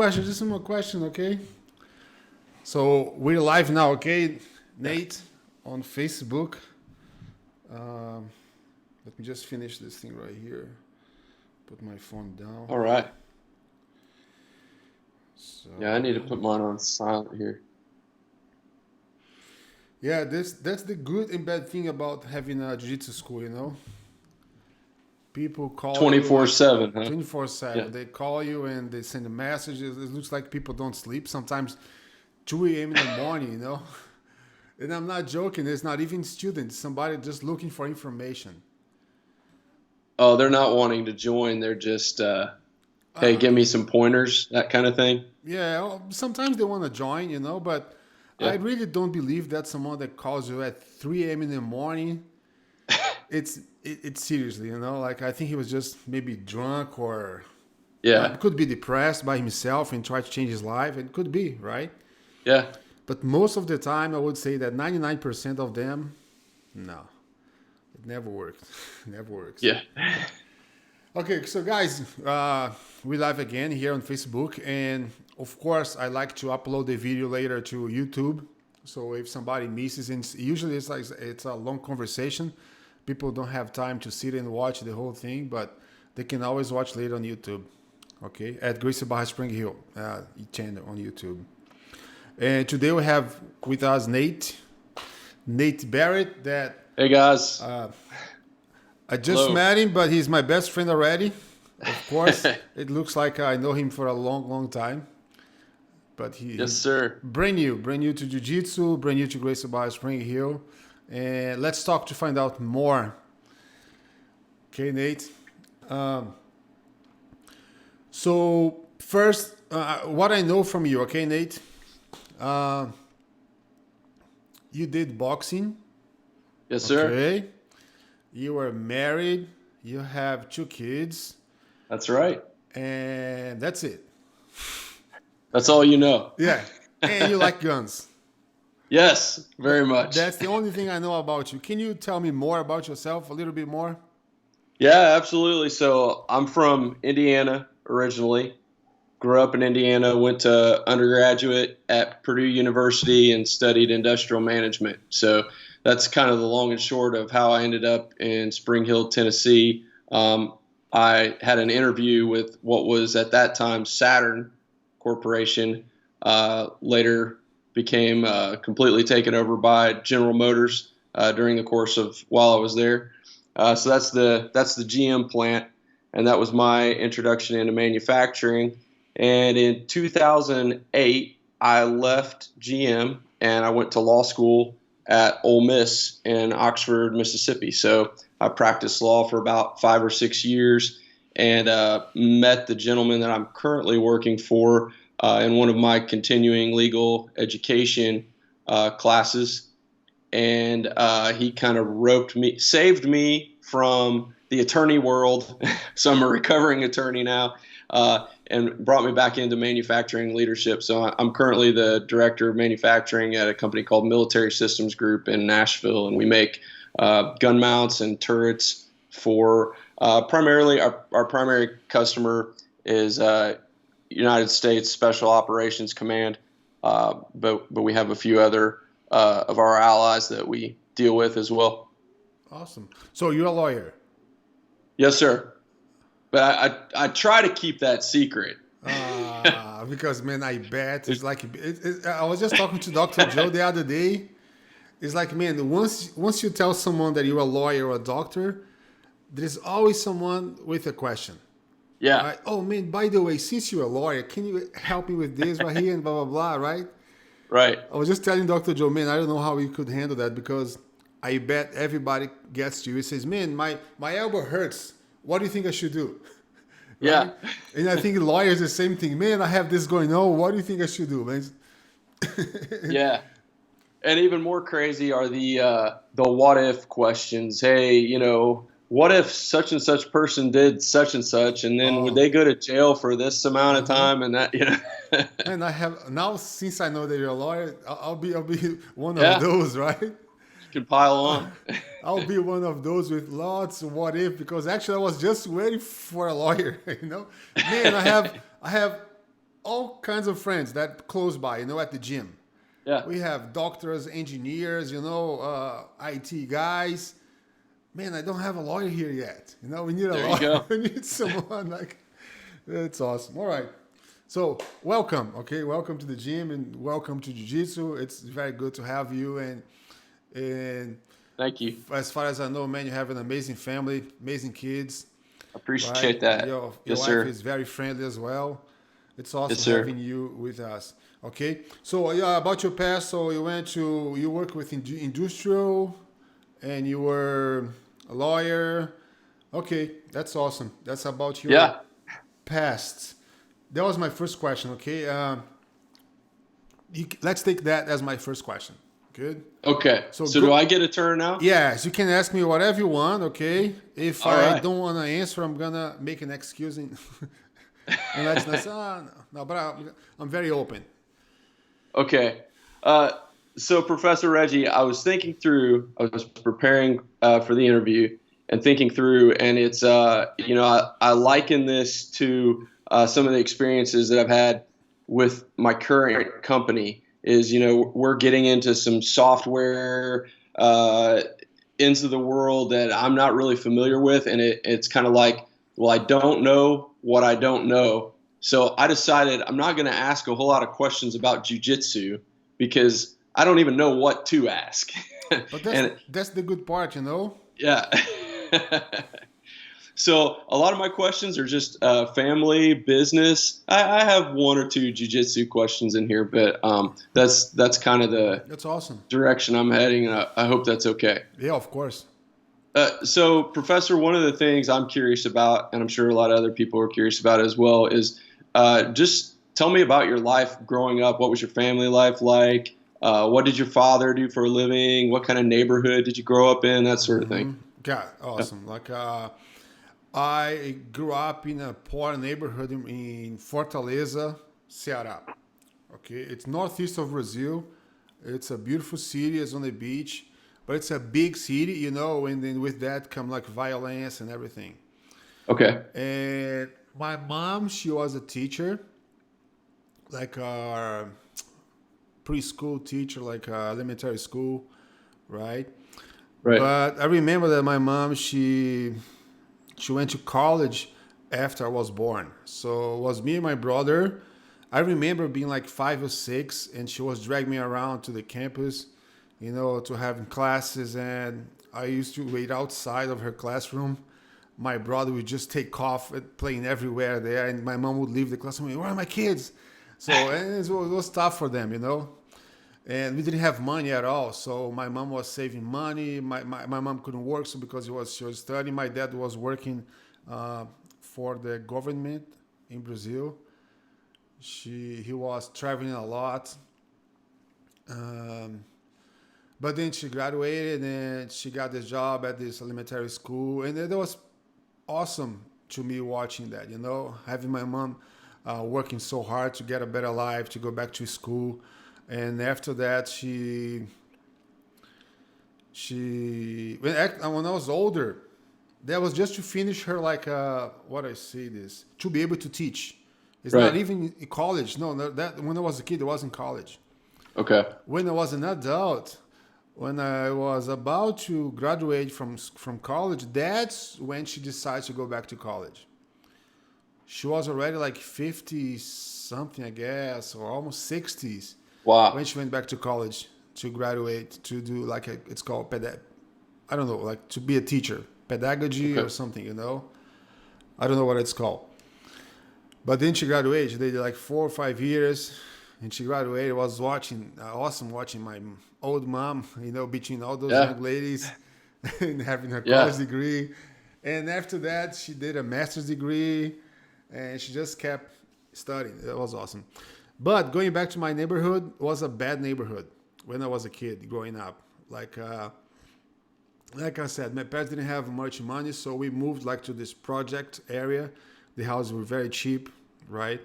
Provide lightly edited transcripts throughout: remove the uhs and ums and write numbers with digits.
Just one more question, okay? So we're live now, okay, Nate, on Facebook. Let me just finish this thing right here. Put my phone down. All right. So, Yeah, I need to put mine on silent here. yeah, that's the good and bad thing about having a jiu-jitsu school, you know? People call you like 24/7, huh? 24/7. Yeah. They call you and they send messages. It looks like people don't sleep. Sometimes 2 a.m. in the morning, you know? And I'm not joking. It's not even students. Somebody just looking for information. Oh, they're not wanting to join. They're just, hey, Uh, give me some pointers, that kind of thing. yeah, well, sometimes they want to join, you know, but I Yeah. really don't believe that someone that calls you at 3 a.m. in the morning, it's seriously, you know, like I think he was just maybe drunk or Yeah. could be depressed by himself and try to change his life. It could be, right? Yeah. But most of the time, I would say that 99% of them, no, it never worked. Never works. Yeah. Okay, so guys, we live again here on Facebook, and of course, I like to upload the video later to YouTube. So if somebody misses, and usually it's like it's a long conversation, people don't have time to sit and watch the whole thing, but they can always watch later on YouTube. Okay, at Gracie Barra Spring Hill channel on YouTube. And today we have with us Nate Barrett. That Hey, guys. I just Hello. met him, but he's my best friend already. Of course, it looks like I know him for a long, long time. But Yes, he's sir. brand new to Jiu-Jitsu, brand new to Gracie Barra Spring Hill. And let's talk to find out more. Okay, Nate. So first, what I know from you, okay, Nate? You did boxing, Yes, sir. okay? You were married. You have 2 kids, That's right. and that's it. That's all you know. Yeah, and you like guns. Yes, very much. That's the only thing I know about you. Can you tell me more about yourself, a little bit more? Yeah, absolutely. So I'm from Indiana originally. Grew up in Indiana, went to undergraduate at Purdue University and studied industrial management. So that's kind of the long and short of how I ended up in Spring Hill, Tennessee. I had an interview with what was at that time Saturn Corporation, later became completely taken over by General Motors during the course of while I was there. So that's the GM plant, and that was my introduction into manufacturing. And in 2008, I left GM and I went to law school at Ole Miss in Oxford, Mississippi. So I practiced law for about 5 or 6 years and met the gentleman that I'm currently working for in one of my continuing legal education classes. And he kind of saved me from the attorney world. So I'm a recovering attorney now. And brought me back into manufacturing leadership. So I'm currently the director of manufacturing at a company called Military Systems Group in Nashville, and we make gun mounts and turrets for primarily our primary customer is United States Special Operations Command, but we have a few other of our allies that we deal with as well. Awesome. So you're a lawyer. Yes, sir. But I try to keep that secret. Because man, I bet it's like I was just talking to Dr. Joe the other day. It's like, man, once you tell someone that you're a lawyer or a doctor, there's always someone with a question. Yeah. Right? Oh man, by the way, since you're a lawyer, can you help me with this right here and blah blah blah, right? Right. I was just telling Dr. Joe, man, I don't know how we could handle that because I bet everybody gets to you. He says, man, my elbow hurts. What do you think I should do? Yeah. Right? And I think lawyers the same thing. Man, I have this going on. What do you think I should do, man? Yeah. And even more crazy are the what if questions. Hey, what if such and such person did such and such, and then would they go to jail for this amount of time and that, And I have now, since I know that you're a lawyer, I'll be one of Yeah. those, right? You can pile on. I'll be one of those with lots of what if, because actually I was just waiting for a lawyer, Man, I have all kinds of friends that close by, at the gym. Yeah. We have doctors, engineers, IT guys. Man, I don't have a lawyer here yet. We need a There you lawyer. go. We need someone like. It's awesome. All right. So welcome, okay? Welcome to the gym and welcome to Jiu-Jitsu. It's very good to have you. And Thank you. as far as I know, man, you have an amazing family, amazing kids, right? Appreciate that. Your Yes, wife sir. is very friendly as well. It's Yes, awesome sir. having you with us. Okay. So yeah, about your past. So you work with industrial, and you were a lawyer. Okay, that's awesome. That's about your Yeah. past. That was my first question. Okay. Let's take that as my first question. Good. Okay. So So do go. I get a turn now? Yes, you can ask me whatever you want. Okay. If All I right. don't want to answer, I'm gonna make an excuse and let's not say, no. But I'm very open. Okay. So Professor Reggie, I was thinking through, I was preparing for the interview and thinking through, and it's, I liken this to some of the experiences that I've had with my current company is, we're getting into some software, into the world that I'm not really familiar with. And it's kind of like, well, I don't know what I don't know. So I decided I'm not going to ask a whole lot of questions about jujitsu because I don't even know what to ask. But that's And that's the good part, yeah. So a lot of my questions are just family, business. I have one or two jujitsu questions in here, but that's kind of the That's awesome. direction I'm heading, and I hope that's okay. Yeah, of course. So, Professor, one of the things I'm curious about, and I'm sure a lot of other people are curious about as well, is just tell me about your life growing up. What was your family life like? What did your father do for a living? What kind of neighborhood did you grow up in? That sort of thing. God, Yeah. awesome. Like I grew up in a poor neighborhood in Fortaleza, Ceará. Okay, it's northeast of Brazil. It's a beautiful city. It's on the beach, but it's a big city, and then with that come like violence and everything. Okay. And my mom, she was a teacher, like a preschool teacher, like elementary school, right? Right. But I remember that my mom, she went to college after I was born. So it was me and my brother. I remember being like 5 or 6, and she was dragging me around to the campus, to having classes. And I used to wait outside of her classroom. My brother would just take off playing everywhere there, and my mom would leave the classroom. Where are my kids? So and it was tough for them. And we didn't have money at all. So my mom was saving money. My mom couldn't work so because she was studying. My dad was working for the government in Brazil. He was traveling a lot. Um, but then she graduated and she got this job at this elementary school. And it was awesome to me watching that, having my mom working so hard to get a better life, to go back to school. And after that, when I was older, that was just to finish her like what I say this to be able to teach. It's not Right. even in college. No, that when I was a kid, it was in college. Okay. When I was an adult, when I was about to graduate from college, that's when she decided to go back to college. She was already like 50 something, I guess, or almost 60s when Wow. she went back to college to graduate to do like it's called I don't know, like to be a teacher, pedagogy Okay. or something. I don't know what it's called. But then she graduated. She did like 4 or 5 years, and she graduated. Was awesome watching my old mom, between all those Yeah. young ladies, and having her college Yeah. degree. And after that, she did a master's degree, and she just kept studying. It was awesome. But going back to my neighborhood, was a bad neighborhood when I was a kid growing up. Like I said, my parents didn't have much money, so we moved like to this project area. The houses were very cheap, right?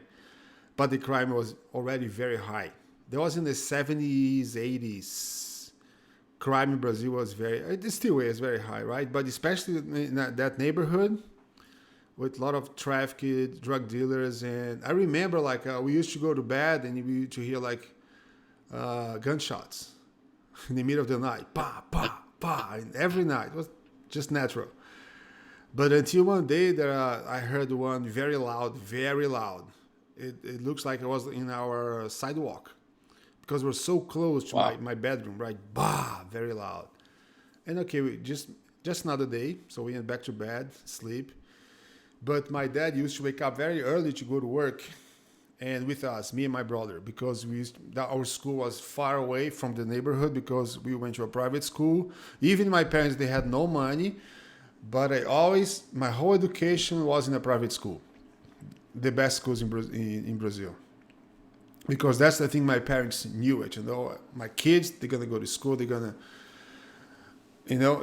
But the crime was already very high. That was in the 70s, 80s. Crime in Brazil was it still is very high, right? But especially in that neighborhood, with a lot of trafficked drug dealers. And I remember like we used to go to bed and we used to hear like gunshots in the middle of the night, pa pa pa, and every night it was just natural. But until one day there, I heard one very loud, very loud. It looks like it was in our sidewalk because we're so close to Wow. my bedroom, right? Bah, very loud. And okay, we just another day, so we went back to bed, sleep. But my dad used to wake up very early to go to work, and with us, me and my brother, because our school was far away from the neighborhood because we went to a private school. Even my parents, they had no money, but my whole education was in a private school, the best schools in Brazil. Because that's the thing, my parents knew it, my kids, they're gonna go to school, they're gonna,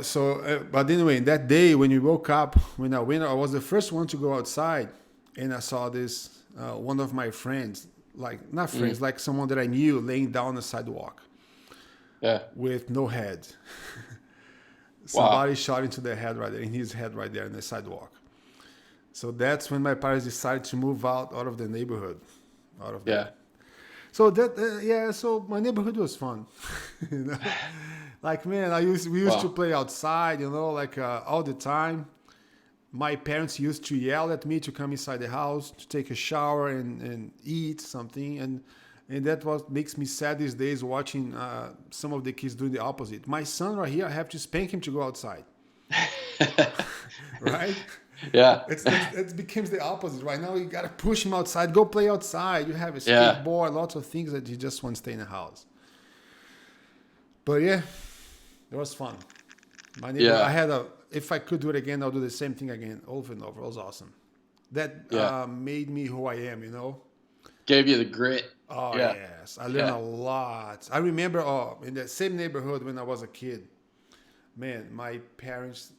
so, but anyway, that day when we woke up, when I went, I was the first one to go outside, and I saw this, one of my friends, like, not friends, like someone that I knew laying down on the sidewalk Yeah. with no head. Wow. Somebody shot into the head right there, in his head right there in the sidewalk. So that's when my parents decided to move out of the neighborhood, out of Yeah. there. So that so my neighborhood was fun, you know. Like man, we used to Wow. play outside, like all the time. My parents used to yell at me to come inside the house to take a shower and eat something, and that what makes me sad these days watching some of the kids doing the opposite. My son right here, I have to spank him to go outside, right? Yeah. It becomes the opposite. Right now, you got to push him outside. Go play outside. You have a Yeah. skateboard, lots of things that you just want to stay in the house. But yeah, it was fun. My neighbor, Yeah. if I could do it again, I'll do the same thing again over and over. It was awesome. That Yeah. made me who I am, Gave you the grit. Oh, Yeah. yes. I learned Yeah. a lot. I remember in the same neighborhood when I was a kid, man, my parents,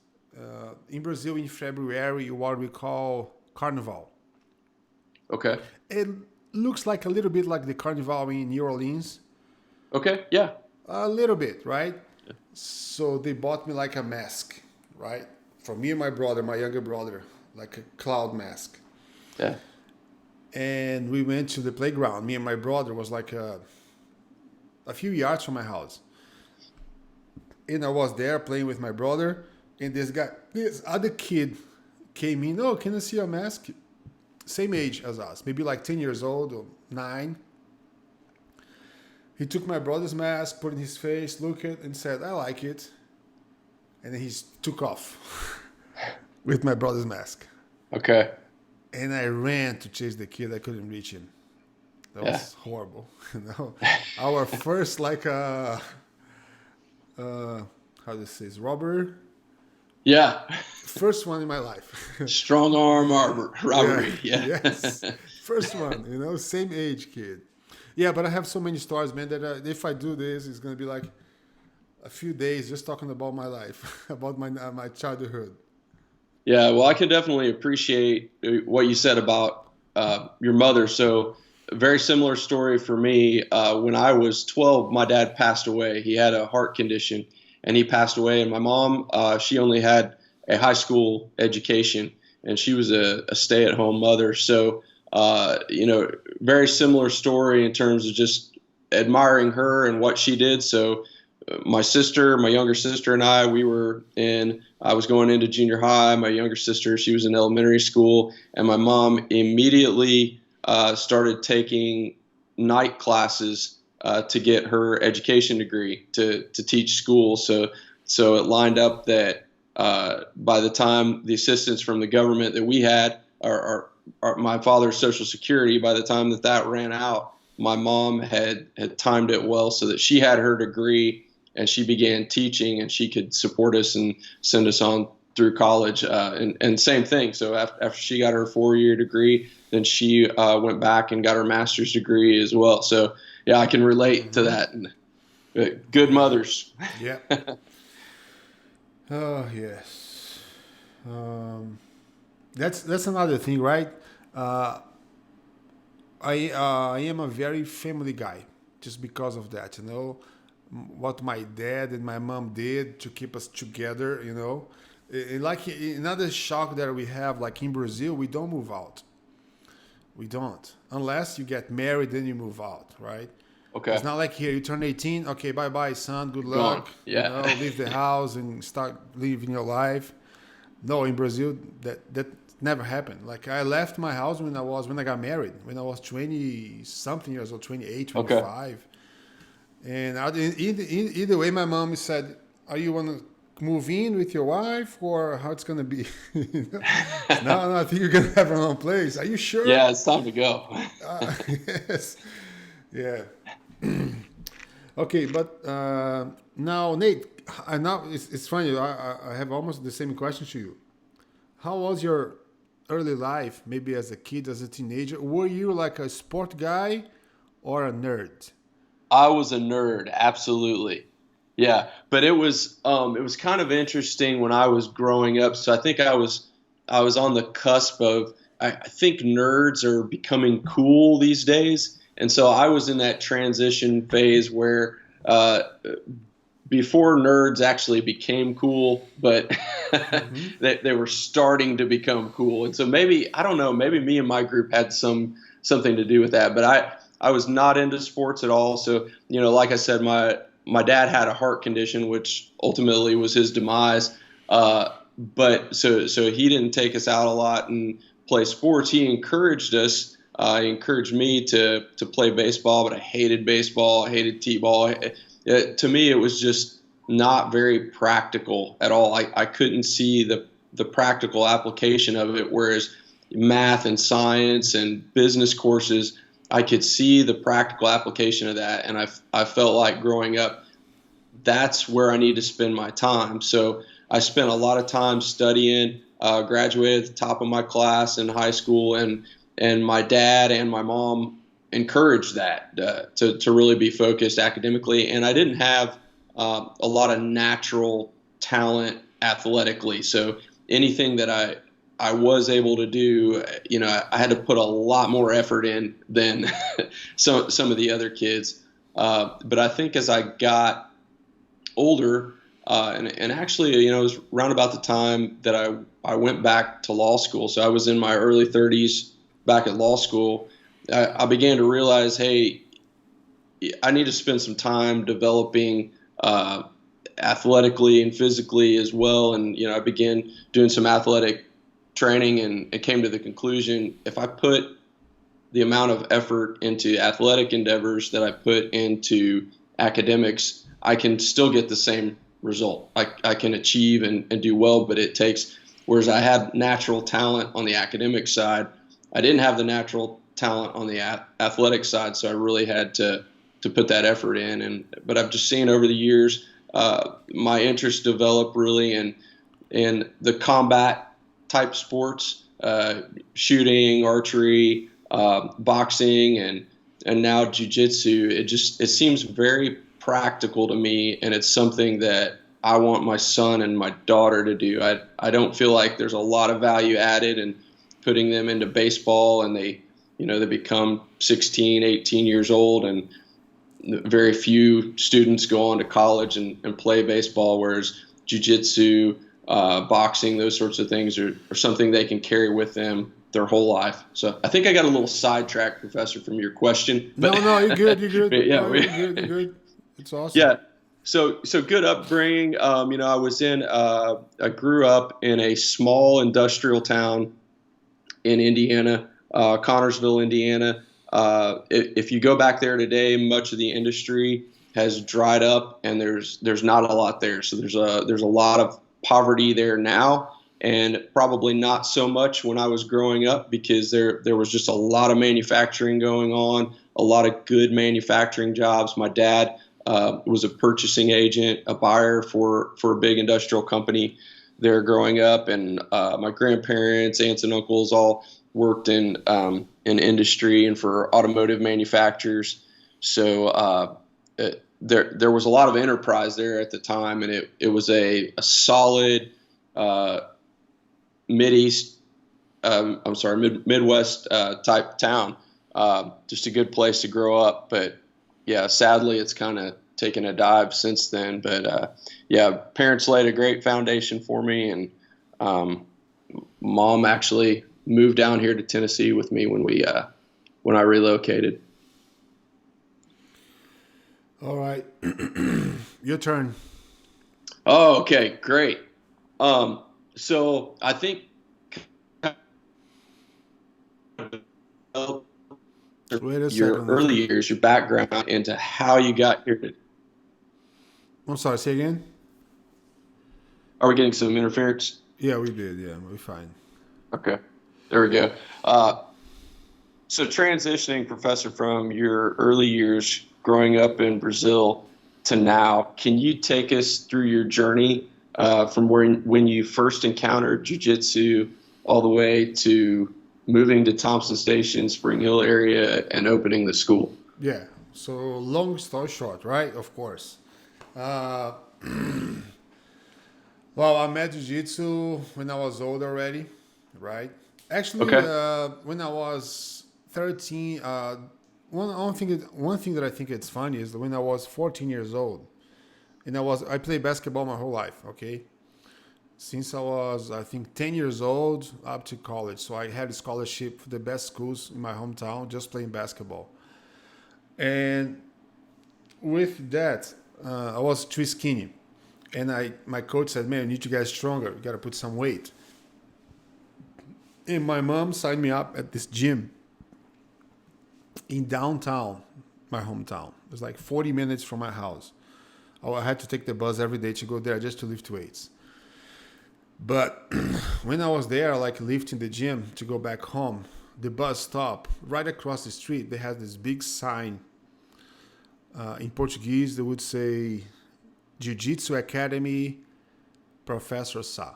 in Brazil in February, what we call Carnival. Okay. It looks like a little bit like the Carnival in New Orleans. Okay. Yeah. A little bit, right? So they bought me like a mask, right? For me and my brother, my younger brother, like a cloud mask. Yeah. And we went to the playground. Me and my brother was like a few yards from my house. And I was there playing with my brother. And this other kid came in. Oh, can I see your mask? Same age as us, maybe like 10 years old or 9. He took my brother's mask, put it in his face, looked at it, and said, I like it. And then he took off with my brother's mask. Okay. And I ran to chase the kid. I couldn't reach him. That was horrible. Our first, like, how do you say, robber? Yeah. First one in my life. Strong arm robbery. Yeah. Yes. First one, same age kid. Yeah, but I have so many stories, man, that if I do this, it's going to be like a few days just talking about my life, about my childhood. Yeah. Well, I can definitely appreciate what you said about your mother. So, a very similar story for me. When I was 12, my dad passed away. He had a heart condition, and he passed away. And my mom, she only had a high school education, and she was a stay-at-home mother. So, very similar story in terms of just admiring her and what she did. So my younger sister and I was going into junior high. My younger sister, she was in elementary school, and my mom immediately started taking night classes to get her education degree to teach school. So it lined up that by the time the assistance from the government that we had, my father's Social Security, by the time that ran out, my mom had timed it well so that she had her degree and she began teaching and she could support us and send us on through college. And same thing. So after she got her 4-year degree, then she went back and got her master's degree as well. So yeah, I can relate to that. And, good mothers. Yeah. Oh, yes. That's another thing, right? I am a very family guy just because of that, what my dad and my mom did to keep us together, Like another shock that we have, like in Brazil, we don't move out. We don't, unless you get married, then you move out, right? Okay. It's not like here, you turn 18, okay, bye bye, son, good luck. Gone. Yeah. Leave the house and start living your life. No, in Brazil, that never happened. Like I left my house when I got married, when I was 20 something years old, 28, 25. Okay. And either way, my mom said, "Are you want to move in with your wife, or how it's gonna be?" No, I think you're gonna have your own place. Are you sure? Yeah, it's time to go. Yes. Yeah. Okay, but now, Nate, now it's funny. I have almost the same question to you. How was your early life, maybe as a kid, as a teenager? Were you like a sport guy or a nerd? I was a nerd, absolutely. Yeah, but it was kind of interesting when I was growing up. So I think I was on the cusp of I think nerds are becoming cool these days, and so I was in that transition phase where before nerds actually became cool, but they were starting to become cool. And so maybe, I don't know, maybe me and my group had something to do with that. But I was not into sports at all. So, like I said, my dad had a heart condition, which ultimately was his demise. But so he didn't take us out a lot and play sports. He encouraged us. He encouraged me to play baseball, but I hated baseball. I hated t-ball. To me, it was just not very practical at all. I couldn't see the practical application of it, whereas math and science and business courses, I could see the practical application of that. And I felt like growing up, that's where I need to spend my time. So I spent a lot of time studying, graduated at the top of my class in high school, and my dad and my mom encouraged that to really be focused academically. And I didn't have a lot of natural talent athletically. So anything that I was able to do, I had to put a lot more effort in than some of the other kids. But I think as I got older, and actually, it was around about the time that I went back to law school. So I was in my early 30s back at law school. I began to realize, hey, I need to spend some time developing athletically and physically as well. And, I began doing some athletic training and came to the conclusion, if I put the amount of effort into athletic endeavors that I put into academics, I can still get the same result. I can achieve and do well, but it takes, whereas I had natural talent on the academic side, I didn't have the natural talent on the athletic side, so I really had to put that effort in. But I've just seen over the years my interest develop really in the combat type sports, shooting, archery, boxing, and now jiu-jitsu. It seems very practical to me, and it's something that I want my son and my daughter to do. I don't feel like there's a lot of value added in putting them into baseball, and they become 16, 18 years old, and very few students go on to college and play baseball, whereas jiu-jitsu, boxing, those sorts of things are something they can carry with them their whole life. So I think I got a little sidetracked, Professor, from your question. But no, you're good. You're good. Yeah, you're good. It's awesome. Yeah. So good upbringing. I grew up in a small industrial town in Indiana, Connorsville, Indiana. If you go back there today, much of the industry has dried up, and there's not a lot there. So there's a lot of poverty there now, and probably not so much when I was growing up, because there was just a lot of manufacturing going on, a lot of good manufacturing jobs. My dad was a purchasing agent, a buyer for a big industrial company there growing up, and my grandparents, aunts, and uncles all worked in industry and for automotive manufacturers. So there was a lot of enterprise there at the time, and it was a solid Midwest type town. Just a good place to grow up. But yeah, sadly, it's kind of taken a dive since then. But parents laid a great foundation for me, and Mom actually moved down here to Tennessee with me when I relocated. All right. Your turn. Oh, okay, great. So I think Wait a your second. early years, your background into how you got here. I'm sorry, say again? Are we getting some interference? Yeah, we did. Yeah, we're fine. Okay, there we go. Uh, so transitioning, Professor, from your early years growing up in Brazil to now, can you take us through your journey from when you first encountered jiu-jitsu all the way to moving to Thompson Station, Spring Hill area, and opening the school? Yeah. So long story short, right? Of course. Uh, well, I met jiu-jitsu when I was old already, right? Actually, Okay. when I was 13, one thing that I think it's funny is that when I was 14 years old, and I played basketball my whole life, okay? Since I was, I think, 10 years old up to college. So I had a scholarship for the best schools in my hometown just playing basketball. And with that, I was too skinny. And my coach said, man, you need to get stronger. You got to put some weight. And my mom signed me up at this gym in downtown, my hometown. It was like 40 minutes from my house. I had to take the bus every day to go there just to lift weights. But when I was there, like lifting the gym to go back home, the bus stop right across the street, they had this big sign. In Portuguese, they would say Jiu-Jitsu Academy, Professor Sa.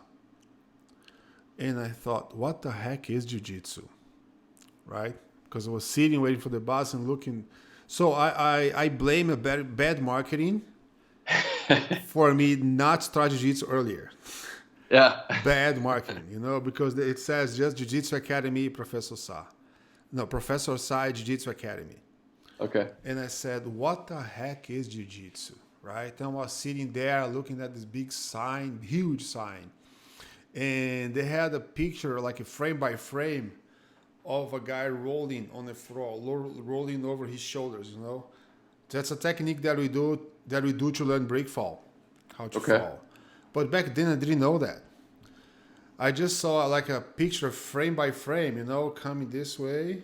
And I thought, what the heck is Jiu-Jitsu? Right? Because I was sitting waiting for the bus and looking. So I blame a bad marketing for me not start Jiu-Jitsu earlier. Yeah. Bad marketing, because it says just Jiu-Jitsu Academy, Professor Sa. No, Professor Sa Jiu-Jitsu Academy. Okay. And I said, what the heck is Jiu-Jitsu, right? And I was sitting there looking at this big sign, huge sign. And they had a picture, like a frame by frame, of a guy rolling on the floor, rolling over his shoulders. That's a technique that we do to learn break fall, how to Okay. fall. But back then I didn't know that. I just saw like a picture frame by frame, coming this way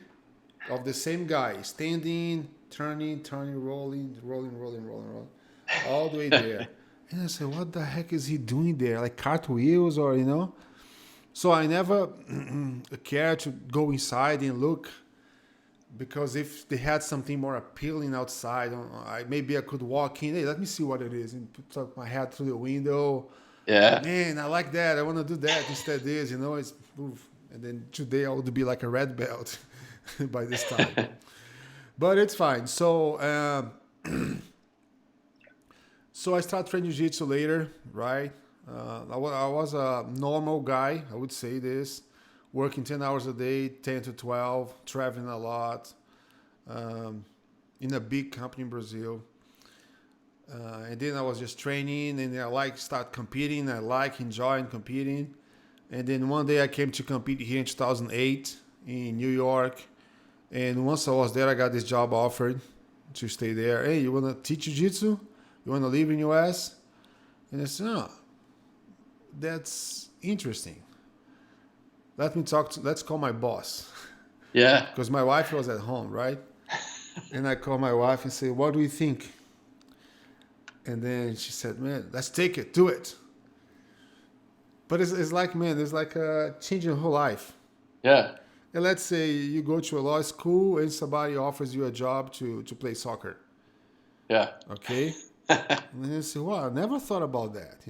of the same guy standing, turning, rolling, all the way there. And I said, what the heck is he doing there? Like cartwheels or. So I never cared to go inside and look because if they had something more appealing outside, maybe I could walk in. Hey, let me see what it is, and put my head through the window. Yeah. Man, I like that. I want to do that instead of this. It's oof. And then today I would be like a red belt by this time. But it's fine. So so I started training jiu-jitsu later, right? I was a normal guy, I would say this, working 10 hours a day, 10 to 12, traveling a lot, in a big company in Brazil. And then I was just training, and I start competing. I enjoying competing. And then one day I came to compete here in 2008 in New York. And once I was there, I got this job offered to stay there. Hey, you want to teach jiu-jitsu? You want to live in US? And I said, no, that's interesting. Let's call my boss. Yeah. Because my wife was at home, right? And I called my wife and said, what do you think? And then she said, man, let's take it, do it. But it's like, man, it's like changing your whole life. Yeah. And let's say you go to a law school and somebody offers you a job to play soccer. Yeah. Okay? And then you say, well, I never thought about that.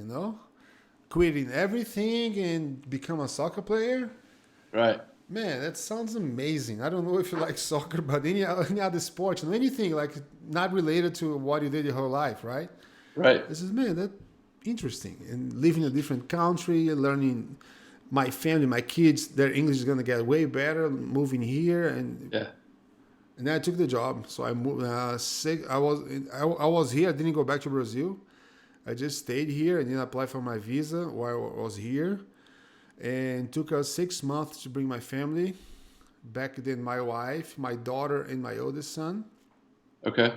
Quitting everything and become a soccer player. Right. Man, that sounds amazing. I don't know if you like soccer, but any other sport, anything like not related to what you did your whole life, right? Right. I said, man, that's interesting. And living in a different country, learning my family, my kids, their English is going to get way better moving here. And then I took the job. So I moved. I was here. I didn't go back to Brazil. I just stayed here and then applied for my visa while I was here. And it took us 6 months to bring my family. Back then, my wife, my daughter, and my oldest son. Okay.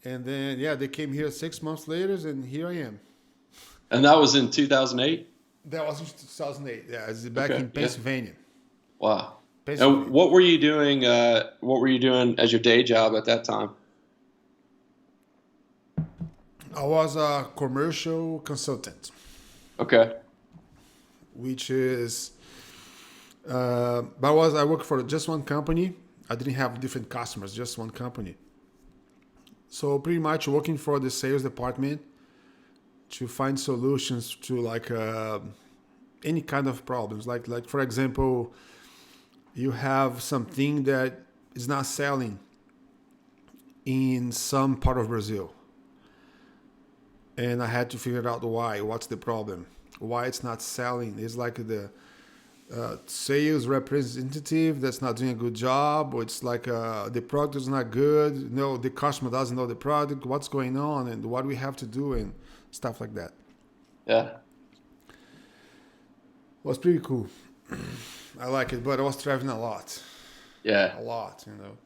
And then, yeah, they came here 6 months later, and here I am. And that was in 2008? That was in 2008. Yeah, it's back Okay. in Pennsylvania. Yeah. Wow. Pennsylvania. And what were you doing? What were you doing as your day job at that time? I was a commercial consultant. Okay. Which is, but I worked for just one company. I didn't have different customers, just one company. So pretty much working for the sales department to find solutions to like any kind of problems. Like for example, you have something that is not selling in some part of Brazil, and I had to figure out why. What's the problem? Why it's not selling? It's like the sales representative that's not doing a good job, or it's like the product is not good. No, the customer doesn't know the product. What's going on, and what we have to do, and stuff like that. Yeah. It was pretty cool. I like it, but I was traveling a lot. Yeah. A lot, you know.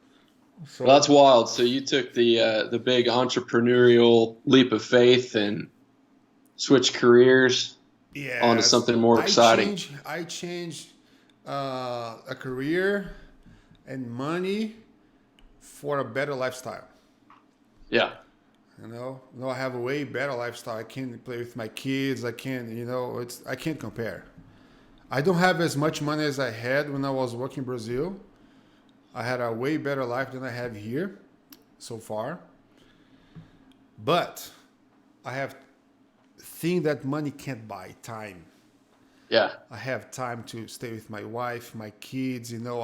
So Well, that's wild. So you took the big entrepreneurial leap of faith and switched careers onto something more exciting. I changed a career and money for a better lifestyle. Yeah. You know, no, I have a way better lifestyle. I can play with my kids. I can, you know, I can't compare. I don't have as much money as I had when I was working in Brazil. I had a way better life than I have here so far. But I have thing that money can't buy: time. Yeah. I have time to stay with my wife, my kids. You know,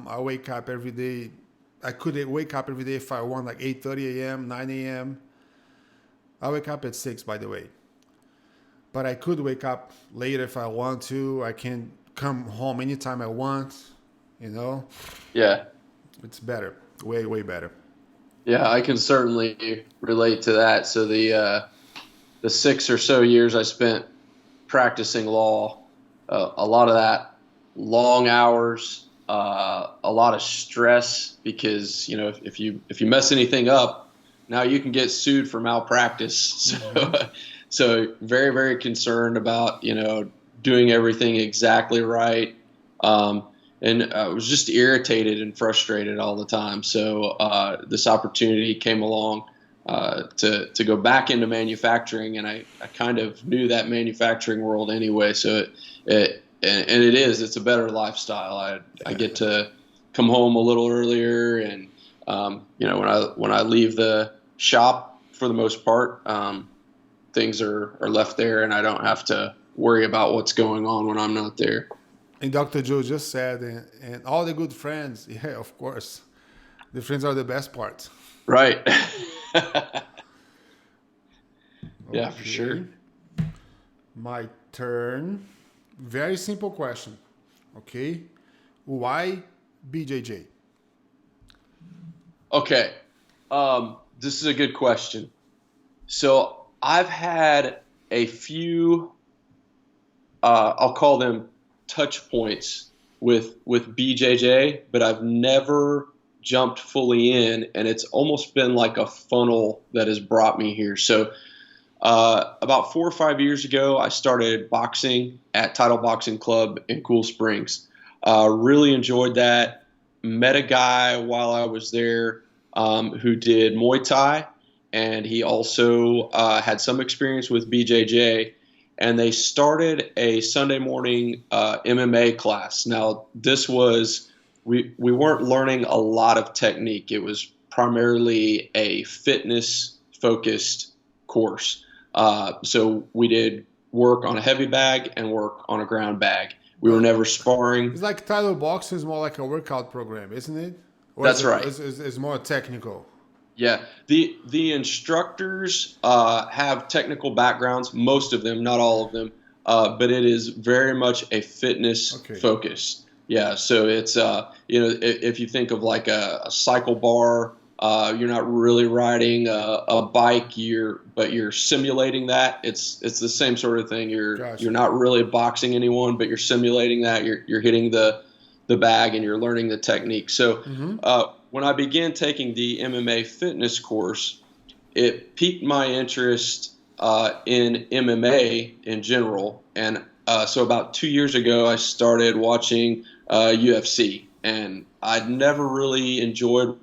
I wake up every day. I could wake up every day if I want, like 8:30 a.m., 9 a.m. I wake up at 6, by the way. But I could wake up later if I want to. I can come home anytime I want, you know. Yeah. It's better, way, way better. Yeah, I can certainly relate to that. So the 6 or so years I spent practicing law, a lot of that, long hours, a lot of stress because, you know, if you mess anything up, now you can get sued for malpractice. So very, very concerned about, you know, doing everything exactly right. And I was just irritated and frustrated all the time. So this opportunity came along to go back into manufacturing, and I kind of knew that manufacturing world anyway. So it's a better lifestyle. I get to come home a little earlier, and you know, when I leave the shop, for the most part, things are left there, and I don't have to worry about what's going on when I'm not there. And Dr. Joe just said, and all the good friends, yeah, of course. The friends are the best part. Right. Yeah, Okay. for sure. My turn. Very simple question. Okay. Why BJJ? Okay. This is a good question. So I've had a few, I'll call them touch points with BJJ, but I've never jumped fully in, and it's almost been like a funnel that has brought me here. So about 4 or 5 years ago, I started boxing at Title Boxing Club in Cool Springs. Really enjoyed that. Met a guy while I was there who did Muay Thai, and he also had some experience with BJJ. And they started a Sunday morning MMA class. Now, this was, we weren't learning a lot of technique. It was primarily a fitness-focused course. So we did work on a heavy bag and work on a ground bag. We were never sparring. It's like title boxing is more like a workout program, isn't it? Or That's right. It's more technical. Yeah, the instructors have technical backgrounds, most of them, not all of them, but it is very much a fitness focus. Yeah, so it's you know, if you think of like a cycle bar, You're not really riding a bike, but you're simulating that. It's the same sort of thing. Gotcha. You're not really boxing anyone, but you're simulating that. You're hitting the bag and you're learning the technique. So when I began taking the MMA fitness course, it piqued my interest in MMA in general. And so about 2 years ago, I started watching UFC, and I'd never really enjoyed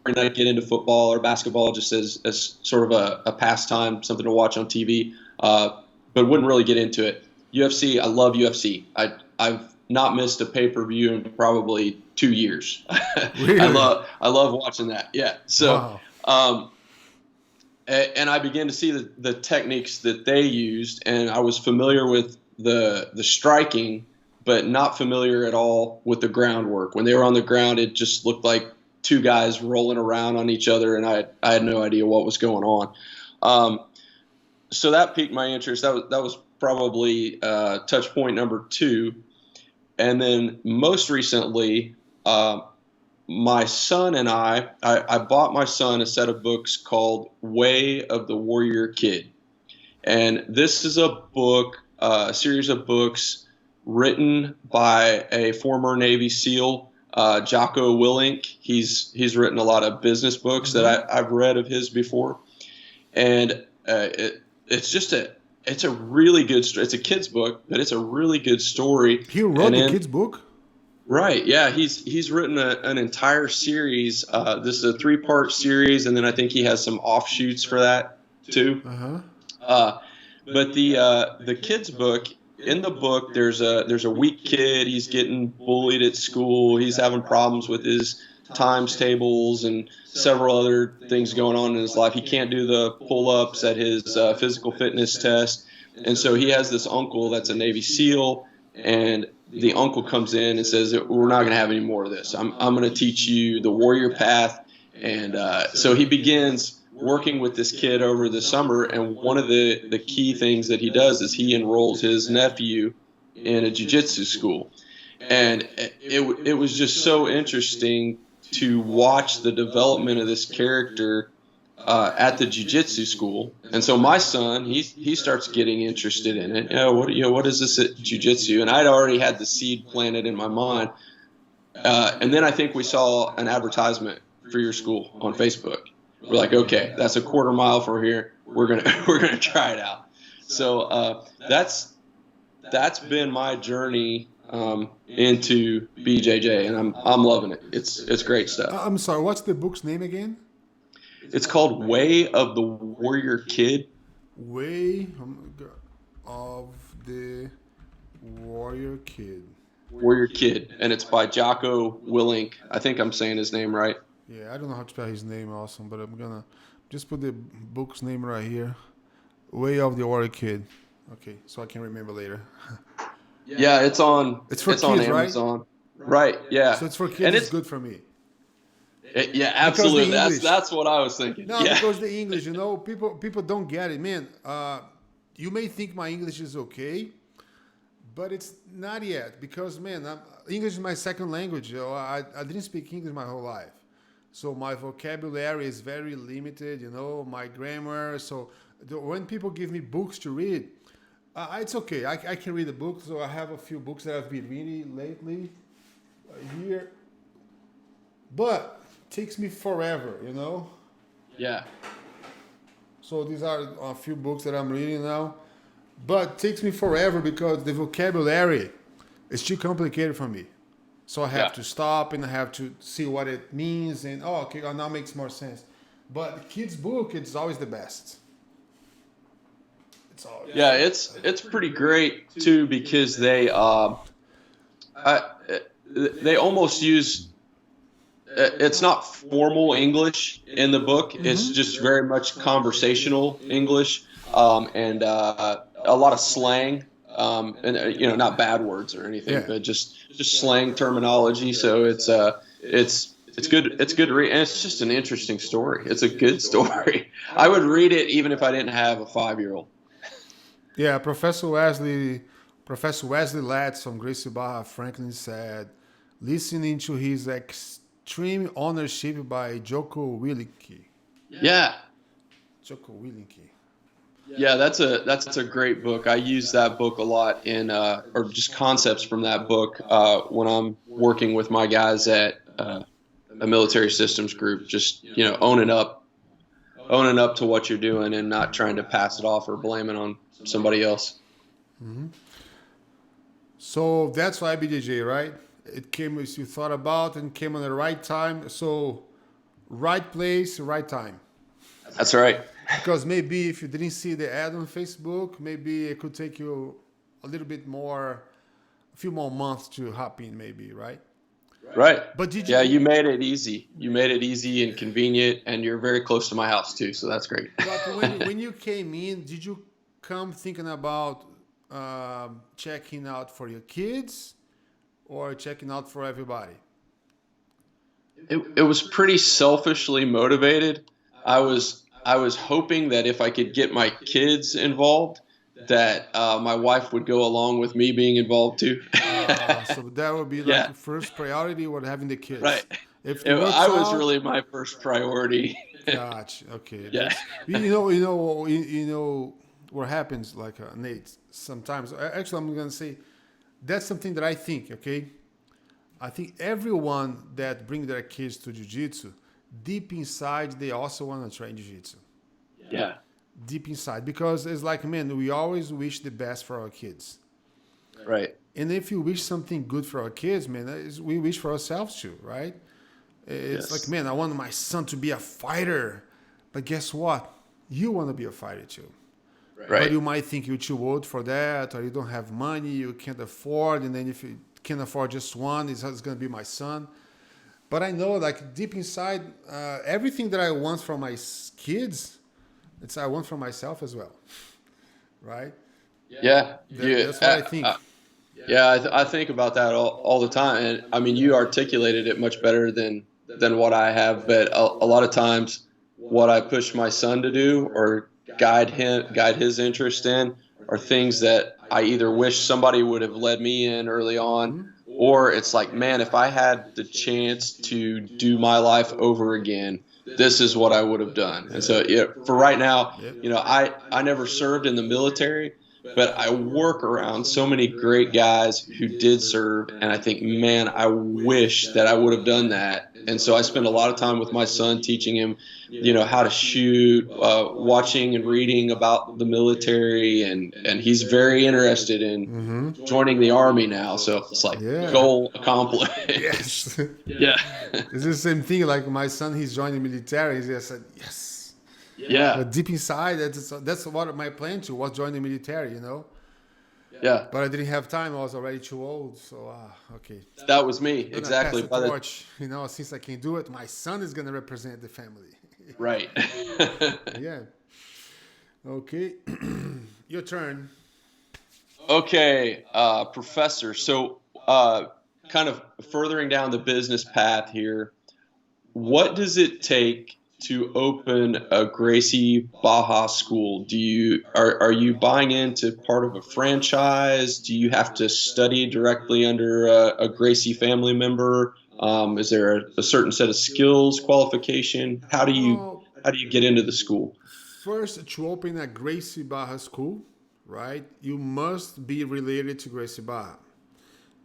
not get into football or basketball just as sort of a pastime, something to watch on TV, but wouldn't really get into it. UFC, I love UFC. I've not missed a pay-per-view in probably 2 years. Really? I love watching that. Yeah. So, Wow. and I began to see the techniques that they used, and I was familiar with the striking, but not familiar at all with the groundwork. When they were on the ground, it just looked like two guys rolling around on each other, and I had no idea what was going on. So that piqued my interest. That was probably touch point number 2. And then most recently, my son and I bought my son a set of books called Way of the Warrior Kid. And this is a series of books written by a former Navy SEAL, Jocko Willink. He's written a lot of business books that I've read of his before. And it's a really good story. It's a kid's book, but it's a really good story. He wrote the kid's book? Right. Yeah. He's written an entire series. This is a 3-part series, and then I think he has some offshoots for that too. But the kid's book, in the book, there's a weak kid. He's getting bullied at school. He's having problems with his times tables and several other things going on in his life. He can't do the pull-ups at his physical fitness test. And so he has this uncle that's a Navy SEAL, and the uncle comes in and says, we're not going to have any more of this. I'm going to teach you the warrior path. And so he begins working with this kid over the summer, and one of the key things that he does is he enrolls his nephew in a jiu-jitsu school. And it was just so interesting to watch the development of this character at the jiu-jitsu school. And so my son, he starts getting interested in it. What is this at jiu-jitsu? And I'd already had the seed planted in my mind. And then I think we saw an advertisement for your school on Facebook. We're like, okay, that's a quarter mile from here. We're gonna try it out. So that's been my journey into BJJ, and I'm loving it. It's great stuff. I'm sorry, what's the book's name again? It's called Way of the Warrior Kid. Way of the Warrior Kid. Warrior Kid, and it's by Jocko Willink. I think I'm saying his name right. Yeah, I don't know how to spell his name also, but I'm gonna just put the book's name right here. Way of the Warrior Kid. Okay, so I can remember later. Yeah, it's on kids, on Amazon. Right? Yeah. So it's for kids, and it's good for me. Yeah, absolutely. That's what I was thinking. No, yeah. Because the English, people don't get it, man. You may think my English is okay, but it's not yet because, man, English is my second language. I didn't speak English my whole life. So my vocabulary is very limited, my grammar. So when people give me books to read, it's okay. I can read a book. So I have a few books that I've been reading lately here. But it takes me forever, Yeah. So these are a few books that I'm reading now. But it takes me forever because the vocabulary is too complicated for me. So I have to stop and I have to see what it means and okay, now makes more sense. But the kids' book, it's always the best. It's always it's pretty great too because they almost use it's not formal English in the book. It's just very much conversational English and a lot of slang. And not bad words or anything, but just slang terminology. So it's good. It's good to read, and it's just an interesting story. It's a good story. I would read it even if I didn't have a 5-year-old. Yeah, Professor Wesley Latz from Gracie Barra Franklin said, listening to his Extreme Ownership by Joko Willink. Yeah. Joko Willink. Yeah, that's a great book. I use that book a lot in or just concepts from that book when I'm working with my guys at a military systems group. Just owning up to what you're doing and not trying to pass it off or blame it on somebody else. Mm-hmm. So that's why BJJ, right? It came as you thought about and came on the right time. So right place, right time. That's right. Because maybe if you didn't see the ad on Facebook, maybe it could take you a little bit more, a few more months to hop in, maybe, right? Right. But did Yeah, you? you made it easy. You made it easy and convenient, and you're very close to my house too, so that's great. But when you came in, did you come thinking about checking out for your kids or checking out for everybody? It was pretty selfishly motivated. I was hoping that if I could get my kids involved, that my wife would go along with me being involved too. So that would be like Yeah, the first priority or having the right. kids. If it works I was out, really my first priority. gotcha. Okay, Yeah, that's you know what happens, like Nate. Sometimes, actually, I'm gonna say that's something that I think. Okay, I think everyone that bring their kids to jiu-jitsu, deep inside, they also want to train jiu-jitsu. yeah, Deep inside, because it's like, man, we always wish the best for our kids. right. And if you wish something good for our kids, man, we wish for ourselves too, right? It's like, Yes, man, I want my son to be a fighter. But guess what? You want to be a fighter too. But right. you might think you're too old for that, or you don't have money, you can't afford. And then if you can't afford just one, it's going to be my son. But I know, like, deep inside, everything that I want from my kids, it's I want for myself as well, right? Yeah, That's what I think. yeah. I think about that all the time, and I mean, you articulated it much better than what I have. But a lot of times, what I push my son to do or guide his interest in are things that I either wish somebody would have led me in early on, Hmm. or it's like, man, if I had the chance to do my life over again, this is what I would have done. And so, yeah, for right now, Yeah. I never served in the military, but I work around so many great guys who did serve, and I think, man, I wish that I would have done that. And so I spend a lot of time with my son teaching him, how to shoot, watching and reading about the military, and he's very interested in Mm-hmm. joining the army now. So it's like Yeah. goal accomplished. Yes. Yeah, It's the same thing. Like my son, he's joining the military. He just said yes. yeah, But deep inside, that's what my plan to was join the military. yeah. But I didn't have time. I was already too old. So okay, That was me I'm gonna pass exactly. the By the torch. Since I can do it, my son is gonna represent the family. right. Yeah. Okay. Your turn. Okay, professor. So, kind of furthering down the business path here, what does it take to open a Gracie Baja school? Are you buying into part of a franchise? Do you have to study directly under a Gracie family member? Is there a certain set of skills qualification? Well, How do you get into the school? first, to open a Gracie Barra school, right, you must be related to Gracie Barra.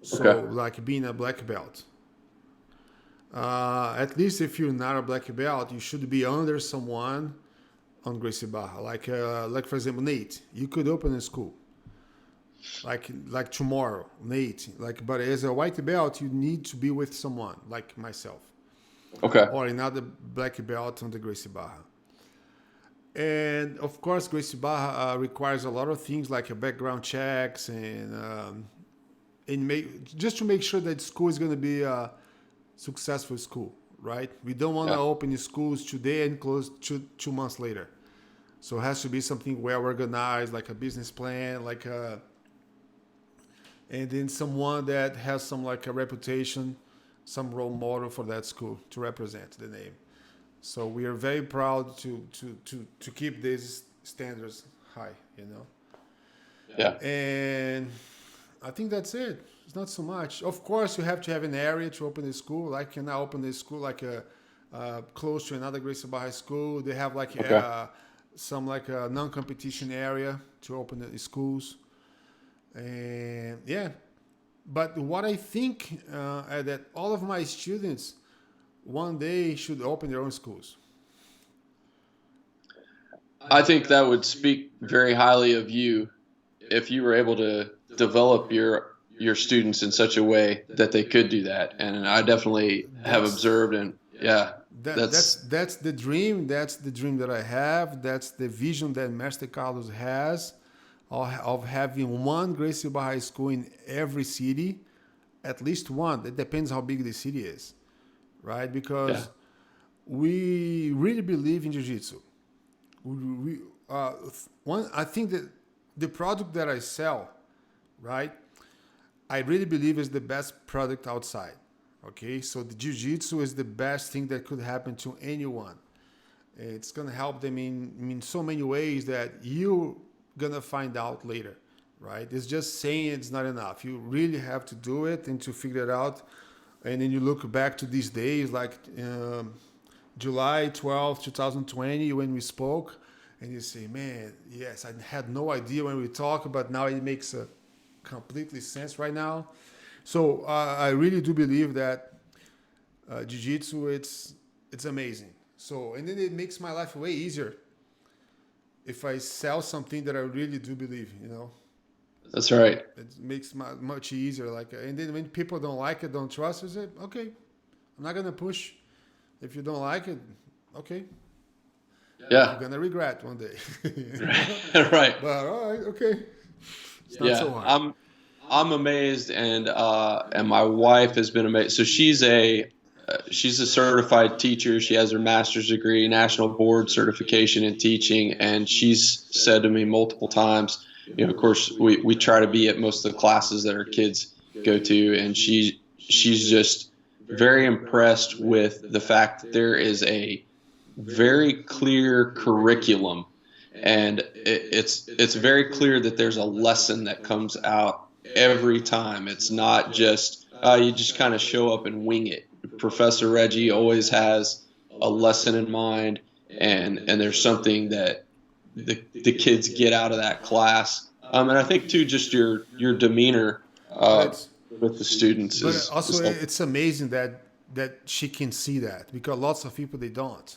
So, Okay. like being a black belt. At least if you're not a black belt, you should be under someone on Gracie Barra. Like for example, Nate, you could open a school. Like tomorrow, Nate. But as a white belt, you need to be with someone like myself Okay. or another black belt on the Gracie Barra. And of course, Gracie Barra requires a lot of things like background checks and just to make sure that school is going to be a successful school, right? We don't want to Yeah. open schools today and close 2 months later. So it has to be something well organized, like a business plan, and then someone that has some like a reputation, some role model for that school to represent the name. So we are very proud to keep these standards high. Yeah. And I think that's it. It's not so much. Of course, you have to have an area to open the school. Like, can I open the school like a close to another Gracie Barra High School? They have like Okay. some like a non-competition area to open the schools. And yeah, but what I think that all of my students one day should open their own schools. I think that would speak very highly of you if you were able to develop your students in such a way that they could do that. And I definitely have That's observed, and yeah, that's that's the dream. That's the dream that I have. That's the vision that Master Carlos has of having one Gracie Barra High School in every city, at least one. It depends how big the city is, right? yeah. Because we really believe in jiu-jitsu. We, one, I think that the product that I sell, right, I really believe is the best product outside. Okay, so the jiu-jitsu is the best thing that could happen to anyone. It's gonna help them in so many ways that you're gonna find out later, right? It's just saying it's not enough. You really have to do it and to figure it out. And then you look back to these days, like July 12th, 2020, when we spoke, and you say, man, yes, I had no idea when we talked, but now it makes a completely sense right now. So I really do believe that jiu-jitsu, it's amazing. So, and then it makes my life way easier if I sell something that I really do believe, you know. That's right. It makes much easier. Like, and then when people don't like it, don't trust, I say, okay, I'm not gonna push. If you don't like it, okay, Yeah. you're gonna regret one day. Right. But all right, okay, it's not Yeah. so hard. I'm amazed, and my wife has been amazed. So she's a certified teacher. She has her master's degree, national board certification in teaching, and she's said to me multiple times, you know, of course, we try to be at most of the classes that our kids go to, and she's just very impressed with the fact that there is a very clear curriculum, and it's very clear that there's a lesson that comes out every time. It's not just you just kind of show up and wing it. Professor Reggie always has a lesson in mind, and there's something that the kids get out of that class. And I think too, just your demeanor But with the students but also is it's amazing that she can see that, because lots of people they don't,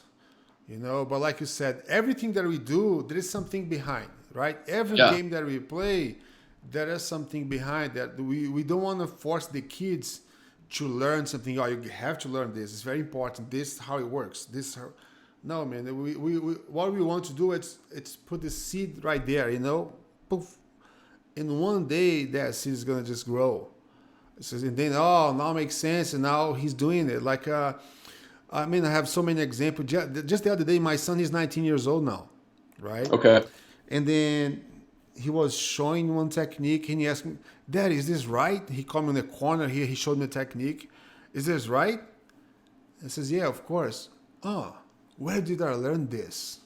you know. But like you said, everything that we do, there is something behind, right? Every yeah, game that we play, there is something behind that. We don't want to force the kids to learn something. Oh, you have to learn this. It's very important. This is how it works. No, man. We what we want to do it's put the seed right there, you know. Poof. And one day that seed is gonna just grow. So, and then now it makes sense, and now he's doing it. Like I mean, I have so many examples. Just the other day, my son is 19 years old now, right? okay, And then he was showing one technique, and he asked me, "Dad, is this right?" He called me in the corner here. He showed me the technique. Is this right? I says, "Yeah, of course." Oh, where did I learn this?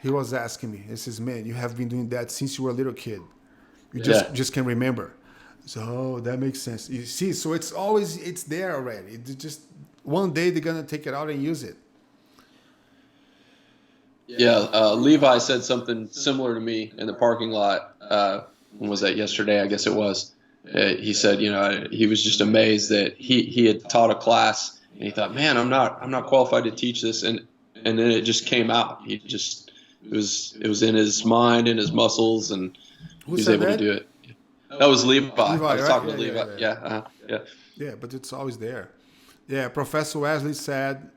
He was asking me. He says, "Man, you have been doing that since you were a little kid. You yeah, just can't remember." So that makes sense. You see, so it's there already. It just one day they're gonna take it out and use it. yeah. Levi said something similar to me in the parking lot. When was that? Yesterday, I guess it was. He said, you know, he was just amazed that he had taught a class, and he thought, man, I'm not qualified to teach this, and then it just came out. It was in his mind, in his muscles, and Who he was said able to that? do it. That was Levi. I Levi, was right? talking Yeah, to yeah, Levi. yeah, Yeah, yeah. yeah, Yeah, but it's always there. Yeah, Professor Wesley said,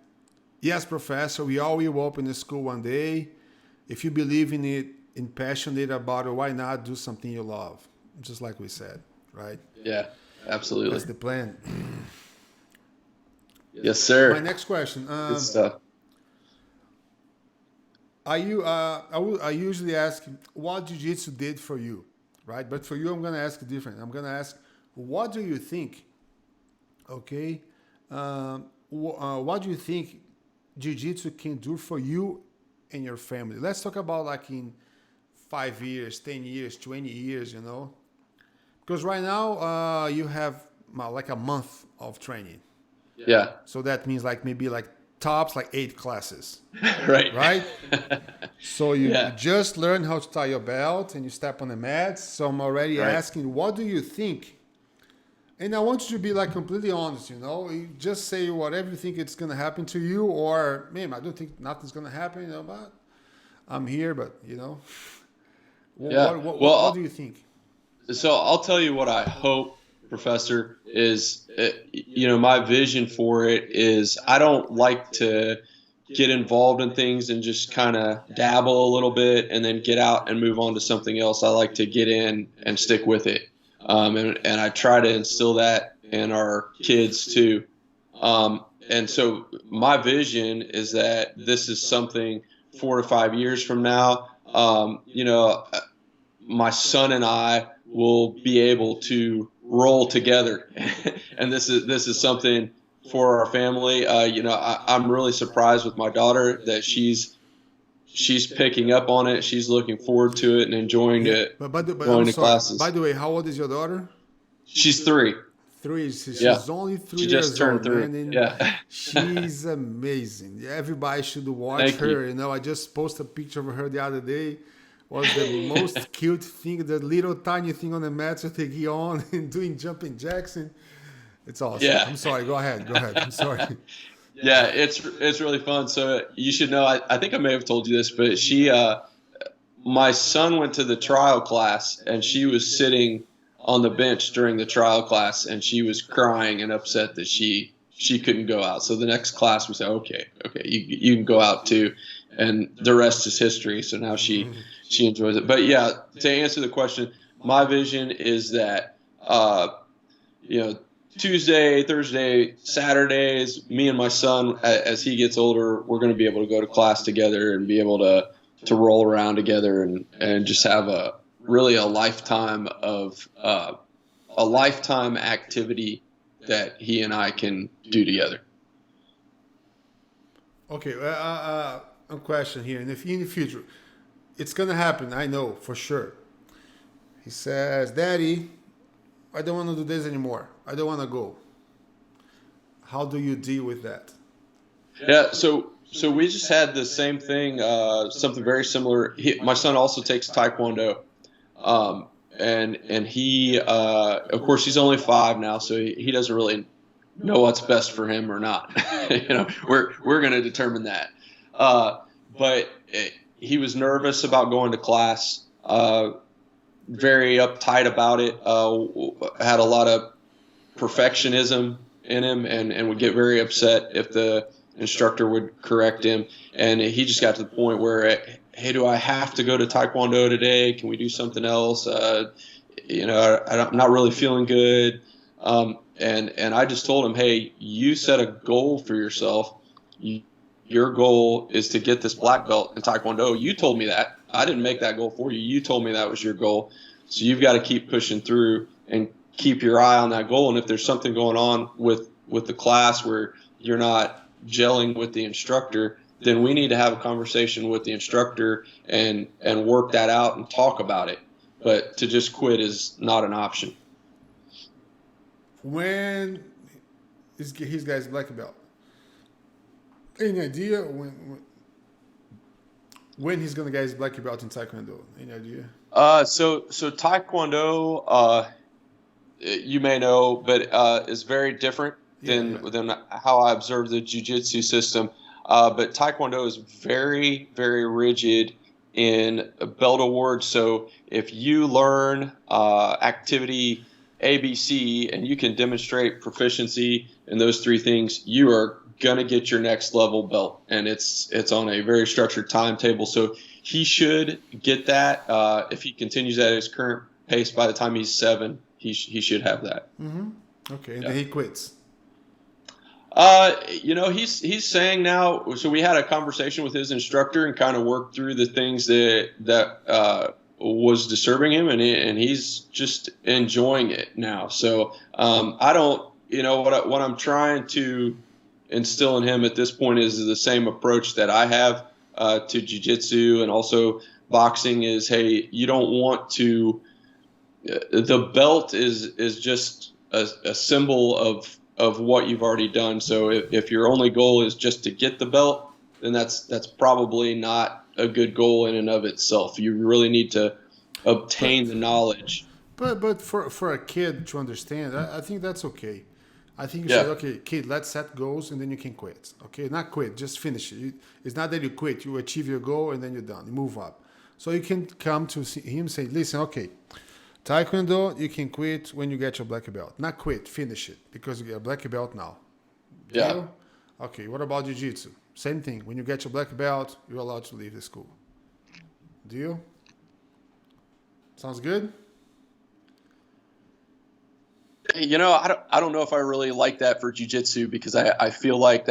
"Yes, Professor, we all will open the school one day. If you believe in it and passionate about it, why not do something you love?" Just like we said, right? yeah. Absolutely. That's the plan. Yes, My sir. next question: Good stuff. Are you? I usually ask what jiu-jitsu did for you, right? But for you, I'm gonna ask different. I'm gonna ask, what do you think? Okay, what do you think jiu-jitsu can do for you and your family? Let's talk about like in 5 years, 10 years, 20 years. You know, Because right now you have like a month of training. Yeah. So that means like maybe like tops like 8 classes, Right. right? So you Yeah. just learn how to tie your belt and you step on the mats. So I'm already Right. asking, what do you think? And I want you to be like completely honest, you know. You just say whatever you think it's gonna happen to you, or man, I don't think nothing's gonna happen, you know, but I'm here, but you know. Yeah. What do Well, you think? so I'll tell you what I hope, Professor, is, my vision for it is I don't like to get involved in things and just kind of dabble a little bit and then get out and move on to something else. I like to get in and stick with it. And I try to instill that in our kids too. And so my vision is that this is something 4 to 5 years from now, my son and I will be able to roll together. And this is something for our family. I'm really surprised with my daughter that she's picking up on it. She's looking forward to it and enjoying Yeah, it, but I'm going to sorry. By classes. the way, how old is your daughter? She's 3. 3. Yeah. She's only three She just years turned old, 3. man, and Yeah. she's amazing. Yeah, everybody should watch Thank you. her. You know, I just posted a picture of her the other day. Was the most cute thing, the little tiny thing on the mat with the gi on and doing jumping jacks. And it's awesome. Yeah. I'm sorry. Go ahead. Go ahead. I'm sorry. Yeah, it's really fun. So you should know. I think I may have told you this, but my son went to the trial class and she was sitting on the bench during the trial class and she was crying and upset that she couldn't go out. So the next class we said, okay, you can go out too, and the rest is history. So now she enjoys it. But yeah, to answer the question, my vision is that Tuesday, Thursday, Saturdays, me and my son, as he gets older, we're going to be able to go to class together and be able to roll around together and just have a lifetime of a lifetime activity that he and I can do together. Okay. A question here. In the future, it's going to happen. I know for sure. He says, Daddy, I don't want to do this anymore. I don't want to go. How do you deal with that? Yeah, so we just had the same thing, something very similar. My son also takes Taekwondo, and he, of course, he's only 5 now, so he doesn't really know what's best for him or not. We're going to determine that. But he was nervous about going to class. Very uptight about it. Had a lot of perfectionism in him, and would get very upset if the instructor would correct him. And he just got to the point where, hey, do I have to go to Taekwondo today? Can we do something else? I'm not really feeling good. And I just told him, hey, you set a goal for yourself. Your goal is to get this black belt in Taekwondo. You told me that. I didn't make that goal for you. You told me that was your goal. So you've got to keep pushing through and keep your eye on that goal. And if there's something going on with the class where you're not gelling with the instructor, then we need to have a conversation with the instructor and work that out and talk about it. But to just quit is not an option. When his guy's black belt? Any idea when he's gonna get his black belt in Taekwondo? Any idea? So Taekwondo, you may know, but is very different than how I observe the jiu-jitsu system. But Taekwondo is very, very rigid in belt awards. So if you learn activity ABC and you can demonstrate proficiency in those 3 things, you are gonna get your next level belt, and it's on a very structured timetable. So he should get that if he continues at his current pace. By the time he's 7, he should have that. Mm-hmm. Okay, and then he quits. He's saying now. So we had a conversation with his instructor and kind of worked through the things that was disturbing him, and he's just enjoying it now. So I don't, what I'm trying to instill in him at this point is the same approach that I have to jiu-jitsu and also boxing is, hey, you don't want to The belt is just a symbol of what you've already done. So if your only goal is just to get the belt, then that's probably not a good goal in and of itself. You really need to obtain But the knowledge. but for a kid to understand, I think that's okay. I think you say, Yeah, okay, kid, let's set goals and then you can quit. Okay, not quit, just finish it. It's not that you quit, you achieve your goal and then you're done. You move up. So you can come to him and say, listen, okay, Taekwondo, you can quit when you get your black belt. Not quit, finish it because you get a black belt now. yeah. Deal? Okay, what about Jiu Jitsu? Same thing. When you get your black belt, you're allowed to leave the school. Deal? Sounds good? I don't know if I really like that for jujitsu because I feel like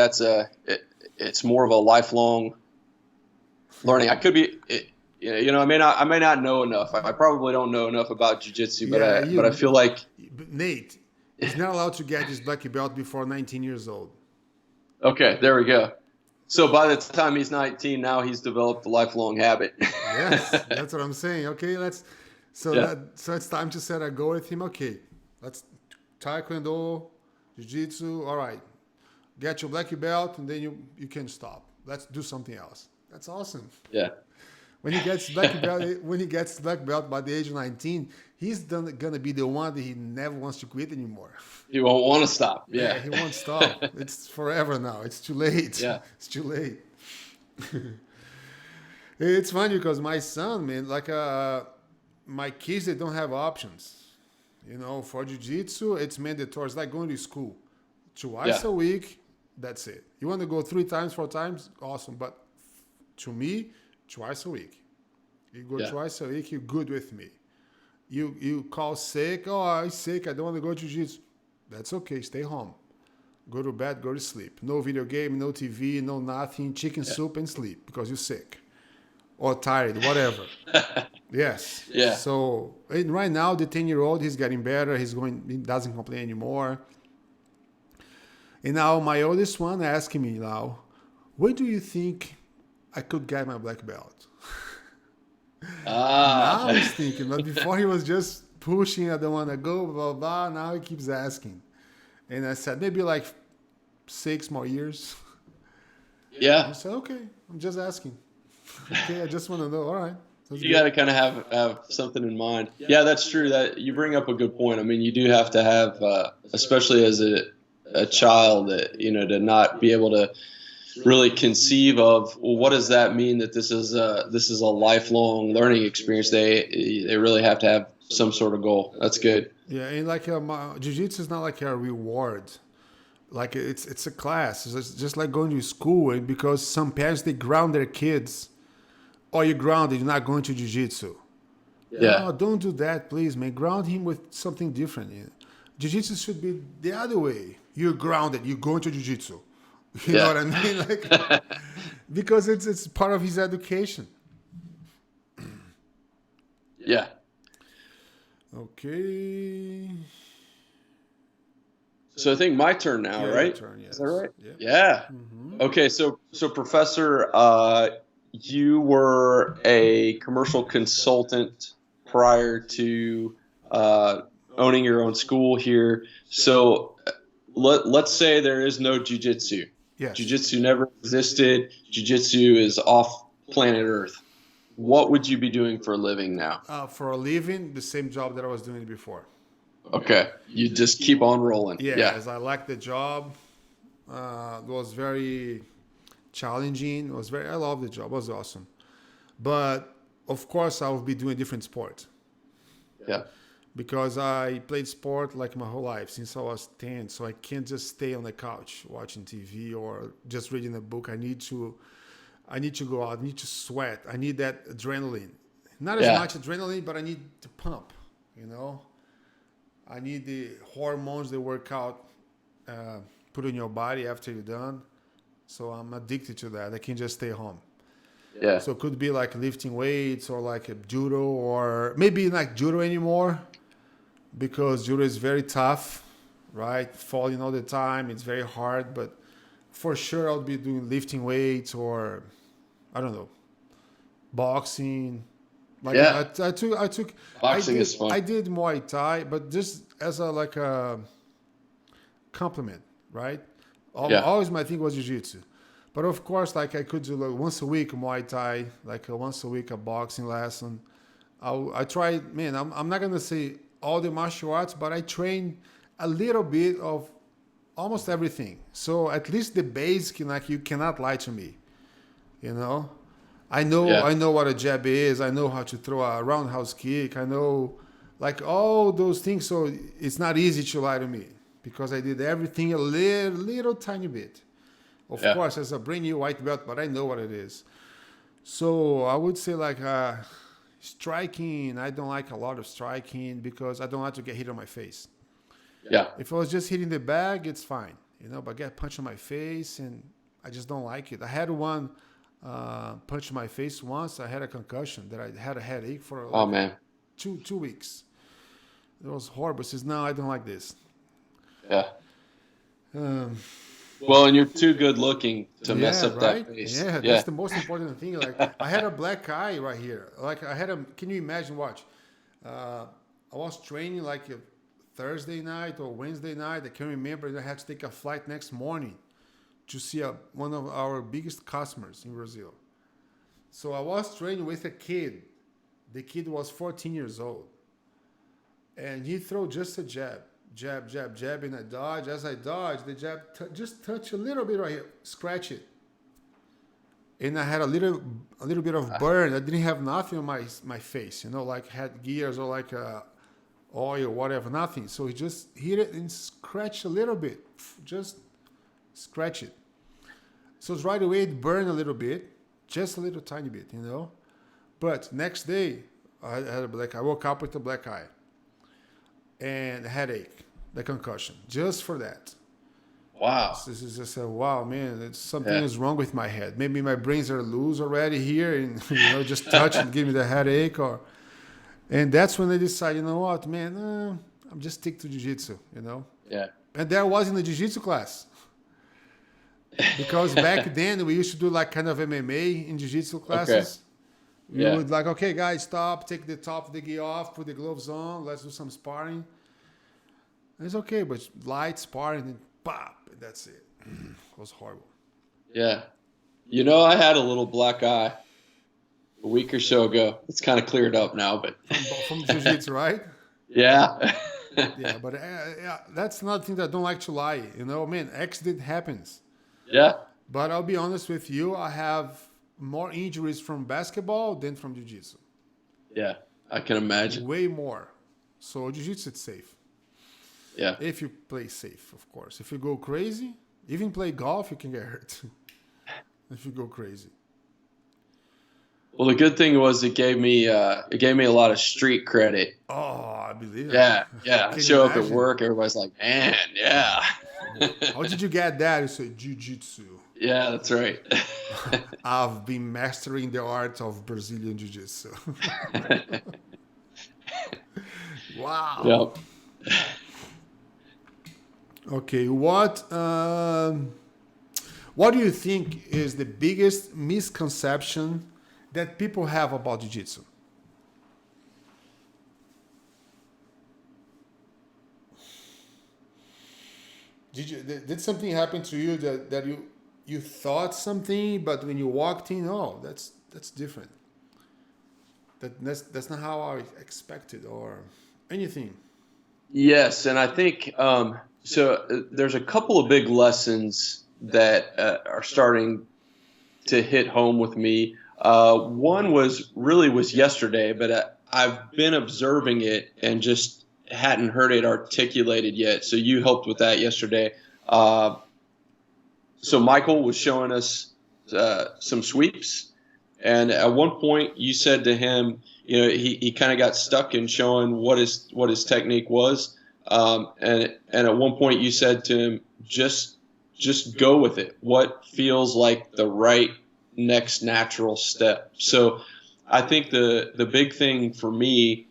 it's more of a lifelong learning. I could be, I may not know enough. I probably don't know enough about jujitsu, Yeah, but I feel like Nate, he's not allowed to get his black belt before 19 years old. okay, there we go. So by the time he's 19, now he's developed a lifelong habit. Yes, that's what I'm saying. Okay, Yeah, so it's time to set a goal with him. Okay, let's Taekwondo, Jiu-Jitsu. All right, get your black belt, and then you can stop. Let's do something else. That's awesome. yeah, When he gets black belt by the age of 19, gonna be the one that he never wants to quit anymore. you won't want to stop. Yeah, Yeah, he won't stop. It's forever now. It's too late. yeah, It's too late. It's funny because my son, man, my kids, they don't have options. You know, for jiu-jitsu, it's mandatory. It's like going to school. Twice yeah, a week, that's it. You want to go 3 times, 4 times, awesome. But to me, twice a week. You go yeah, twice a week, you're good with me. You call sick, oh, I'm sick, I don't want to go to jiu-jitsu. That's okay, stay home. Go to bed, go to sleep. No video game, no TV, no nothing, chicken yeah, soup and sleep because you're sick or tired, whatever. Yes. yeah. So and right now, the 10-year-old, he's getting better. He doesn't complain anymore. And now my oldest one asking me now, when do you think I could get my black belt? Ah, Now he's thinking, but before he was just pushing, I don't want to go, blah, blah, blah. Now he keeps asking. And I said, maybe like 6 more years. He yeah. said, okay, I'm just asking. Okay, I just want to know. All right. That's You got good. to kind of have something in mind. Yeah, that's true. That you bring up a good point. I mean, you do have to have, especially as a child, that to not be able to really conceive of, well, what does that mean that this is a lifelong learning experience. They really have to have some sort of goal. That's good. Yeah, and like jiu-jitsu is not like a reward. Like it's a class. It's just like going to school. And because some parents, they ground their kids. Oh, you're grounded. You're not going to jiu-jitsu. Yeah, No, don't do that, please, man. Ground him with something different. Jiu-jitsu should be the other way. You're grounded. You're going to jiu-jitsu. You know yeah, what I mean? Like because it's part of his education. yeah. Okay. So I think my turn now, Yeah, your right? turn. Yes. Is that right? Yeah. Yeah. Okay. So Professor, you were a commercial consultant prior to owning your own school here. So let's say there is no jujitsu. Yes. Jiu-jitsu never existed. Jiu-jitsu is off planet Earth. What would you be doing for a living now? For a living, the same job that I was doing before. Okay. You just keep on rolling. Yeah, Yeah. as I liked the job. It was very challenging. I loved the job. It was awesome. But of course, I will be doing different sport Yeah. because I played sport like my whole life since I was 10. So I can't just stay on the couch watching TV or just reading a book. I need to go out. I need to sweat. I need that adrenaline. Not as Yeah. much adrenaline, but I need to pump. You know, I need the hormones that work out, put in your body after you're done. So I'm addicted to that. I can't just stay home. Yeah. So it could be like lifting weights or like a judo or maybe not judo anymore because judo is very tough, right? Falling all the time. It's very hard, but for sure I'll be doing lifting weights or I don't know, boxing, Like Yeah. I took, Boxing is fun. I did Muay Thai, but just as a like a compliment, right? Yeah. Always my thing was jiu-jitsu. But of course, like I could do like once a week Muay Thai, like once a week a boxing lesson. I try, man, I'm not going to say all the martial arts, but I train a little bit of almost everything. So at least the basic, like you cannot lie to me, you know? Yeah. I know what a jab is. I know how to throw a roundhouse kick. I know like all those things. So it's not easy to lie to me because I did everything a little tiny bit. Of Yeah. course, as a brand new white belt, but I know what it is. So I would say like striking. I don't like a lot of striking because I don't like to get hit on my face. Yeah. If I was just hitting the bag, it's fine, you know. But get punched on my face, and I just don't like it. I had one punch in my face once. I had a concussion that I had a headache for Oh like man. two weeks. It was horrible. Says no, I don't like this. Yeah. Um, Well, and you're too good looking to mess Yeah, up that right. face. Yeah, Yeah. that's the most important thing. Like I had a black eye right here. Like I had a. Can you imagine? Watch. I was training like a Thursday night or Wednesday night. I can't remember. And I had to take a flight next morning to see one of our biggest customers in Brazil. So I was training with a kid. The kid was 14 years old, and he threw just a jab, jab, jab, jab, and I dodge. As I dodge, the jab just touch a little bit right here, scratch it, and I had a little bit of burn. I didn't have nothing on my face, you know, like had gears or like oil, whatever, nothing. So he just hit it and scratched a little bit, just scratch it. So right away it burned a little bit, just a little tiny bit, you know. But next day I had a black. I woke up with a black eye and a headache, the concussion, just for that. Wow. This is just a wow, man. Something Yeah. is wrong with my head. Maybe my brains are loose already here, and you know, just touch and give me the headache. And that's when I decided, you know what, man, I'm just stick to jiu-jitsu, you know. Yeah. And there I was in the jiu-jitsu class because back then we used to do like kind of MMA in jiu-jitsu Okay. classes. We Yeah. would like, okay, guys, stop, take the top of the gi off, put the gloves on, let's do some sparring. And it's okay, but light sparring and pop, and that's it. It was horrible. Yeah. You know, I had a little black eye a week or so ago. It's kind of cleared up now, but From jiu-jitsu, right? yeah. Yeah, but yeah, that's another thing that I don't like to lie. You know, man, accident happens. Yeah. But I'll be honest with you, I have more injuries from basketball than from jiu-jitsu. Yeah. I can imagine. Way more. So jiu-jitsu is safe. Yeah. If you play safe, of course. If you go crazy, even play golf, you can get hurt. If you go crazy. Well, the good thing was it gave me a lot of street credit. Oh, I believe it. Yeah. Yeah. I Can you show up at imagine? work, everybody's like, man, yeah. How did you get that? You say jiu-jitsu. Yeah, that's right. I've been mastering the art of Brazilian jiu-jitsu. Wow. Yep. Okay, what do you think is the biggest misconception that people have about jiu-jitsu? Did something happen to you that you thought something, but when you walked in, oh, that's different. That's not how I expected or anything. Yes, and I think there's a couple of big lessons that are starting to hit home with me. One was yesterday, but I've been observing it and just hadn't heard it articulated yet. So you helped with that yesterday. So Michael was showing us some sweeps, and at one point you said to him, you know, he kind of got stuck in showing what his technique was, and at one point you said to him, just go with it. What feels like the right next natural step? So I think the big thing for me,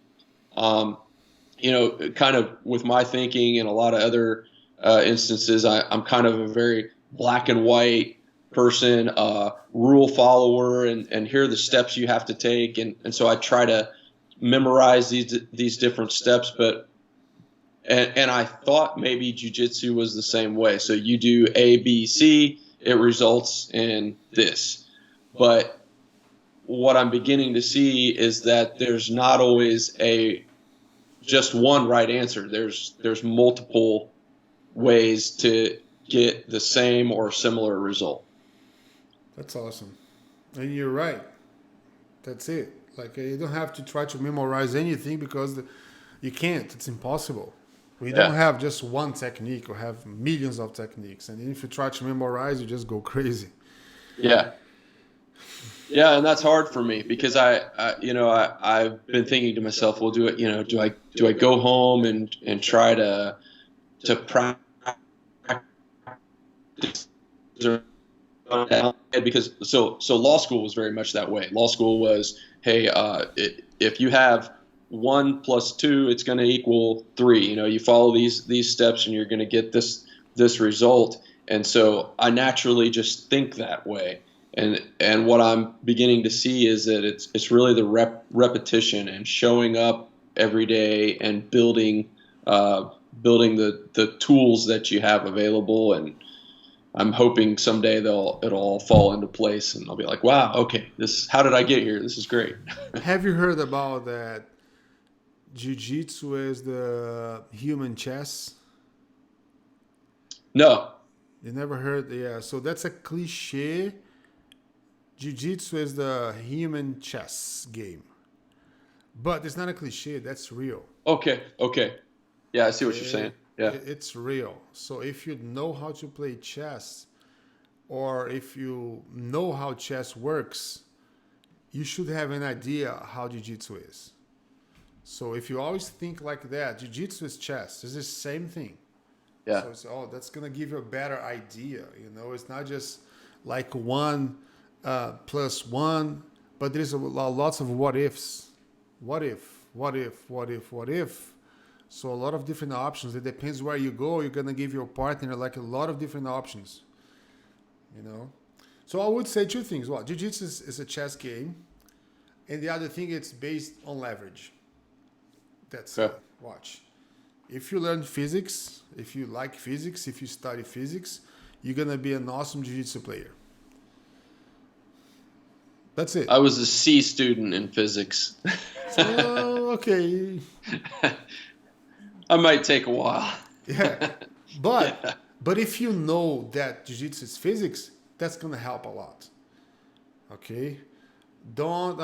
you know, kind of with my thinking and a lot of other instances, I'm kind of a very black and white, person, rule follower, and here are the steps you have to take. And so I try to memorize these different steps, and I thought maybe jiu-jitsu was the same way. So you do A, B, C, it results in this. But what I'm beginning to see is that there's not always just one right answer. There's multiple ways to get the same or similar result. That's awesome. And you're right. That's it. Like you don't have to try to memorize anything because you can't. It's impossible. We don't have just one technique. We have millions of techniques. And if you try to memorize, you just go crazy. Yeah. Yeah, and that's hard for me because I've been thinking to myself, well, do I go home and try to practice because so law school was very much that way. Law school was, hey, if you have 1 + 2, it's going to equal 3. You follow these steps and you're going to get this result. And so I naturally just think that way. And what I'm beginning to see is that it's really the repetition and showing up every day and building the tools that you have available. And I'm hoping someday it'll all fall into place and I'll be like, wow, okay, how did I get here? This is great. Have you heard about that? Jiu-jitsu is the human chess. No. You never heard? Yeah. So that's a cliche. Jiu-jitsu is the human chess game. But it's not a cliche. That's real. Okay. Yeah, I see what you're saying. Yeah. It's real. So if you know how to play chess, or if you know how chess works, you should have an idea how jiu-jitsu is. So if you always think like that, jiu-jitsu is chess. It's the same thing. Yeah. So that's going to give you a better idea. It's not just like 1 + 1, but there's lots of what ifs. What if? So a lot of different options. It depends where you go. You're going to give your partner like a lot of different options. So I would say 2 things. Well, jiu-jitsu is a chess game. And the other thing, it's based on leverage. That's it. Watch. If you learn physics, if you like physics, if you study physics, you're going to be an awesome jiu-jitsu player. That's it. I was a C student in physics. Okay. I might take a while. Yeah. But if you know that jiu-jitsu is physics, that's going to help a lot. Okay? Don't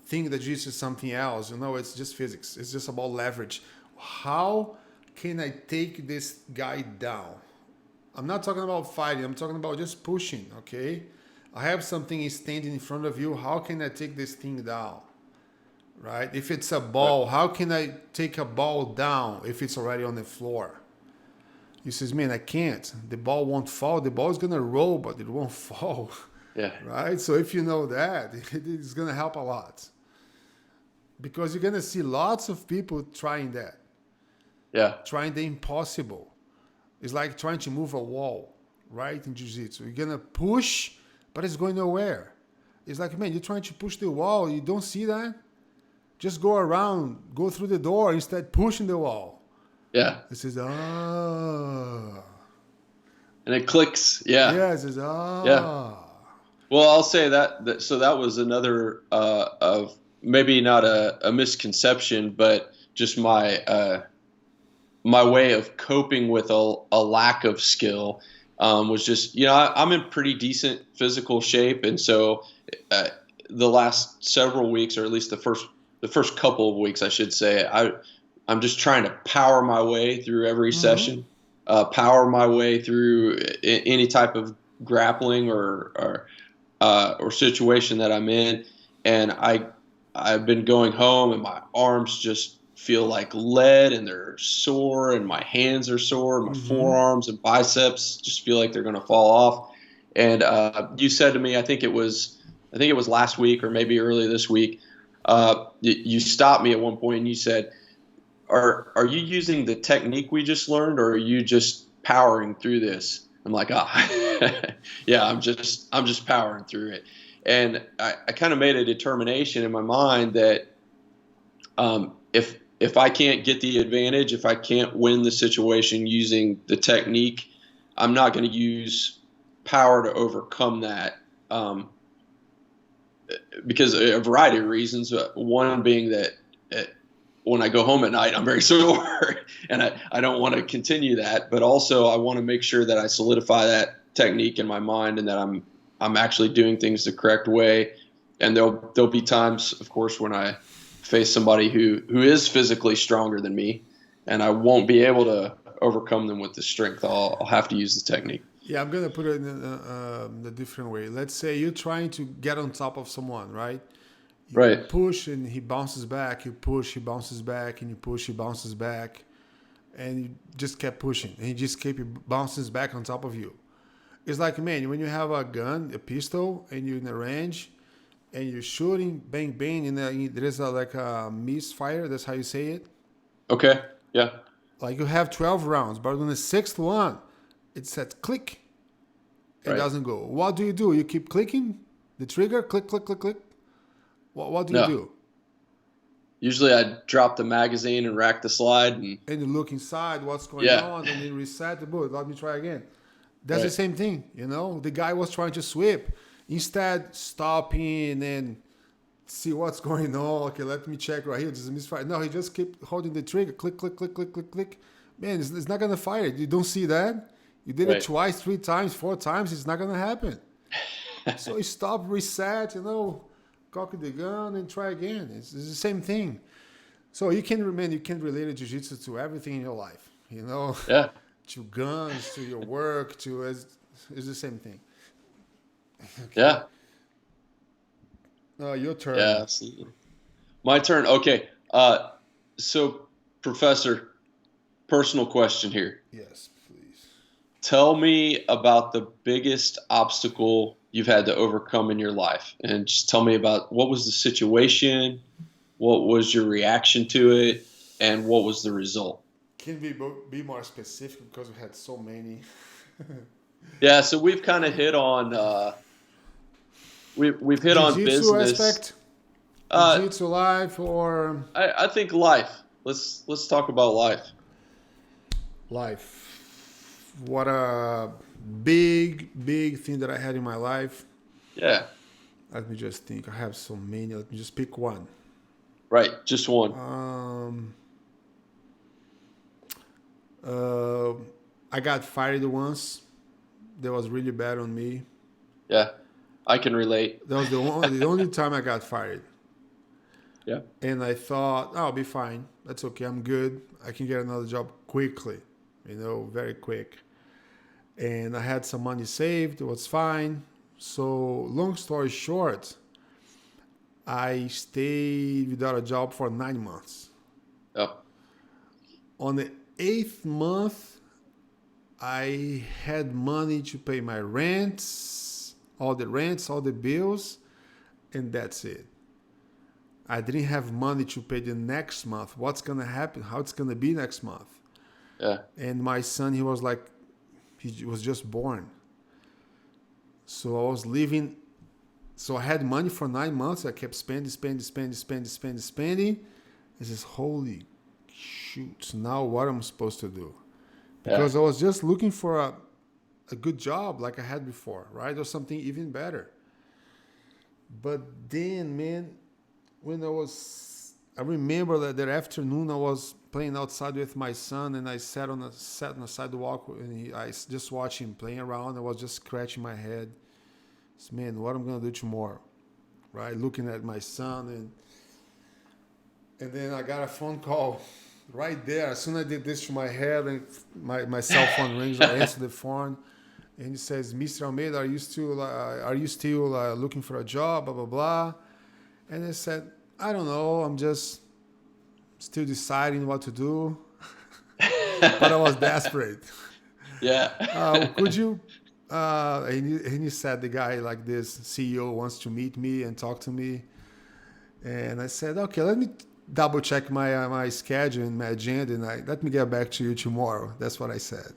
think that jiu-jitsu is something else. It's just physics. It's just about leverage. How can I take this guy down? I'm not talking about fighting. I'm talking about just pushing, okay? I have something standing in front of you. How can I take this thing down? Right? If it's a ball, how can I take a ball down if it's already on the floor? You says, man, I can't. The ball won't fall. The ball is going to roll, but it won't fall. Yeah. Right? So if you know that, it's going to help a lot. Because you're going to see lots of people trying that. Yeah. Trying the impossible. It's like trying to move a wall, right? In jiu-jitsu. You're going to push, but it's going nowhere. It's like, man, you're trying to push the wall. You don't see that? Just go around, go through the door, instead pushing the wall. Yeah. It says, ah. And it clicks. Yeah. Yeah, it says, ah. Yeah. Well, I'll say that so that was another of maybe not a misconception, but just my way of coping with a lack of skill was just, I'm in pretty decent physical shape. And so the last several weeks, or at least the first couple of weeks, I should say, I'm just trying to power my way through every session, power my way through any type of grappling or situation that I'm in. And I've been going home and my arms just feel like lead and they're sore and my hands are sore. My forearms and biceps just feel like they're going to fall off. And you said to me, I think it was last week or maybe early this week, you stopped me at one point and you said, are you using the technique we just learned, or are you just powering through this? I'm like, Yeah, I'm just powering through it. And I kind of made a determination in my mind that if I can't get the advantage, if I can't win the situation using the technique, I'm not going to use power to overcome that. Because a variety of reasons. One being that when I go home at night, I'm very sore, and I don't want to continue that. But also, I want to make sure that I solidify that technique in my mind, and that I'm actually doing things the correct way. And there'll be times, of course, when I face somebody who is physically stronger than me, and I won't be able to overcome them with the strength. I'll have to use the technique. Yeah, I'm gonna put it in a different way. Let's say you're trying to get on top of someone, right? You Right. push and he bounces back. You push, he bounces back, and you push, he bounces back, and you just kept pushing, and he just kept bounces back on top of you. It's like, man, when you have a gun, a pistol, and you're in a range, and you're shooting, bang, bang, and there's like a misfire. That's how you say it. Okay. Yeah. Like you have 12 rounds, but on the sixth one, it says click. It Right. doesn't go. What do? You keep clicking the trigger, click, click, click, click. What do you No. do? Usually I drop the magazine and rack the slide, and And you look inside, what's going yeah. on, and you reset the boot. Let me try again. That's the Right. same thing, you know. The guy was trying to sweep, instead stopping and see what's going on. Okay, let me check right here. This is a misfire. No, he just kept holding the trigger. Click, click, click, click, click, click. Man, it's not gonna fire. You don't see that? You did it Right. twice, 3 times, 4 times. It's not gonna happen. So you stop, reset, cock the gun and try again. It's the same thing. So you can relate jiu-jitsu to everything in your life. Yeah. To guns, to your work, it's the same thing. Yeah. Your turn. Yeah. Absolutely. My turn. Okay. So, Professor, personal question here. Yes, please. Tell me about the biggest obstacle you've had to overcome in your life, and just tell me about what was the situation, what was your reaction to it, and what was the result. Can we be more specific because we had so many? Yeah. So we've kind of hit on we've hit on Jiu-jitsu business. aspect, Uh, jiu-jitsu life, or I think life. Let's talk about life. life. What a big thing that I had in my life. Yeah. Let me just think. I have so many. Let me just pick one. Right. Just one. Uh, I got fired once. That was really bad on me. Yeah. I can relate. That was the only time I got fired. Yeah. And I thought, oh, I'll be fine. That's okay. I'm good. I can get another job quickly, very quick. And I had some money saved. It was fine. So long story short, I stayed without a job for 9 months. Oh. On the 8th month, I had money to pay my rents, all the bills, and that's it. I didn't have money to pay the next month. What's going to happen? How it's going to be next month? Yeah. And my son, he was just born. So I was living. So I had money for 9 months. I kept spending. I says, holy shoot, now what am I supposed to do? Because I was just looking for a good job like I had before, right? Or something even better. But then, man, I remember that afternoon I was playing outside with my son, and I sat on the sidewalk, and I just watched him playing around. I was just scratching my head. Man, what I'm gonna do tomorrow, right? Looking at my son, and then I got a phone call right there. As soon as I did this to my head, and my cell phone rings, I answer the phone, and he says, "Mr. Almeida, are you still looking for a job? Blah blah blah." And I said, "I don't know. I'm just still deciding what to do." But I was desperate. Yeah. Could you? And he said, the guy like this, CEO, wants to meet me and talk to me. And I said, okay, let me double check my schedule and my agenda, and let me get back to you tomorrow. That's what I said.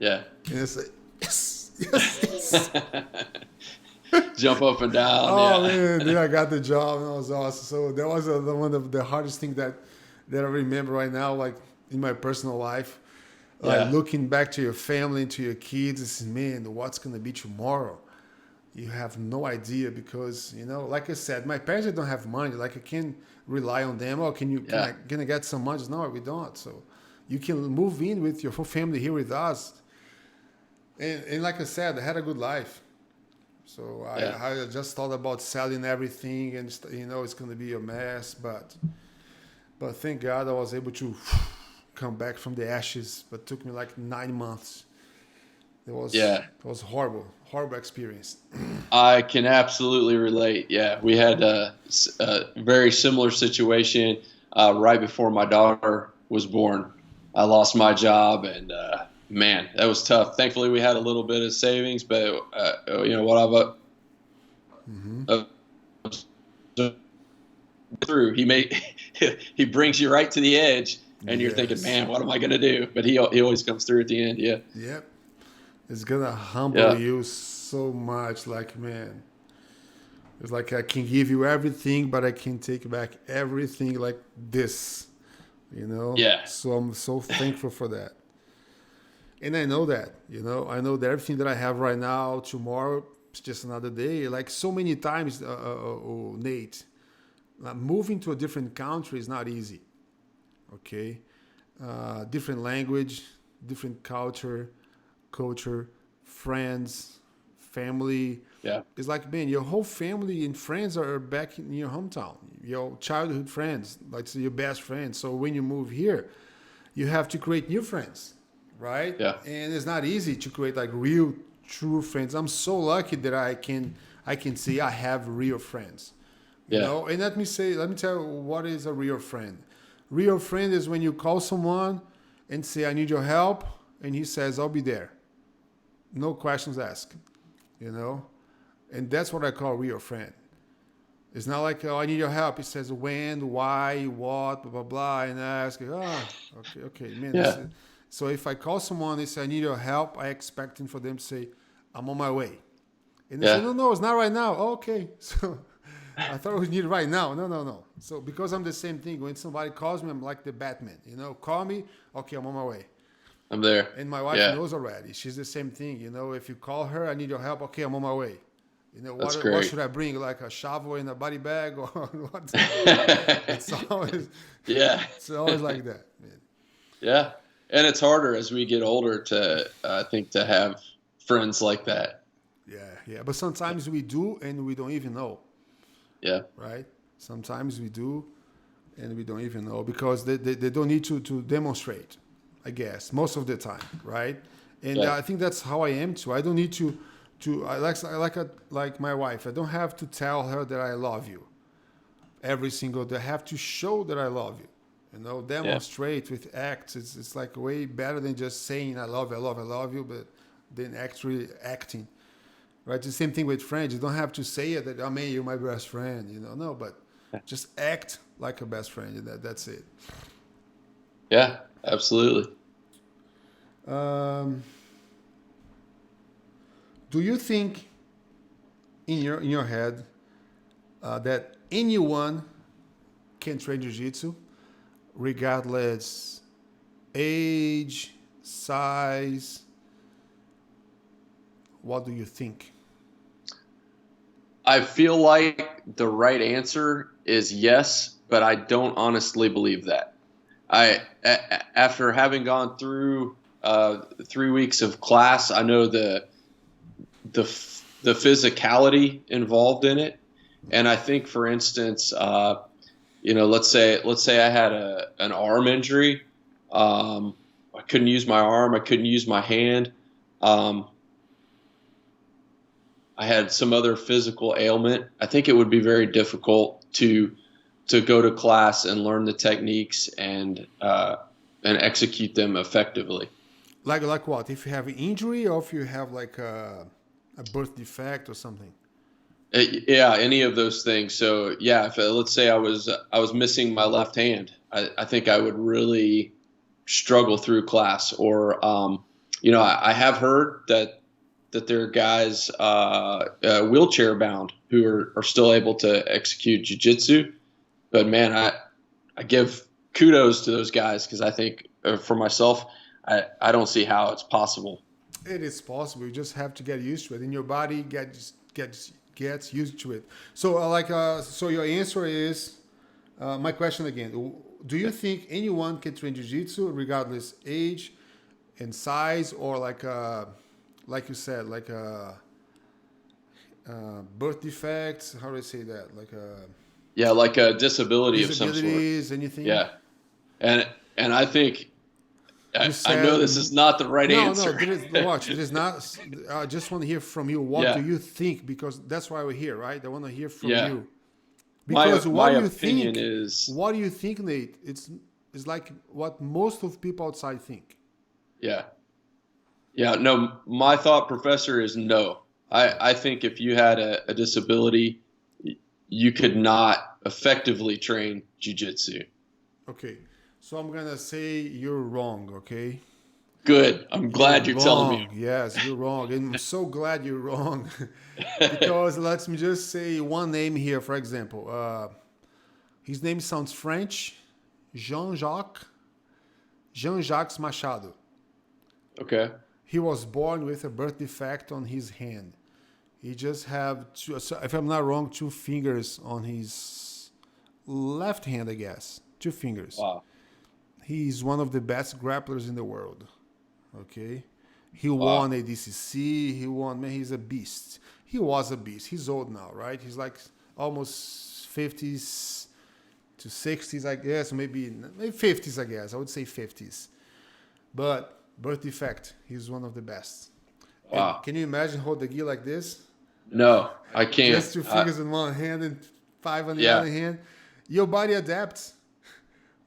Yeah. And I said, yes. Yes. Jump up and down. Oh Yeah. man, then I got the job and it was awesome. So that was one of the hardest things that I remember right now, like in my personal life. Like Yeah. looking back to your family and to your kids, and saying, man, what's gonna be tomorrow? You have no idea because like I said, my parents don't have money. Like I can't rely on them. Oh, Yeah. can I get some money? No, we don't. So you can move in with your whole family here with us. And like I said, I had a good life. So Yeah. I just thought about selling everything, and it's going to be a mess. But thank God I was able to come back from the ashes. But it took me like 9 months. Yeah. It was horrible experience. I can absolutely relate. Yeah, we had a very similar situation right before my daughter was born. I lost my job, and man, that was tough. Thankfully, we had a little bit of savings, but what I've through, he brings you right to the edge, and you're thinking, Yes. man, what am I going to do? But he always comes through at the end. Yeah. Yep. It's gonna humble Yeah. you so much. Like man, it's like I can give you everything, but I can take back everything like this. Yeah. So I'm so thankful for that. And I know that, I know that everything that I have right now, tomorrow, it's just another day. Like so many times, Nate, moving to a different country is not easy. Okay, different language, different culture, friends, family. Yeah. It's like, man, your whole family and friends are back in your hometown. Your childhood friends, like so your best friends. So when you move here, you have to create new friends, right? Yeah. And it's not easy to create like real, true friends. I'm so lucky that I can say I have real friends. Yeah. And let me tell you what is a real friend. Real friend is when you call someone and say, I need your help, and he says, I'll be there. No questions asked. And that's what I call real friend. It's not like, oh, I need your help. It says when, why, what, blah, blah, blah, and I ask, okay, man. Yeah. So if I call someone and say, I need your help, I expecting for them to say, I'm on my way. And they say, Yeah. no, it's not right now. Oh, okay. So I thought we need it right now. No. So because I'm the same thing, when somebody calls me, I'm like the Batman. Call me, okay, I'm on my way. I'm there. And my wife Yeah. knows already. She's the same thing. If you call her, I need your help. Okay, I'm on my way. That's What great. should I bring? Like a shovel in a body bag or what? It's always Yeah. it's always like that, man. Yeah. And it's harder as we get older to, I think, to have friends like that. Yeah. But sometimes we do and we don't even know, Yeah. right? Sometimes we do and we don't even know because they don't need to demonstrate, I guess, most of the time, right? And Yeah. I think that's how I am too. I don't need to I like my wife. I don't have to tell her that I love you every single day. I have to show that I love you. Demonstrate with acts. It's like way better than just saying I love you, I love you, I love you, but then actually acting. Right? The same thing with friends. You don't have to say it that, oh man, you're my best friend. No, but just act like a best friend. That's it. Yeah. Absolutely. Do you think in your head that anyone can train jiu-jitsu regardless age, size? What do you think? I feel like the right answer is yes, but I don't honestly believe that. After having gone through 3 weeks of class, I know the physicality involved in it, and I think, for instance, let's say I had an arm injury. I couldn't use my arm. I couldn't use my hand. I had some other physical ailment. I think it would be very difficult to go to class and learn the techniques and execute them effectively. Like what? If you have an injury or if you have like a birth defect or something? Yeah, any of those things. So yeah, if let's say I was missing my left hand, I think I would really struggle through class. Or I have heard that that there are guys wheelchair bound who are still able to execute jiu-jitsu. But man, I give kudos to those guys because I think for myself, I don't see how it's possible. It is possible. You just have to get used to it, and your body gets used to it. So so your answer is my question again. Do you think anyone can train jiu-jitsu regardless age and size, or like you said, birth defects? How do I say that? Yeah, like a disability of some sort. Disabilities, anything? Yeah, and I think You I know said this is not the right answer. No, there is not. I just want to hear from you. What do you think? Because that's why we're here, right? I want to hear from you. Because my opinion is, what do you think, Nate? It's like what most of people outside think. Yeah. No, my thought, Professor, is no. I think if you had a disability, you could not effectively train jiu-jitsu. Okay. So I'm going to say you're wrong, okay? Good. I'm glad you're telling me. Yes, you're wrong. And I'm so glad you're wrong. Because let me just say one name here, for example. His name sounds French. Jean-Jacques Machado. Okay. He was born with a birth defect on his hand. He just have two, if I'm not wrong, 2 fingers on his left hand, I guess. 2 fingers. Wow. He's one of the best grapplers in the world. Okay. He won ADCC. He won, man, he's a beast. He was a beast. He's old now, right? He's like almost 50s to 60s, I guess. Maybe 50s, I guess. I would say 50s. But birth defect, he's one of the best. Wow. And can you imagine hold the gi like this? No, I can't. Just 2 fingers in one hand and 5 on the other hand. Your body adapts.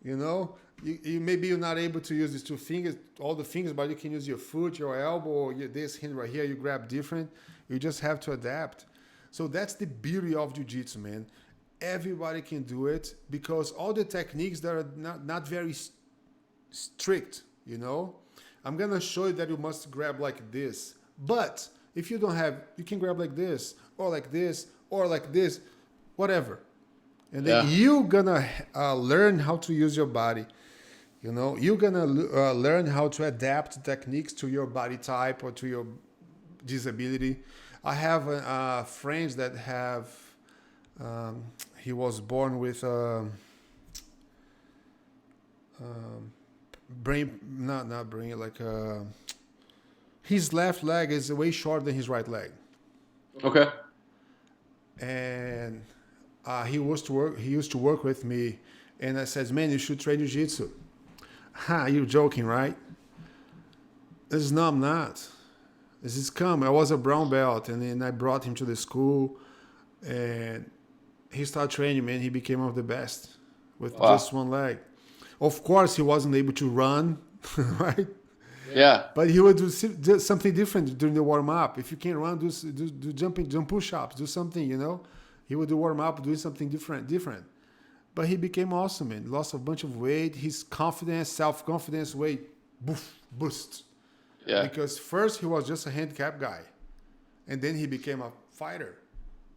You know, maybe you're not able to use these 2 fingers, all the fingers, but you can use your foot, your elbow, or this hand right here. You grab different. You just have to adapt. So that's the beauty of jiu-jitsu, man. Everybody can do it because all the techniques that are not very strict, you know. I'm going to show you that you must grab like this. But if you don't have, you can grab like this, or like this, or like this, whatever. And then you're going to learn how to use your body. You know, you're going to learn how to adapt techniques to your body type or to your disability. I have friends that have, he was born with his left leg is way shorter than his right leg. Okay. And he used to work with me, and I said, man, you should train jiu-jitsu. You're joking, right? No, I'm not. This is come. I was a brown belt, and then I brought him to the school, and he started training, man. He became one of the best with just one leg. Of course, he wasn't able to run, right? Yeah. But he would do something different during the warm-up. If you can't run, do jumping, jump push-ups, do something, you know? He would do warm-up, doing something different. But he became awesome, man. Lost a bunch of weight. His confidence, self-confidence, weight, boost. Yeah. Because first he was just a handicap guy. And then he became a fighter.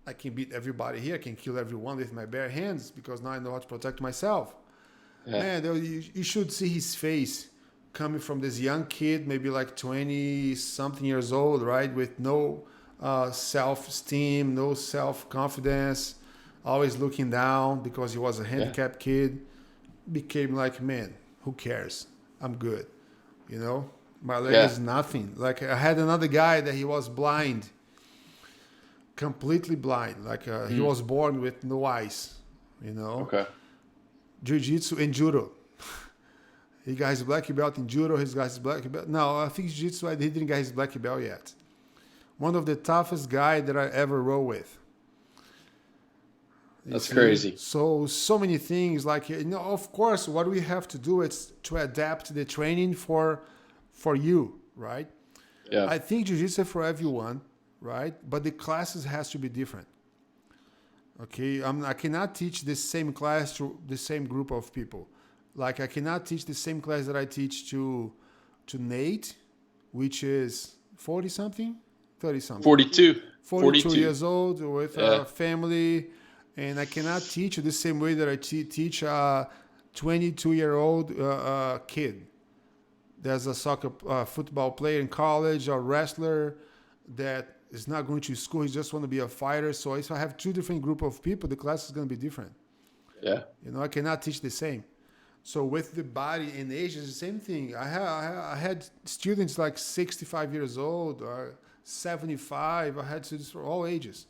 I can beat everybody here. I can kill everyone with my bare hands because now I know how to protect myself. Yeah. Man, you should see his face coming from this young kid, maybe like 20-something years old, right? With no self-esteem, no self-confidence, always looking down because he was a handicapped kid. Became like, man, who cares? I'm good. You know? My leg is nothing. Like I had another guy that he was blind. Completely blind. Like he was born with no eyes. You know? Okay. Jiu-jitsu and judo. He got his black belt in judo. He got his black belt. No, I think jiu-jitsu, he didn't get his black belt yet. One of the toughest guys that I ever rode with. That's crazy. So many things. Like, you know, of course, what we have to do is to adapt the training for you, right? Yeah. I think jiu-jitsu for everyone, right? But the classes has to be different. Okay, I cannot teach the same class to the same group of people. Like I cannot teach the same class that I teach to Nate, which is 40 something, 30 something. 42. 42 years old with Yeah. a family, and I cannot teach you the same way that I teach a 22-year-old kid. There's a football player in college or wrestler that is not going to school. He just want to be a fighter. So if I have two different group of people, the class is going to be different. Yeah. I cannot teach the same. So with the body and age, it's the same thing. I had students like 65 years old or 75. I had students for all ages.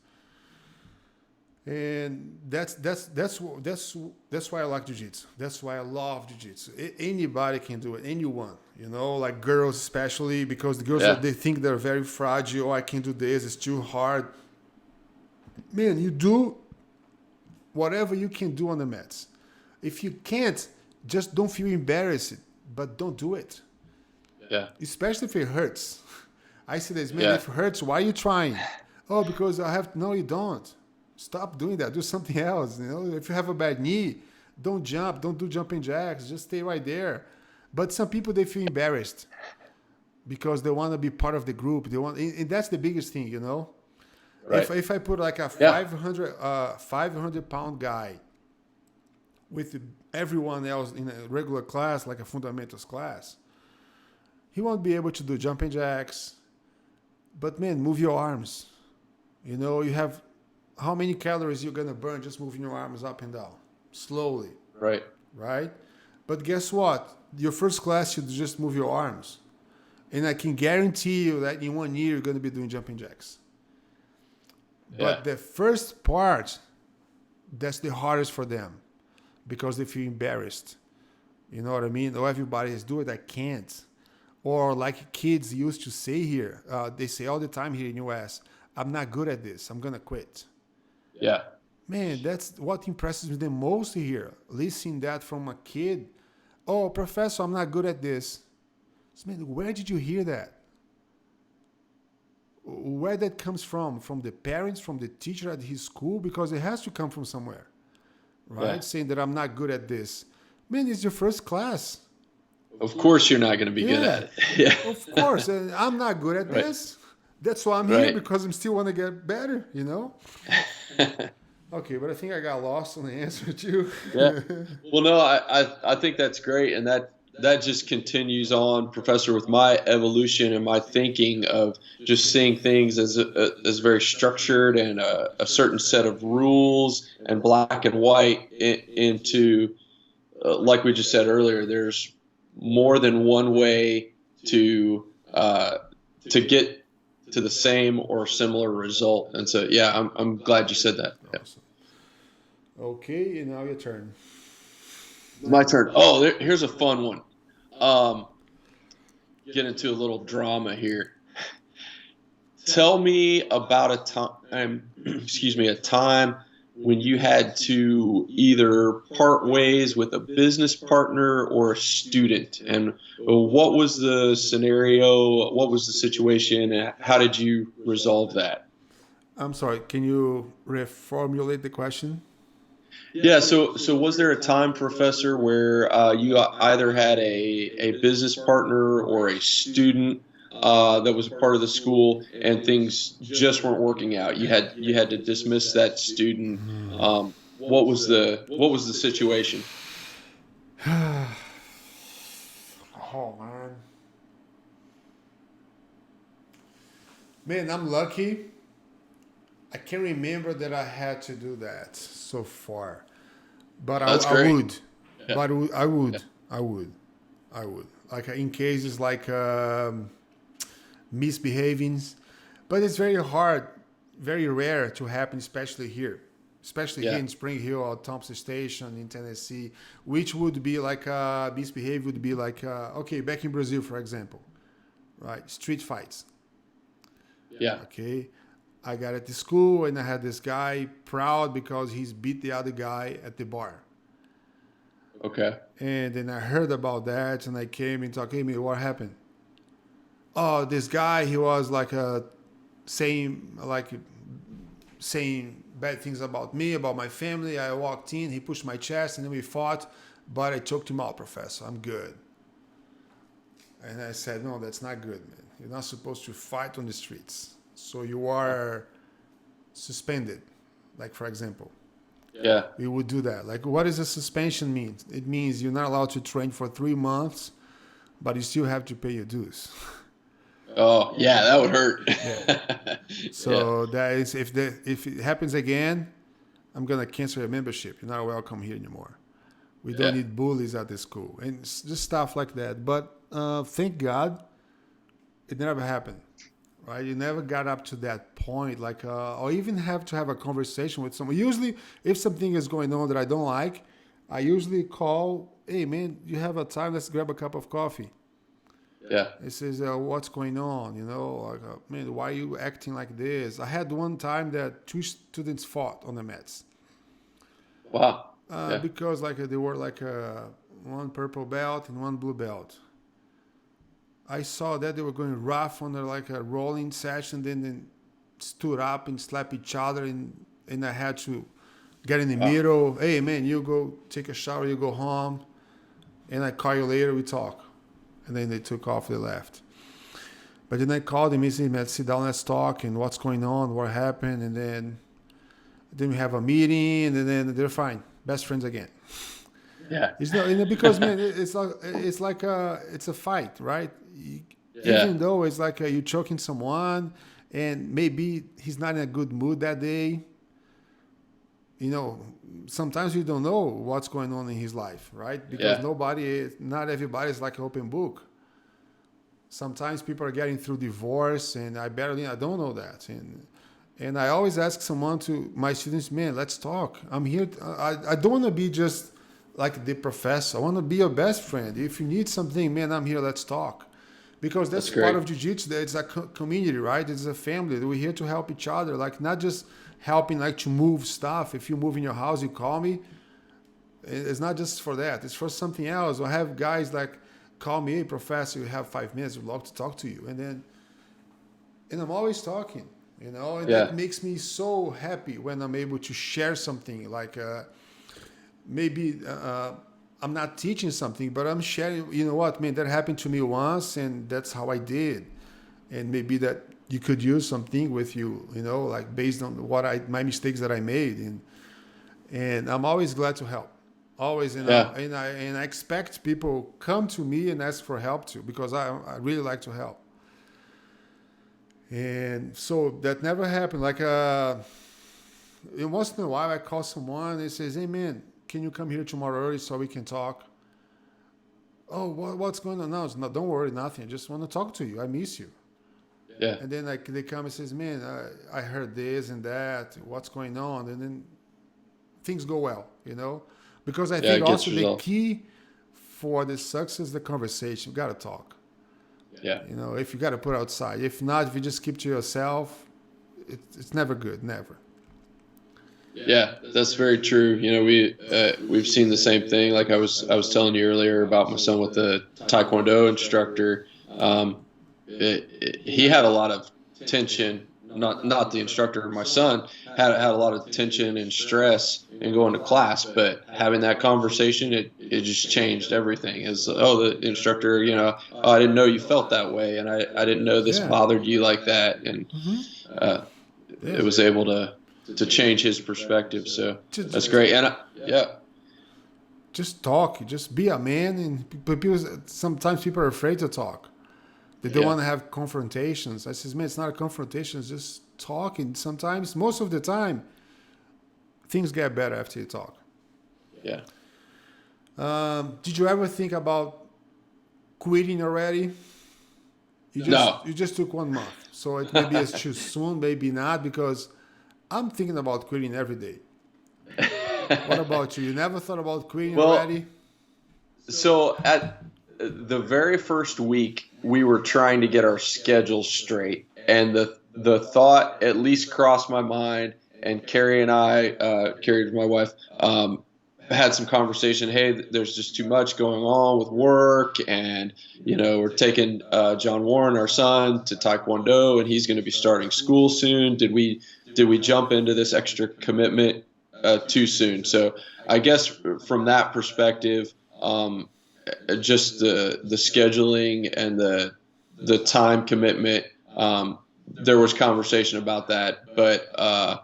And that's why I like jiu-jitsu. That's why I love jiu-jitsu. Anybody can do it. Anyone, like girls especially, because the girls they think they're very fragile. Oh, I can't do this. It's too hard. Man, you do whatever you can do on the mats. If you can't, just don't feel embarrassed, but don't do it. Yeah. Especially if it hurts. I say this, man, if it hurts, why are you trying? Oh, because I have to. No, you don't. Stop doing that. Do something else. If you have a bad knee, don't jump. Don't do jumping jacks. Just stay right there. But some people, they feel embarrassed because they want to be part of the group. And that's the biggest thing, Right. If I put like a 500 pound guy with everyone else in a regular class, like a fundamentals class, he won't be able to do jumping jacks. But man, move your arms. You have how many calories you're gonna burn just moving your arms up and down slowly. Right. But guess what? Your first class, you just move your arms, and I can guarantee you that in 1 year you're gonna be doing jumping jacks. But the first part, that's the hardest for them because they feel embarrassed. You know what I mean? Oh, everybody is doing it. I can't. Or like kids used to say here, they say all the time here in the US, I'm not good at this. I'm going to quit. Yeah. Man, that's what impresses me the most here. Listening that from a kid. Oh, professor, I'm not good at this. So, man, where did you hear that? Where that comes from? From the parents, from the teacher at his school? Because it has to come from somewhere, right? Yeah. Saying that I'm not good at this. Man, it's your first class. Of course you're not going to be good at it. Yeah. Of course. And I'm not good at this. That's why I'm here, because I still want to get better, Okay, but I think I got lost on the answer too. Yeah. Well, no, I think that's great. And that just continues on, Professor, with my evolution and my thinking of just seeing things as very structured and a certain set of rules and black and white into, like we just said earlier, there's more than one way to get to the same or similar result. And so, yeah, I'm glad you said that. Yeah. Awesome. Okay, and now your turn. My turn. Oh, here's a fun one. Get into a little drama here. Tell me about a time, a time when you had to either part ways with a business partner or a student, and what was the scenario? What was the situation? And how did you resolve that? I'm sorry. Can you reformulate the question? Yeah. So was there a time, Professor, where you either had a business partner or a student that was a part of the school, and things just weren't working out? You had to dismiss that student. What was the situation? Oh man, I'm lucky. I can't remember that I had to do that so far, but I would. Yeah. But I would. Like in cases like misbehaving, but it's very hard, very rare to happen, especially here here in Spring Hill or Thompson Station in Tennessee, which would be like misbehavior would be like okay, back in Brazil, for example, right? Street fights. Yeah. Okay. I got at the school and I had this guy proud because he's beat the other guy at the bar. Okay. And then I heard about that and I came and talked, hey, man, what happened? Oh, this guy, he was like saying bad things about me, about my family. I walked in, he pushed my chest and then we fought, but I choked him out, Professor. I'm good. And I said, no, that's not good, man. You're not supposed to fight on the streets. So you are suspended, like for example. Yeah. We would do that. Like, what does a suspension mean? It means you're not allowed to train for 3 months, but you still have to pay your dues. Oh, yeah, that would hurt. Yeah. Yeah. So that is if it happens again, I'm gonna cancel your membership. You're not welcome here anymore. We don't Yeah. need bullies at the school and just stuff like that. But thank God, it never happened. Right? You never got up to that point, like, or even have to have a conversation with someone. Usually, if something is going on that I don't like, I usually call, hey man, you have a time? Let's grab a cup of coffee. Yeah. It says, what's going on? You know, like, man, why are you acting like this? I had one time that two students fought on the mats. Wow. Yeah. Because like they were like one purple belt and one blue belt. I saw that they were going rough on like a rolling session, then stood up and slapped each other, and I had to get in the middle. Hey man, you go take a shower, you go home, and I call you later, we talk. And then they took off, they left. But then I called him and said, man, sit down, let's talk, and what's going on, what happened, and then we have a meeting, and then they're fine, best friends again. Yeah. It's not, because man, it's like it's a fight, right? Yeah. Even though it's like you choking someone, and maybe he's not in a good mood that day. You know, sometimes you don't know what's going on in his life, right? Because not everybody is like an open book. Sometimes people are getting through divorce, and I don't know that, and I always ask my students, man, let's talk. I'm here. I don't want to be just like the professor. I want to be your best friend. If you need something, man, I'm here. Let's talk. Because that's part of jiu-jitsu. It's a community, right? It's a family. We're here to help each other. Like, not just helping like to move stuff. If you move in your house, you call me. It's not just for that. It's for something else. I have guys like call me, hey, professor, you have 5 minutes. We'd love to talk to you. And I'm always talking, you know. And that makes me so happy when I'm able to share something like maybe I'm not teaching something, but I'm sharing, you know what, man, that happened to me once, and that's how I did. And maybe that you could use something with you, you know, like based on my mistakes that I made. And I'm always glad to help. Always. And I expect people come to me and ask for help too, because I really like to help. And so that never happened. Like, once in a while I call someone and says, hey man, can you come here tomorrow early so we can talk? Oh, what's going on now? No, don't worry, nothing. I just want to talk to you. I miss you. Yeah. And then like they come and says, man, I heard this and that. What's going on? And then things go well, you know? Because I think also the key for the success is the conversation. You got to talk. Yeah. You know, if you got to put outside. If not, if you just keep to yourself, it's never good, never. Yeah, that's very true. You know, we've seen the same thing. Like I was telling you earlier about my son with the Taekwondo instructor. He had a lot of tension. Not the instructor. My son had a lot of tension and stress in going to class. But having that conversation, it just changed everything. It's the instructor. You know, I didn't know you felt that way, and I didn't know this bothered you like that, and it was able to change his perspective. So that's great. And just talk, just be a man. And sometimes people are afraid to talk. They don't want to have confrontations. I says, man, it's not a confrontation, it's just talking. Sometimes, most of the time, things get better after you talk. Yeah. Did you ever think about quitting already? You just took 1 month. So it maybe is too soon, maybe not, because I'm thinking about quitting every day. What about you? You never thought about quitting already? So at the very first week, we were trying to get our schedule straight, and the thought at least crossed my mind. And Carrie and I, Carrie, my wife, had some conversation. Hey, there's just too much going on with work, and you know, we're taking John Warren, our son, to Taekwondo, and he's going to be starting school soon. Did we jump into this extra commitment too soon? So I guess from that perspective, just the scheduling and the time commitment, there was conversation about that. But I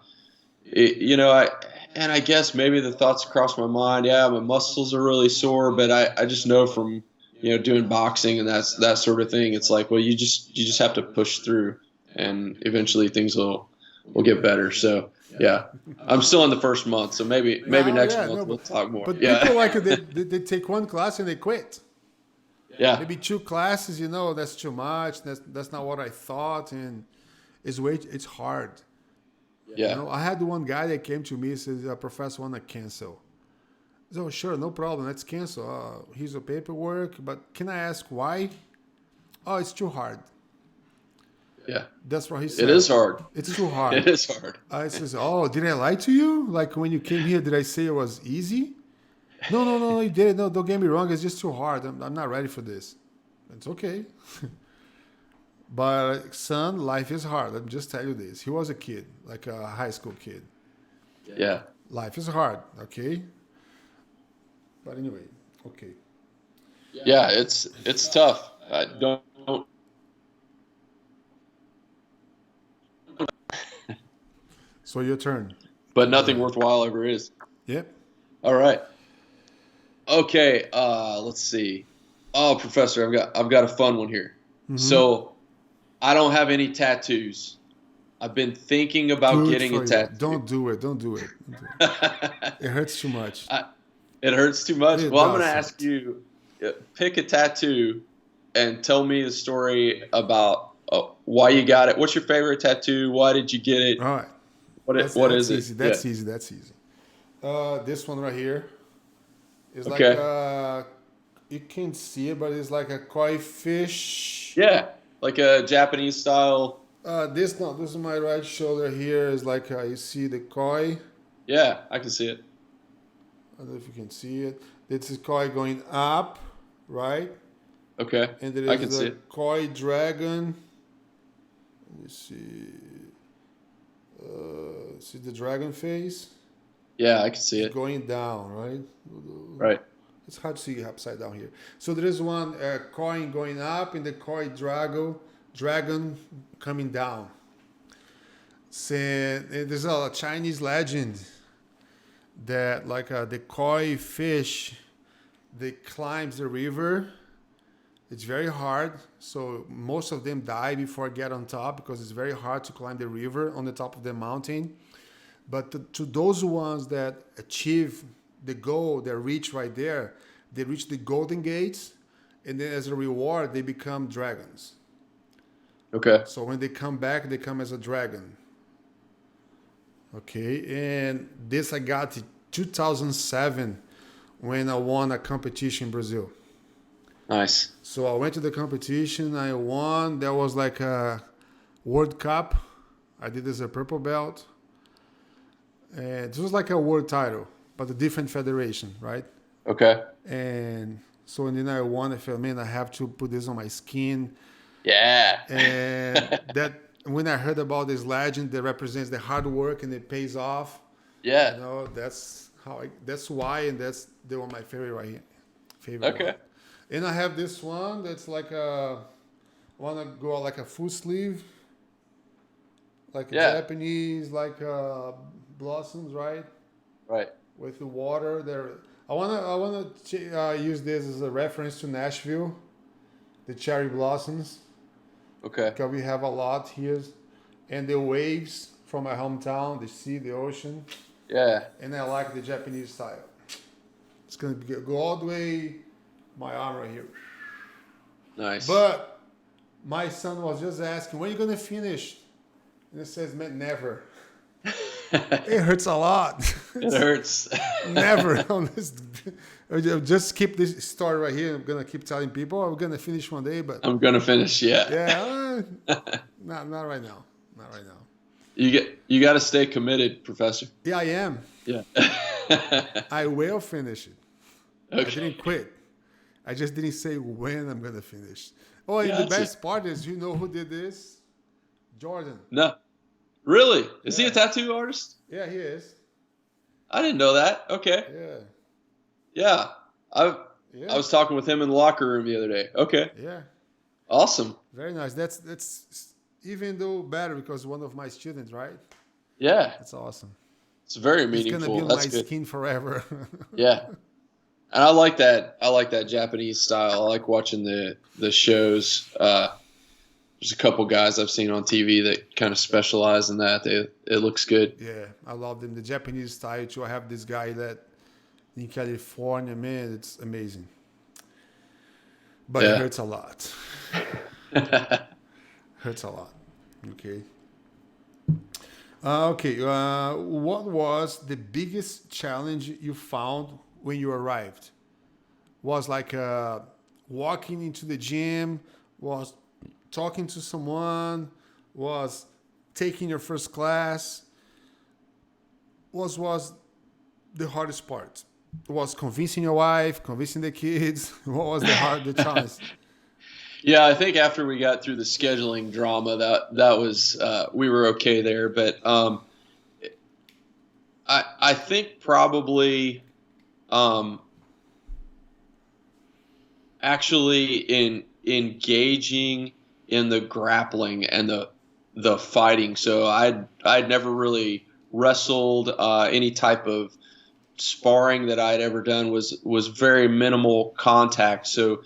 guess maybe the thoughts crossed my mind. Yeah, my muscles are really sore, but I just know from doing boxing and that sort of thing. It's like, well, you just have to push through, and eventually things will get better. So yeah, I'm still in the first month, so maybe next month we'll talk more. But Yeah. people like they take one class and they quit. Yeah. Maybe 2 classes, that's too much. That's not what I thought, and it's hard. Yeah. I had one guy that came to me and says, "Professor, want to cancel." So sure, no problem. Let's cancel. Here's the paperwork, but can I ask why? Oh, it's too hard. Yeah. That's what he said. It is hard. It's too hard. It is hard. I says, "Oh, did I lie to you? Like when you came here, did I say it was easy?" No, you didn't. No, don't get me wrong. It's just too hard. I'm not ready for this. It's okay. But son, life is hard. Let me just tell you this. He was a kid, like a high school kid. Yeah. Life is hard, okay? But anyway, okay. Yeah, it's tough. I don't. So your turn. But nothing worthwhile ever is. Yep. All right. Okay. Let's see. Oh, Professor, I've got a fun one here. Mm-hmm. So, I don't have any tattoos. I've been thinking about getting a tattoo. Don't do it. It hurts too much. It hurts too much. Well, I'm going to ask you, pick a tattoo and tell me the story about why you got it. What's your favorite tattoo? Why did you get it? All right. What is it? That's easy. That's easy. This one right here is like you can't see it, but it's like a koi fish. Yeah, like a Japanese style. This is my right shoulder here. Is like you see the koi. Yeah, I can see it. I don't know if you can see it. This is koi going up, right? Okay. And there is the koi dragon. Let me see. See the dragon face? Yeah, I can see it. Going down, right? Right. It's hard to see upside down here. So there is one coin going up and the koi dragon coming down. So, there's a Chinese legend that like the koi fish, they climb the river. It's very hard, so most of them die before get on top because it's very hard to climb the river on the top of the mountain. But to those ones that achieve the goal, they reach right there, they reach the golden gates, and then as a reward, they become dragons. Okay. So when they come back, they come as a dragon. Okay, and this I got in 2007 when I won a competition in Brazil. Nice. So I went to the competition, I won. There was like a World Cup. I did as a purple belt. And this was like a world title, but a different federation, right? Okay. And so and then I won. I felt, man, I have to put this on my skin. Yeah. And that when I heard about this legend that represents the hard work and it pays off. Yeah. That's why, and that's the one my favorite right here. Favorite. Okay. One. And I have this one that's like I want to go like a full sleeve, like a Japanese, like blossoms, right? Right. With the water there. I wanna use this as a reference to Nashville, the cherry blossoms. Okay. Because we have a lot here, and the waves from my hometown, the sea, the ocean. Yeah. And I like the Japanese style. It's gonna go all the way. My arm right here. Nice. But my son was just asking, when are you going to finish? And it says, man, never. It hurts a lot. It hurts. Never. Just keep this story right here. I'm going to keep telling people I'm going to finish one day, but I'm going to finish, yeah. Yeah. Not right now. Not right now. You got to stay committed, Professor. Yeah, I am. Yeah. I will finish it. Okay. I didn't quit. I just didn't say when I'm going to finish. Oh, and the best part is, you know who did this? Jordan. No. Really? Is he a tattoo artist? Yeah, he is. I didn't know that. Okay. Yeah. I was talking with him in the locker room the other day. Okay. Yeah. Awesome. Very nice. That's Even though better because one of my students, right? Yeah, That's awesome. it's very It's gonna be meaningful. on That's my good. skin forever. Yeah, and I like that. I like that Japanese style. I like watching the shows. There's a couple guys I've seen on TV that kind of specialize in that. It looks good. Yeah, I love them. The Japanese style too. I have this guy that in California, man, it's amazing. But it Yeah. hurts a lot. Hurts a lot. Okay. Okay. What was the biggest challenge you found when you arrived? Was like walking into the gym? Was talking to someone? Was taking your first class? Was the hardest part? Was convincing your wife, convincing the kids? What was the challenge? Yeah, I think after we got through the scheduling drama, that was we were okay there. But I think probably um, actually in engaging in the grappling and the fighting. So I'd never really wrestled. Any type of sparring that I'd ever done was very minimal contact. So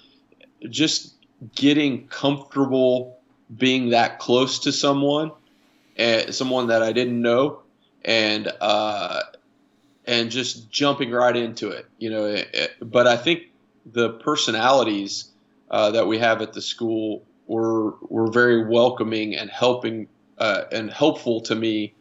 just getting comfortable being that close to someone that I didn't know, and just jumping right into it, But I think the personalities that we have at the school were very welcoming and helping and helpful to me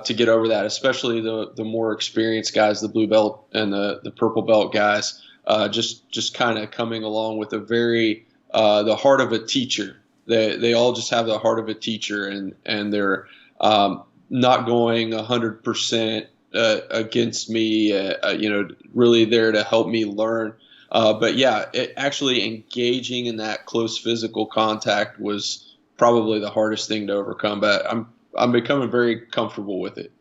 to get over that, especially the more experienced guys, the blue belt and the purple belt guys, just kind of coming along with a very the heart of a teacher. They all just have the heart of a teacher, and they're not going 100% against me. Really there to help me learn. But yeah, actually engaging in that close physical contact was probably the hardest thing to overcome. But I'm becoming very comfortable with it.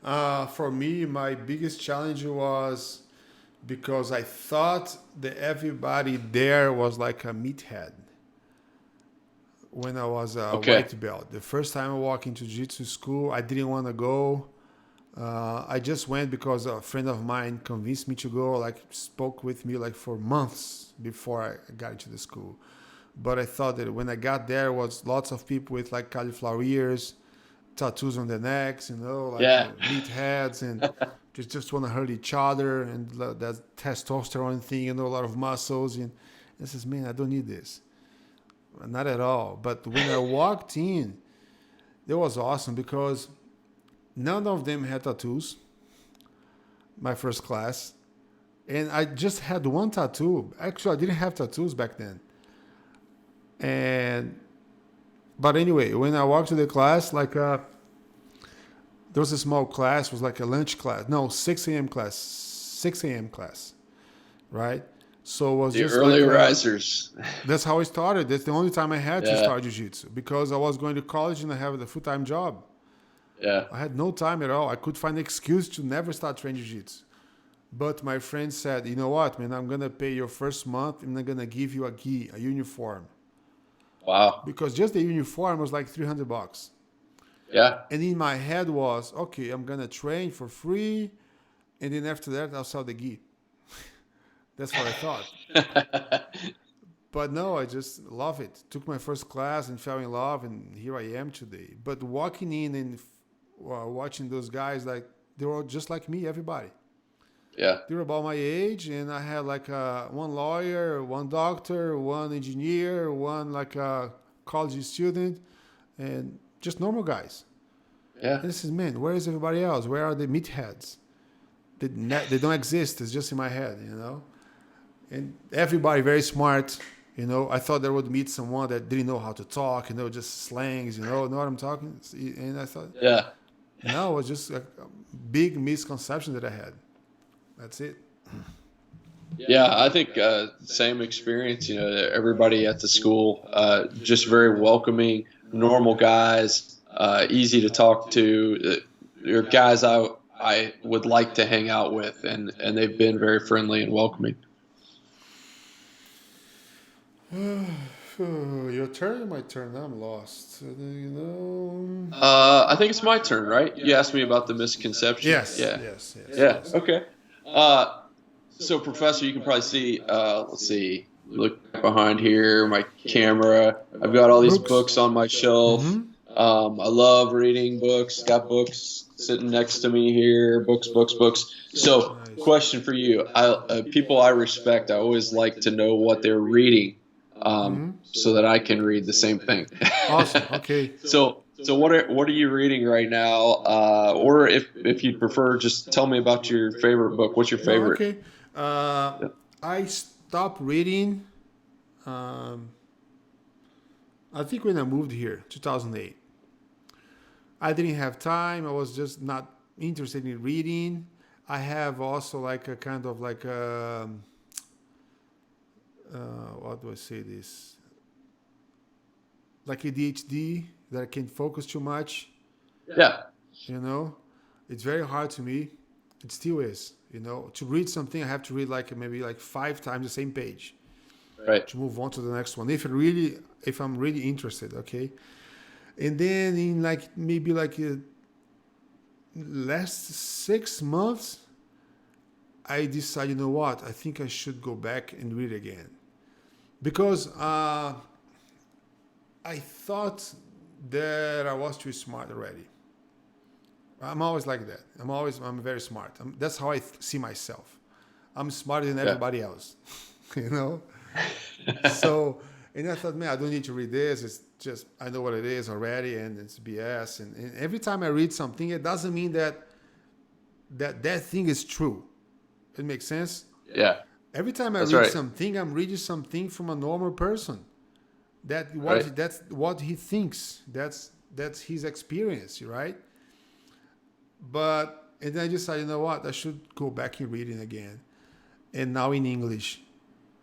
For me, my biggest challenge was because I thought that everybody there was like a meathead when I was a Okay. white belt. The first time I walked into jiu-jitsu school, I didn't want to go. I just went because a friend of mine convinced me to go, like spoke with me like for months before I got into the school. But I thought that when I got there was lots of people with like cauliflower ears, tattoos on their necks, like Yeah. meatheads, and just want to hurt each other, and that testosterone thing, a lot of muscles. And I says, man, I don't need this. Not at all. But when I walked in, it was awesome because none of them had tattoos. My first class. And I just had one tattoo. Actually, I didn't have tattoos back then. But anyway, when I walked to the class, like there was a small class, it was like a lunch class. No, 6 a.m. class. 6 a.m. class, right? So it was The just early like risers. that's how I started. That's the only time I had to Yeah. start jiu-jitsu because I was going to college and I have a full-time job. Yeah. I had no time at all. I could find an excuse to never start training jiu-jitsu. But my friend said, you know what, man, I'm going to pay your first month and I'm going to give you a gi, a uniform. Wow. Because just the uniform was like $300. Yeah. And in my head was, okay, I'm going to train for free. And then after that, I'll sell the gi. That's what I thought. But no, I just love it. Took my first class and fell in love, and here I am today. But walking in and watching those guys, like they were just like me, everybody. Yeah. They were about my age, and I had like one lawyer, one doctor, one engineer, one like a college student, and just normal guys. Yeah. And this is, man, where is everybody else? Where are the meatheads? They don't exist. It's just in my head. And everybody very smart. I thought I would meet someone that didn't know how to talk, just slangs, know what I'm talking? And I thought, Yeah. no, it was just a big misconception that I had. That's it. Yeah, I think same experience. Everybody at the school just very welcoming, normal guys, easy to talk to. They're guys I would like to hang out with, and they've been very friendly and welcoming. Your turn, my turn. I'm lost. You know. I think it's my turn, right? You asked me about the misconception. Yes, Yeah. yes, yes, Yeah. yes. Okay. Uh, so, Professor, you can probably see. Let's see. Look behind here, my camera. I've got all these Books. books on my shelf. Mm-hmm. I love reading books. Got books sitting next to me here. Books, books, books. So, Nice. question for you: people I respect, I always like to know what they're reading, Mm-hmm. so that I can read the same thing. Awesome. Okay. So what are you reading right now? Or if you prefer, just tell me about your favorite book. What's your No, favorite? okay. I stopped reading. Um, I think when I moved here, 2008. I didn't have time. I was just not interested in reading. I have also like a kind of like what do I say this? Like ADHD that I can't focus too much. Yeah. You know, it's very hard to me. It still is. You know, to read something, I have to read like maybe like 5 times the same page Right. to move on to the next one. If I'm really interested, okay. And then in like maybe like last 6 months, I decided, you know what? I think I should go back and read again because I thought that I was too smart already. I'm always like that. I'm very smart. That's how I see myself. I'm smarter than everybody else, you know? So, and I thought, man, I don't need to read this. It's just, I know what it is already and it's BS. And every time I read something, it doesn't mean that thing is true. It makes sense? Yeah. Every time I That's read right. something, I'm reading something from a normal person. That's what he thinks. That's his experience, right? And then I decided, you know what? I should go back and reading again. And now in English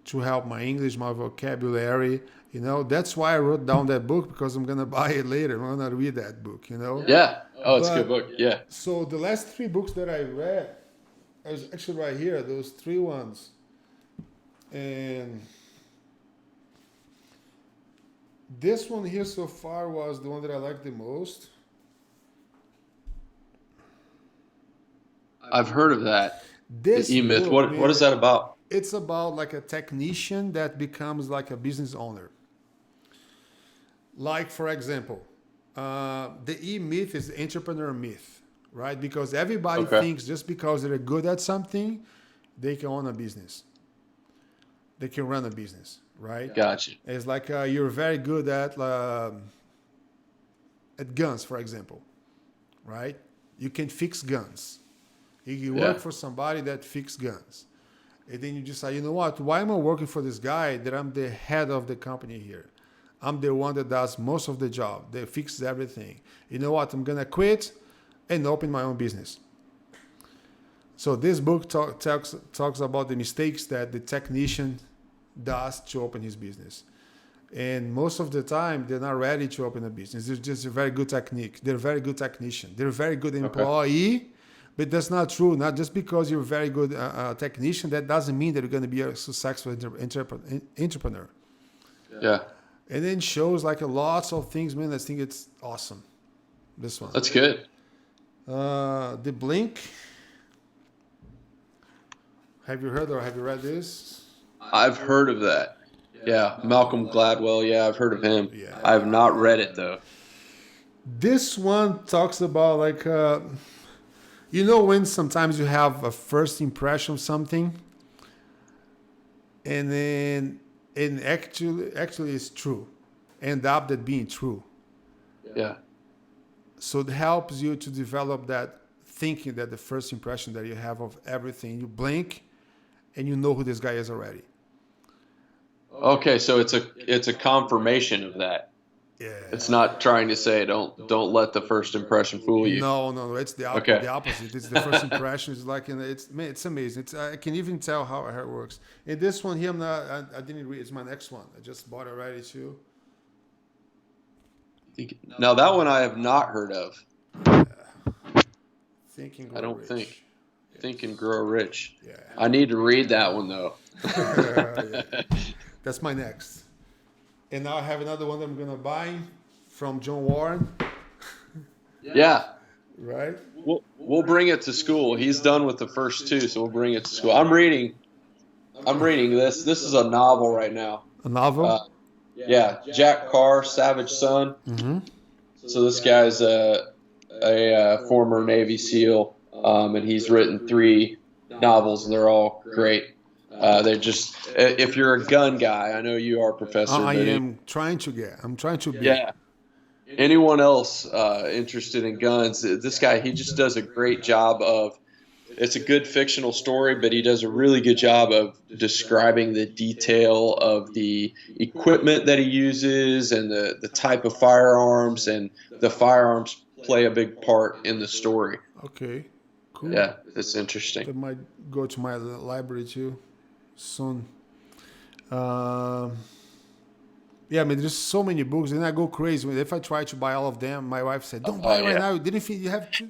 to help my English, my vocabulary. You know, that's why I wrote down that book because I'm going to buy it later. I'm going to read that book, you know? Yeah. Oh, it's a good But book. Yeah. so the last 3 books that I read, I was actually right here, those 3 ones. And this one here so far was the one that I liked the most. I've heard of that. This The E-Myth. book, What is that about? it's about like a technician that becomes like a business owner. Like, for example, the E-myth is the entrepreneur myth, right? Because everybody Okay. thinks just because they're good at something, they can own a business. They can run a business, right? Gotcha. It's like you're very good at guns, for example, right? You can fix guns. You work for somebody that fixes guns. And then you decide, you know what? Why am I working for this guy that I'm the head of the company here? I'm the one that does most of the job. That fixes everything. You know what? I'm going to quit and open my own business. So this book talks about the mistakes that the technician does to open his business. And most of the time, they're not ready to open a business. It's just a very good technique. They're a very good technician. They're a very good employee, but that's not true. Not just because you're a very good technician, that doesn't mean that you're going to be a successful entrepreneur. Yeah. And then shows like lots of things, man. I think it's awesome. This one. That's good. The Blink. Have you heard or have you read this? I've heard of that. Yeah. Malcolm Gladwell. Yeah, I've heard of him. Yeah. I have not read it though. This one talks about like, you know, when sometimes you have a first impression of something, and then actually it's true, end up that being true. Yeah. So it helps you to develop that thinking that the first impression that you have of everything, you blink, and you know who this guy is already. Okay, so it's a confirmation of that. Yeah. It's not trying to say don't let the first impression fool you. No, it's the opposite. It's the first impression. It's like it's amazing. I can even tell how it works. In this one here, I didn't read. It's my next one. I just bought it already too. Now that one I have not heard of. Think and Grow I don't Rich. think. Think and Grow Rich. Yeah. I need to read that one though. Yeah. That's my next. And now I have another one that I'm gonna buy from John Warren, Yeah. right? We'll bring it to school. He's done with the first two, so we'll bring it to school. I'm reading this. This is a novel right now. A novel. Yeah, Jack Carr, Savage Son. Mm-hmm. So this guy's a former Navy SEAL, and he's written 3 novels, and they're all great. They're just, if you're a gun guy, I know you are, Professor. I'm trying to be. Yeah. Anyone else interested in guns? This guy, he just does a great job of. It's a good fictional story, but he does a really good job of describing the detail of the equipment that he uses and the type of firearms, and the firearms play a big part in the story. Okay, cool. Yeah, it's interesting. That might go to my library too soon. Yeah, I mean, there's so many books, and I go crazy. If I try to buy all of them, my wife said, "Don't buy right now. You didn't you have two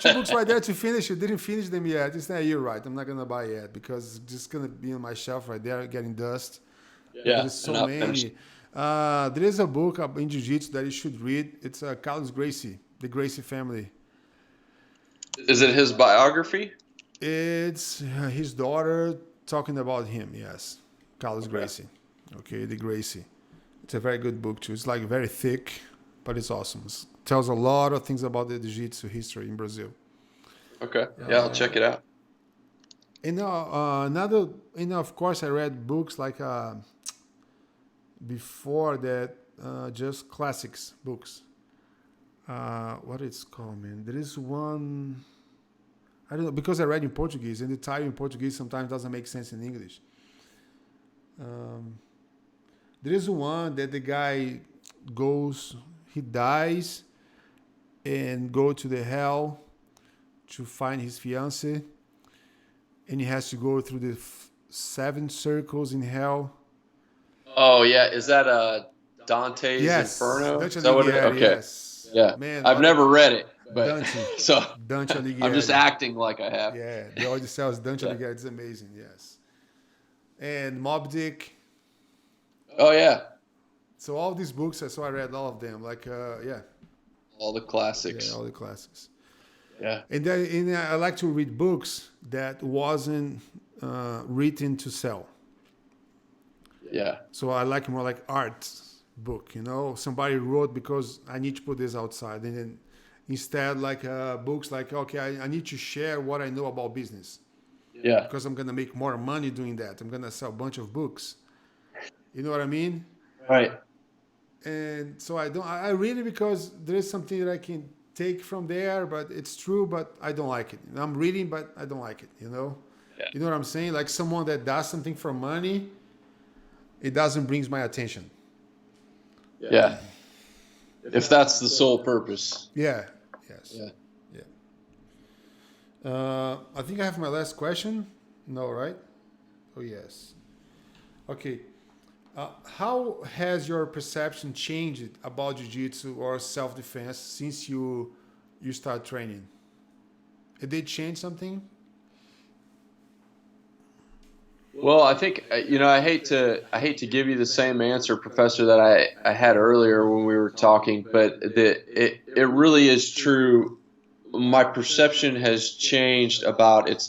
books right there to finish. You didn't finish them yet." It's not, you're right. I'm not gonna buy yet because it's just gonna be on my shelf right there, getting dust. Yeah, there's so many. There is a book in Jiu-Jitsu that you should read. It's Carlos Gracie, the Gracie family. Is it his biography? It's his daughter talking about him. Yes, Carlos Gracie. Okay, the Gracie. It's a very good book too. It's like very thick, but it's awesome. It tells a lot of things about the Jiu-Jitsu history in Brazil. Okay, yeah, I'll check it out. And of course, I read books like before that, just classics books. What it's called, man? There is one. I don't know, because I read in Portuguese, and the title in Portuguese sometimes doesn't make sense in English. There is one that the guy he dies and go to the hell to find his fiancée, and he has to go through the 7 circles in hell. Oh yeah, is that Dante's Inferno? Dante is that what Alighieri, okay. Yes. Yeah, Man, I've never read it, but Dante Alighieri. I'm just acting like I have. Yeah, the Odyssey Dante Alighieri is amazing. Yes, and Mobb Dick. Oh yeah. So all these books, so I read all of them. Like all the classics. Yeah, all the classics. Yeah. And I like to read books that wasn't written to sell. Yeah. So I like more like art book, somebody wrote because I need to put this outside. And then instead like books like, okay, I need to share what I know about business. Yeah. Because I'm going to make more money doing that. I'm going to sell a bunch of books. You know what I mean? Right. And so I read it because there is something that I can take from there, but it's true, but I don't like it. I'm reading, but I don't like it, Yeah. You know what I'm saying? Like someone that does something for money, it doesn't bring my attention. Yeah. If that's the sole purpose. Yeah. Yes. Yeah. I think I have my last question. No, right? Oh, yes. Okay. How has your perception changed about jiu-jitsu or self-defense since you start training? Did they change something? Well, I think I hate to give you the same answer, Professor, that I had earlier when we were talking, but it really is true. My perception has changed about it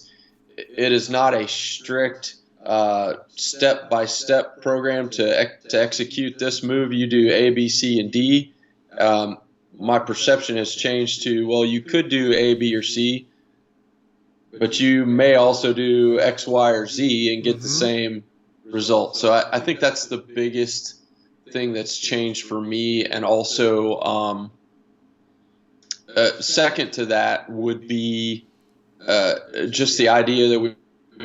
is not a strict step-by-step program to execute this move. You do A, B, C, and D. My perception has changed to, well, you could do A, B, or C, but you may also do X, Y, or Z and get the same result. So I think that's the biggest thing that's changed for me. And also, second to that would be just the idea that we've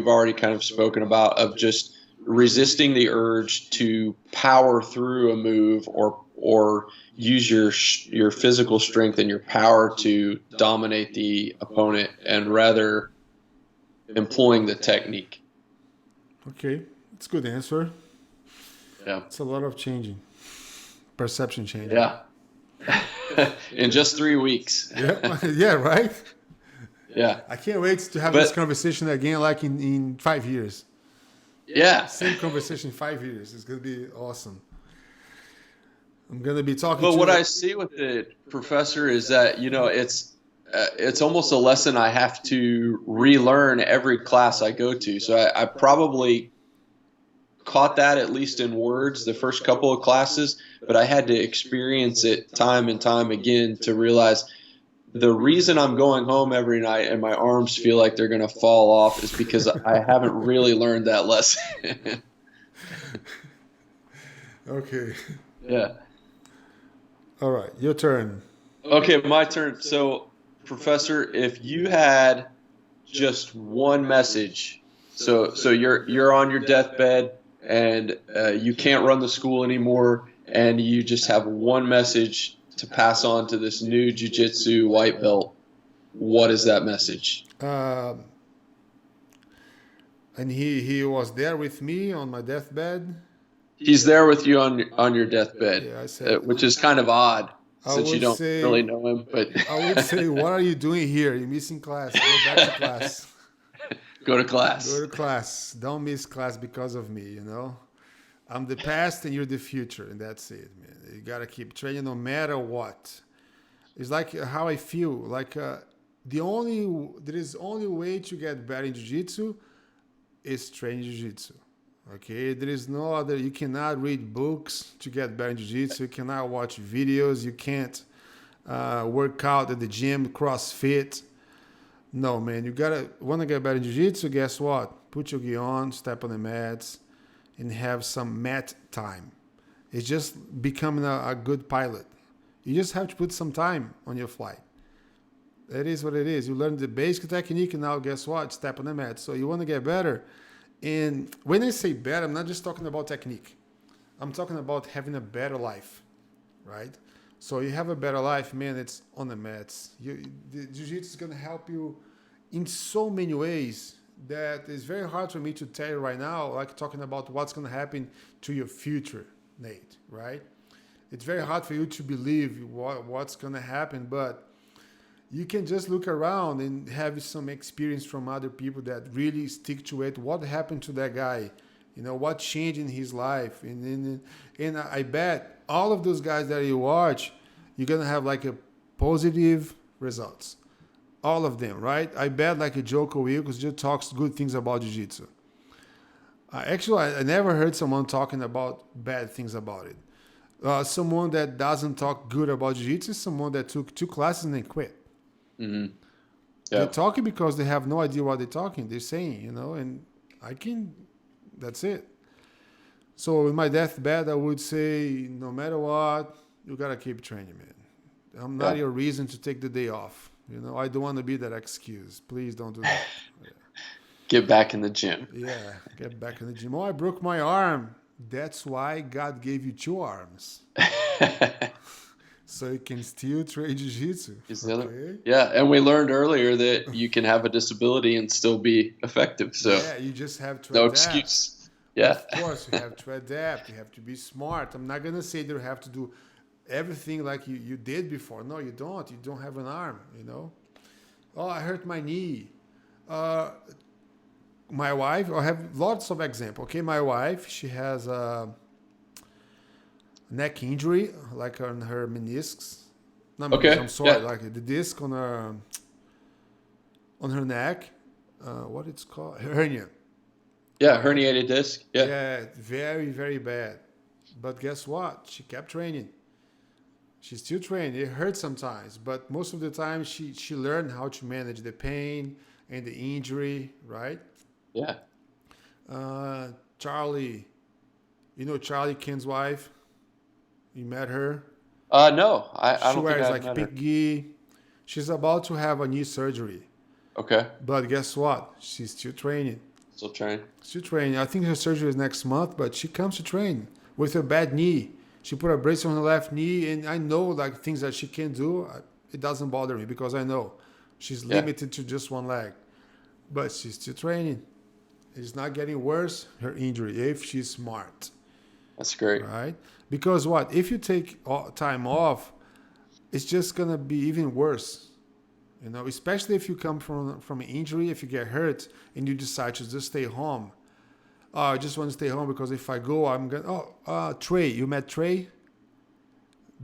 already kind of spoken about of just resisting the urge to power through a move or use your physical strength and your power to dominate the opponent, and rather employing the technique. Okay, it's a good answer. Yeah, it's a lot of changing, perception changing. Yeah, in just 3 weeks. Yeah, right. Yeah, I can't wait to have this conversation again, like in 5 years. Yeah, same conversation in 5 years. It's gonna be awesome. I'm gonna be talking But to what I you. see with it, Professor, is that it's almost a lesson I have to relearn every class I go to. So I probably caught that at least in words the first couple of classes, but I had to experience it time and time again to realize the reason I'm going home every night and my arms feel like they're going to fall off is because I haven't really learned that lesson. Okay. Yeah. All right, your turn. Okay, my turn. So, Professor, if you had just one message, so you're on your deathbed and you can't run the school anymore, and you just have one message to pass on to this new jiu-jitsu white belt. What is that message? Uh, and he was there with me on my deathbed. He's there with you on your deathbed, Yeah, I said. which is kind of odd I since you would don't say. really know him. But I would say, what are you doing here? You're missing class. Go back to class. go to Go class. to class. Don't miss class because of me. I'm the past and you're the future, and that's it, man. You gotta keep training no matter what. It's like how I feel. Like there is only way to get better in jiu-jitsu is train jiu-jitsu. Okay, there is no other. You cannot read books to get better in jiu-jitsu. You cannot watch videos. You can't work out at the gym, CrossFit. No, man. You gotta want to get better in jiu-jitsu. Guess what? Put your gi on, step on the mats, and have some mat time. It's just becoming a good pilot. You just have to put some time on your flight. It is what it is. You learn the basic technique, and now guess what? Step on the mat. So you want to get better. And when I say better, I'm not just talking about technique. I'm talking about having a better life, right? So you have a better life, man. It's on the mats. The jiu-jitsu is gonna help you in so many ways that it's very hard for me to tell you right now. Like talking about what's gonna happen to your future, Nate. Right? It's very hard for you to believe what's gonna happen, but you can just look around and have some experience from other people that really stick to it. What happened to that guy? What changed in his life? And I bet all of those guys that you watch, you're going to have like a positive results. All of them, right? I bet like a Joko Wilkes just talks good things about jiu-jitsu. Actually, I never heard someone talking about bad things about it. Someone that doesn't talk good about jiu-jitsu is someone that took 2 classes and then quit. Mm-hmm. They're Yep. talking because they have no idea what they're talking. They're saying, and that's it. So in my deathbed, I would say, no matter what, you gotta keep training, man. I'm not Yeah. your reason to take the day off. I don't want to be that excuse. Please don't do that. Get back in the gym. Yeah, get back in the gym. Oh, I broke my arm. That's why God gave you 2 arms. So you can still train jiu-jitsu. Okay? Yeah, and we learned earlier that you can have a disability and still be effective. So Yeah, you just have to no adapt. excuse. Yeah. Of course, you have to adapt. You have to be smart. I'm not going to say that you have to do everything like you did before. No, you don't. You don't have an arm. Oh, I hurt my knee. My wife, I have lots of examples. Okay, my wife, she has a neck injury, like on her meniscus. Not meniscus, Okay. I'm sorry, Yeah. like the disc on her neck. What it's called? Hernia. Yeah. Right? Herniated disc. Yeah. Yeah, very, very bad. But guess what? She kept training. She's still training. It hurts sometimes, but most of the time she learned how to manage the pain and the injury, right? Yeah. Charlie, Charlie Ken's wife. You met her. No, I She don't think wears I've like met her. big gi. She's about to have a knee surgery, Okay. but guess what? She's still training. Still trying. Still training. I think her surgery is next month, but she comes to train with a bad knee. She put a brace on her left knee, and I know like things that she can do. It doesn't bother me because I know she's Yeah. limited to just one leg, but she's still training. It's not getting worse, her injury, if she's smart, That's great. right? Because what? If you take time off, it's just going to be even worse. Especially if you come from an injury, if you get hurt and you decide to just stay home. Oh, I just want to stay home because if I go, I'm going to... Oh, Trey, you met Trey?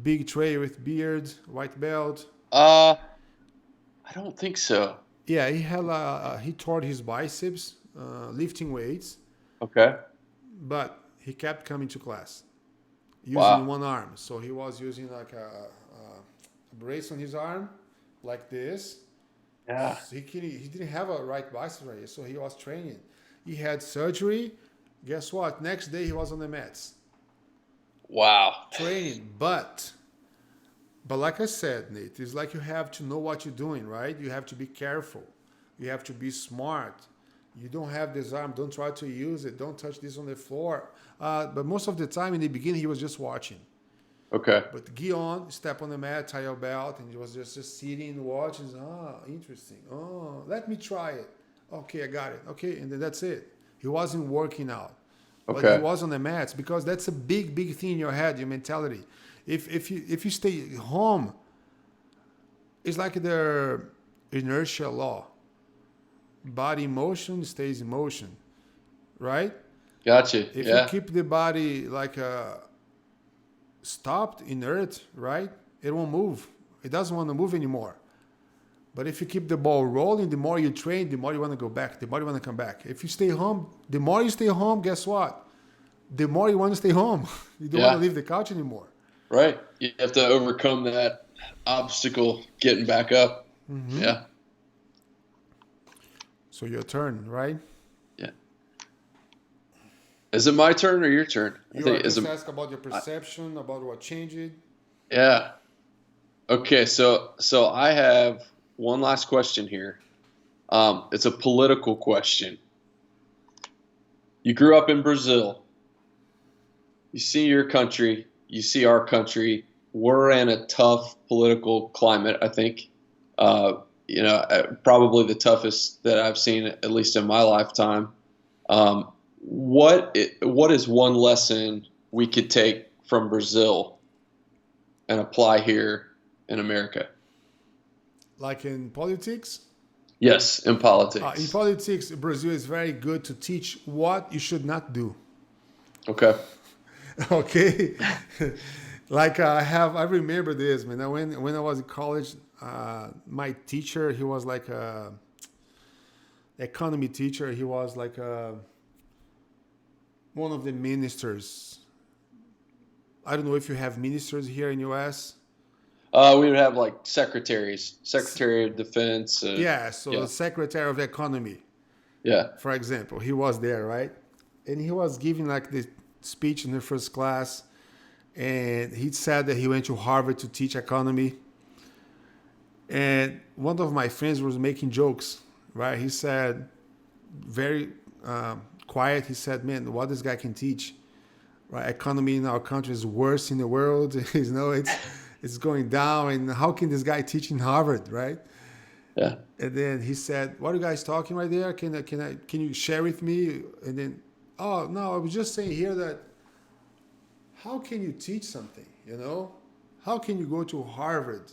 big tray with beard, white belt. I don't think so. Yeah, he tore his biceps lifting weights, Okay. but he kept coming to class using Wow. one arm. So he was using like a brace on his arm, like this. Yeah. So he didn't have a right bicep right here, so he was training. He had surgery. Guess what? Next day he was on the mats Wow. training. But like I said, Nate, it's like you have to know what you're doing, right? You have to be careful. You have to be smart. You don't have this arm. Don't try to use it. Don't touch this on the floor. But most of the time in the beginning, he was just watching. Okay. But get on, step on the mat, tie your belt, and he was just sitting, watching. Interesting. Oh, let me try it. Okay, I got it. Okay, and then that's it. He wasn't working out. But he Okay. was on the mats because that's a big, big thing in your head, your mentality. If you stay home, it's like the inertia law. Body in motion stays in motion, right? Gotcha. If you Yeah. keep the body like stopped, inert, right? It won't move. It doesn't want to move anymore. But if you keep the ball rolling, the more you train, the more you want to go back, the more you want to come back. If you stay home, the more you stay home, guess what? The more you want to stay home. You don't want to Yeah. leave the couch anymore. Right. You have to overcome that obstacle getting back up. Mm-hmm. Yeah. So your turn, right? Yeah. Is it my turn or your turn? You are just ask about your perception, about what changed. Yeah. Okay. So I have one last question here. It's a political question. You grew up in Brazil. You see your country. You see our country. We're in a tough political climate, I think. Probably the toughest that I've seen, at least in my lifetime. What is one lesson we could take from Brazil and apply here in America? Like in politics? Yes, in In politics. politics, Brazil is very good to teach what you should not do. Okay. Okay? Like I remember this, man. When I was in college, my teacher, he was like a economy teacher. He was like one of the ministers. I don't know if you have ministers here in US. We would have like Secretary of Defense. Yeah, so Yeah. the Secretary of Economy, Yeah. for example, he was there, right? And he was giving like the speech in the first class, and he said that he went to Harvard to teach economy. And one of my friends was making jokes, right? He said, very quiet, he said, man, what this guy can teach, right? Economy in our country is worse in the world. It's going down, and how can this guy teach in Harvard, right? Yeah. And then he said, "What are you guys talking right there? Can you share with me?" And then, "Oh no, I was just saying here that how can you teach something? You know, how can you go to Harvard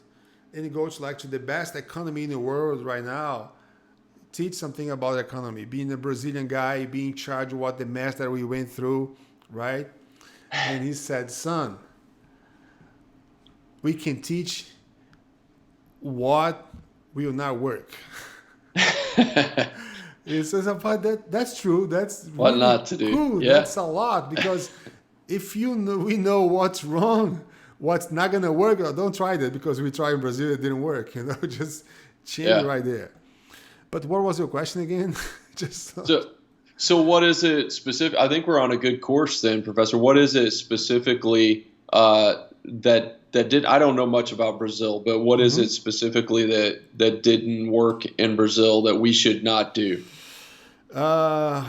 and you go to the best economy in the world right now, teach something about economy? Being a Brazilian guy, being in charge of what the mess that we went through, right?" And he said, "Son, we can teach what will not work." It says about that. That's true. That's What really not to do. cool. Yeah. That's a lot because if we know what's wrong, what's not gonna work. Don't try that because we tried in Brazil, it didn't work. Just change it right there. But what was your question again? So what is it specific? I think we're on a good course then, Professor. What is it specifically that did? I don't know much about Brazil, but what is it specifically that didn't work in Brazil that we should not do? I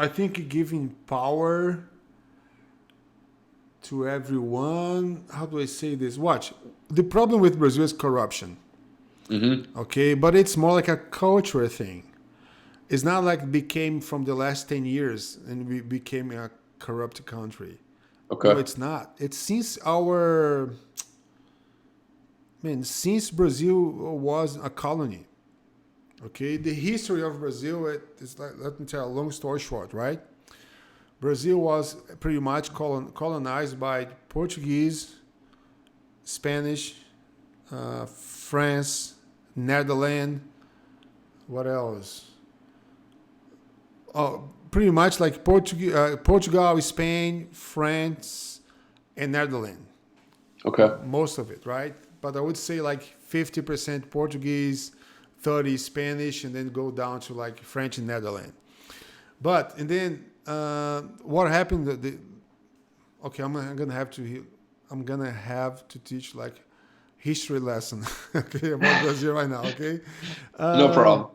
think giving power to everyone. How do I say this? Watch. The problem with Brazil is corruption. Mm-hmm. Okay, but it's more like a cultural thing. It's not like it became from the last 10 years and we became a corrupt country. Okay. No, it's not. It's since since Brazil was a colony. Okay, the history of Brazil is like, let me tell a long story short, right? Brazil was pretty much colonized by Portuguese, Spanish, France, Netherlands. What else? Oh, pretty much like Portugal, Spain, France, and Netherlands. Okay. Most of it, right? But I would say like 50% Portuguese, 30 Spanish, and then go down to like French and Netherlands. But and then what happened? Okay, I'm gonna have to teach like history lesson, okay, about Brazil right now. Okay, No problem.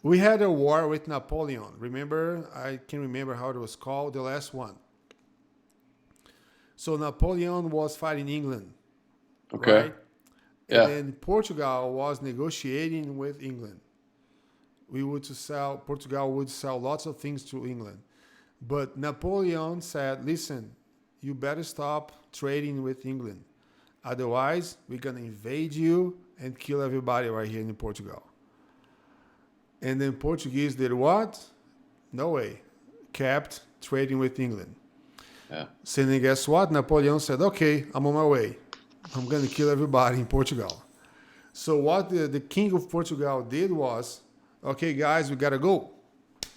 we had a war with Napoleon. Remember? I can remember how it was called. The last one. So Napoleon was fighting England, Okay. right? And Yeah. then Portugal was negotiating with England. Portugal would sell lots of things to England. But Napoleon said, listen, you better stop trading with England. Otherwise, we're going to invade you and kill everybody right here in Portugal. And then Portuguese did what? No way. Kept trading with England. Yeah. So then guess what? Napoleon said, okay, I'm on my way. I'm going to kill everybody in Portugal. So what the king of Portugal did was, okay, guys, we got to go.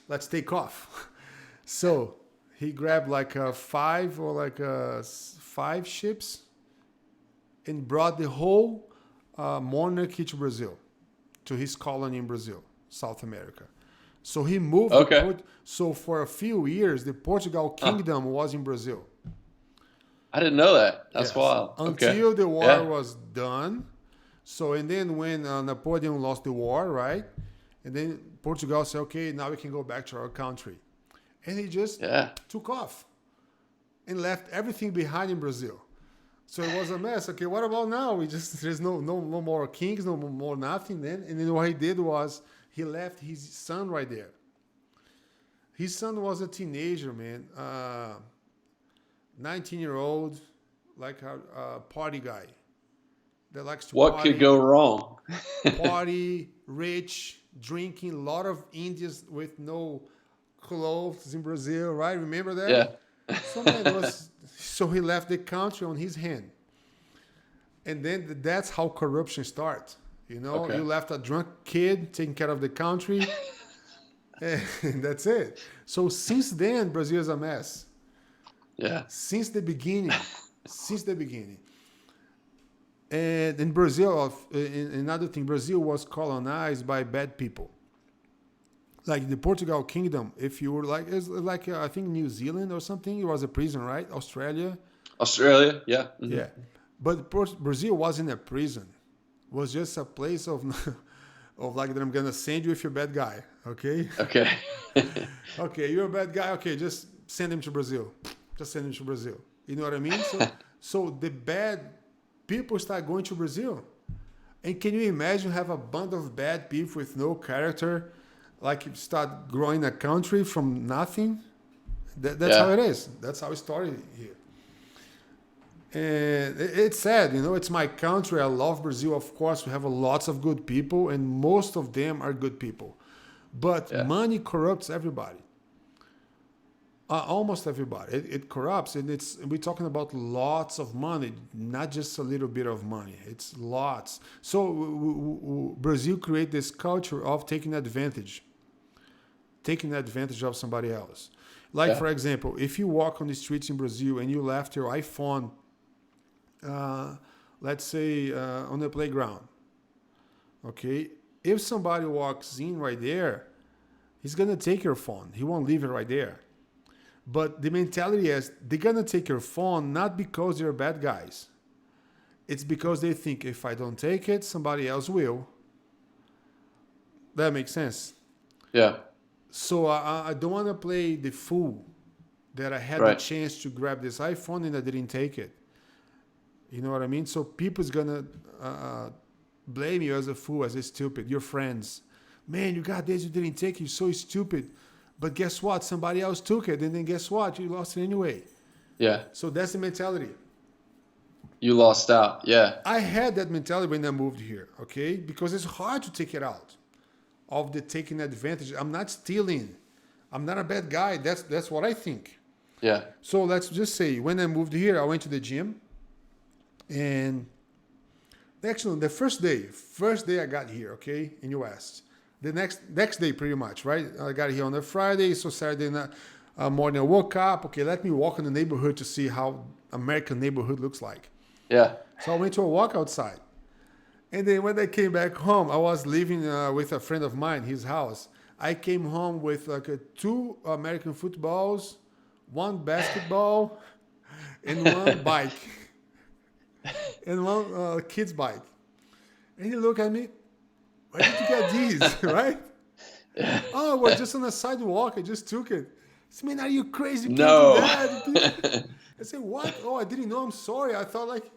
Let's take off. So he grabbed like five ships and brought the whole monarchy to Brazil, to his colony in Brazil, South America. So he moved. Okay. So for a few years, the Portugal kingdom was in Brazil. I didn't know that. That's Yes. wild. Until Okay. the war Yeah. was done. So, and then when Napoleon lost the war, right? And then Portugal said, okay, now we can go back to our country. And he just Yeah. took off and left everything behind in Brazil. So it was a mess. Okay, what about now? There's no more kings, no more nothing then. And then what he did was he left his son right there. His son was a teenager, man. 19-year-old, like a party guy that likes to What party, could go wrong? party, rich, drinking, a lot of Indians with no clothes in Brazil, right? Remember that? Yeah. So man, so he left the country on his hand, and then that's how corruption starts. You know, Okay. you left a drunk kid taking care of the country, and that's it. So since then, Brazil is a mess. Yeah. Since the beginning. And in Brazil, another thing, Brazil was colonized by bad people. Like the Portugal kingdom, if you were like, it's like I think New Zealand or something, it was a prison, right? Australia. Australia. Yeah. Mhm. Yeah. But Brazil wasn't a prison. It was just a place of like that I'm going to send you if you're a bad guy. Okay. Okay. Okay, you're a bad guy. Okay, just send him to Brazil. Just send him to Brazil. You know what I mean? So the bad people start going to Brazil. And can you imagine have a band of bad people with no character, like start growing a country from nothing? That's how it is. That's how it started here. And it's sad, you know, it's my country. I love Brazil. Of course, we have lots of good people, and most of them are good people. But money corrupts everybody. Almost everybody. It corrupts, and we're talking about lots of money, not just a little bit of money. It's lots. So Brazil created this culture of taking advantage of somebody else. Like, for example, if you walk on the streets in Brazil and you left your iPhone, let's say on the playground, okay? If somebody walks in right there, he's going to take your phone. He won't leave it right there. But the mentality is they're going to take your phone not because they're bad guys. It's because they think if I don't take it, somebody else will. That makes sense. Yeah. So I don't want to play the fool that I had the chance to grab this iPhone and I didn't take it. You know what I mean? So people's going to blame you as a fool, as a stupid. Your friends. Man, you got this, you didn't take it, you're so stupid. But guess what? Somebody else took it. And then guess what? You lost it anyway. Yeah. So that's the mentality. You lost out. Yeah. I had that mentality when I moved here, okay? Because it's hard to take it out of the taking advantage. I'm not stealing. I'm not a bad guy. That's what I think. Yeah. So let's just say when I moved here, I went to the gym, and actually the first day I got here, okay, in US. The next day, pretty much, right? I got here on a Friday, so Saturday morning I woke up. Okay, let me walk in the neighborhood to see how American neighborhood looks like. Yeah. So I went to a walk outside. And then when I came back home, I was living with a friend of mine, his house. I came home with like two American footballs, one basketball, and one bike, and one kid's bike. And he looked at me, where did you get these, right? Oh, it was just on a sidewalk. I just took it. I said, man, are you crazy? You can't do No. that. I said, what? Oh, I didn't know. I'm sorry. I thought like,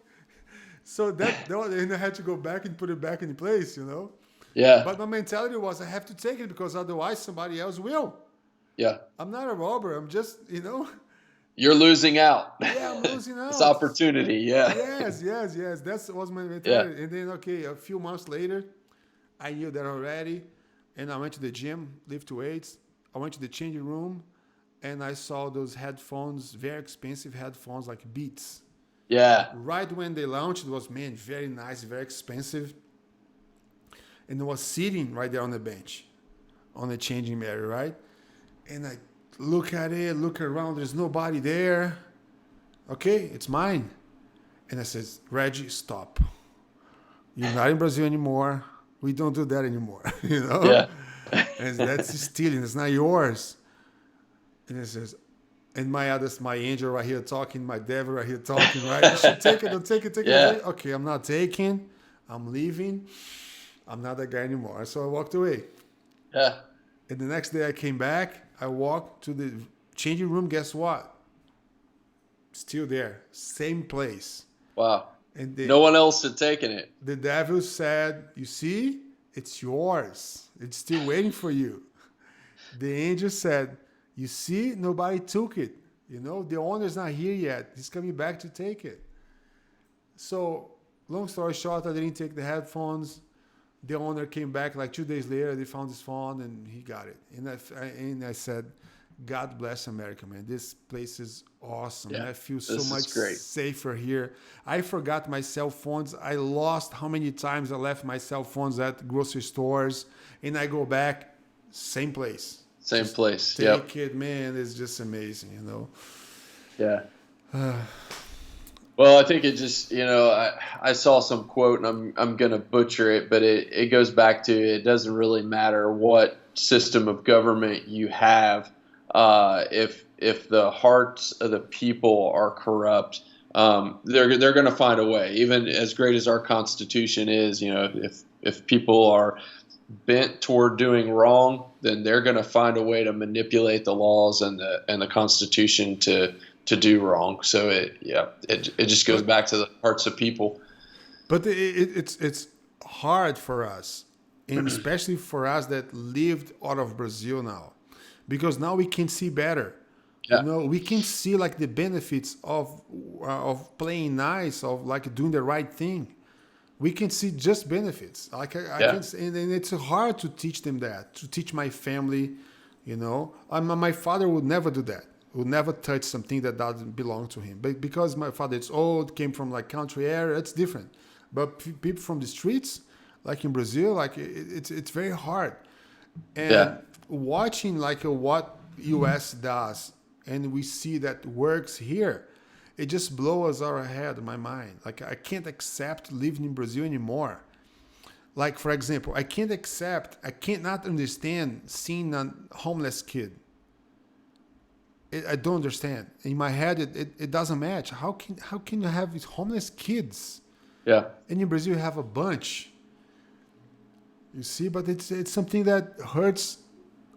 so and I had to go back and put it back in place, you know? Yeah. But my mentality was I have to take it because otherwise somebody else will. Yeah. I'm not a robber. I'm just, You're losing out. yeah, I'm losing out. It's opportunity. Yeah. Yes. That was my Yeah. mentality. And then, okay, a few months later, I knew that already. And I went to the gym, lift weights. I went to the changing room, and I saw those headphones, very expensive headphones like Beats. Yeah. Right when they launched, it was, man, very nice, very expensive. And I was sitting right there on the bench, on the changing area, right? And I look at it, look around, there's nobody there. Okay, it's mine. And I says, Reggie, stop. You're not in Brazil anymore. We don't do that anymore, Yeah. And that's stealing, it's not yours. And it says, and my angel right here talking, my devil right here talking, right? You should take it, don't take it, take Yeah. it. Okay, I'm not taking, I'm leaving. I'm not that guy anymore. So I walked away. Yeah. And the next day I came back, I walked to the changing room, guess what? Still there, same place. Wow. And No one else had taken it. the devil said, you see, it's yours. It's still waiting for you. The angel said, you see, nobody took it. The owner's not here yet. He's coming back to take it. So long story short, I didn't take the headphones. The owner came back like 2 days later. They found his phone and he got it. And I said, God bless America, man. This place is awesome. Yeah, And I feel so this is much great. safer here. I forgot my cell phones. I lost how many times I left my cell phones at grocery stores. And I go back, same place. Same place. Take it, man. It's just amazing, Yeah. Well, I think it just, I saw some quote, and I'm going to butcher it, but it goes back to it doesn't really matter what system of government you have. If the hearts of the people are corrupt, they're going to find a way. Even as great as our Constitution is, if people are bent toward doing wrong, then they're going to find a way to manipulate the laws and the Constitution to do wrong. So it just goes back to the hearts of people. But it's hard for us, and especially for us that lived out of Brazil now, because now we can see better. Yeah. We can see like the benefits of playing nice, of like doing the right thing. We can see just benefits. Like I can, and it's hard to teach them that. To teach my family, my father would never do that. Would never touch something that doesn't belong to him. But because my father is old, came from like country area, it's different. But people from the streets, like in Brazil, like it's very hard. And watching like what US does, and we see that works here, it just blows our head in my mind. Like I can't accept living in Brazil anymore. Like for example, I cannot understand seeing a homeless kid. I don't understand. In my head, it doesn't match. How can you have these homeless kids? Yeah. And in Brazil, you have a bunch. You see, but it's something that hurts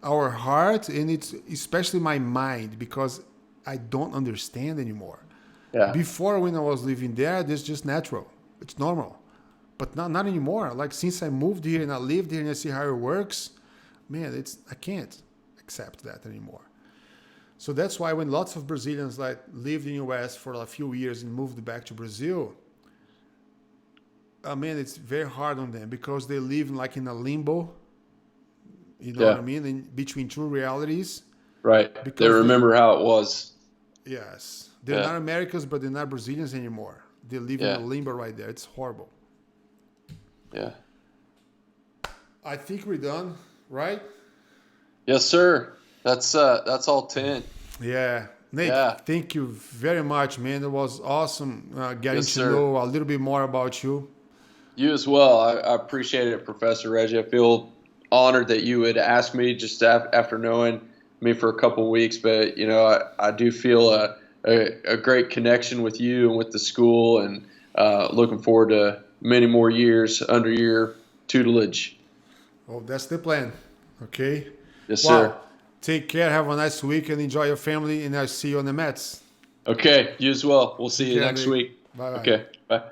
our heart, and it's especially my mind because I don't understand anymore. Yeah. Before, when I was living there, it's just natural. It's normal. But not anymore. Like since I moved here and I lived here and I see how it works, man, I can't accept that anymore. So that's why when lots of Brazilians like lived in the US for a few years and moved back to Brazil, man, it's very hard on them because they live like in a limbo. You know what I mean? In between two realities. Right. They because remember how it was. yes, they're not Americans, but they're not Brazilians anymore. They live in a limbo right there. It's horrible. Yeah. I think we're done, right? Yes, sir. That's all 10. Yeah. Nate, Yeah. thank you very much, man. It was awesome getting Yes, to sir. know a little bit more about you. You as well. I appreciate it, Professor Reggie. I feel honored that you would ask me just after knowing me for a couple of weeks. But, I do feel a great connection with you and with the school, and looking forward to many more years under your tutelage. Oh, that's the plan. Okay. Yes, sir. Take care. Have a nice week and enjoy your family. And I'll see you on the mats. Okay. You as well. We'll see you next week. Bye bye. Okay. Bye.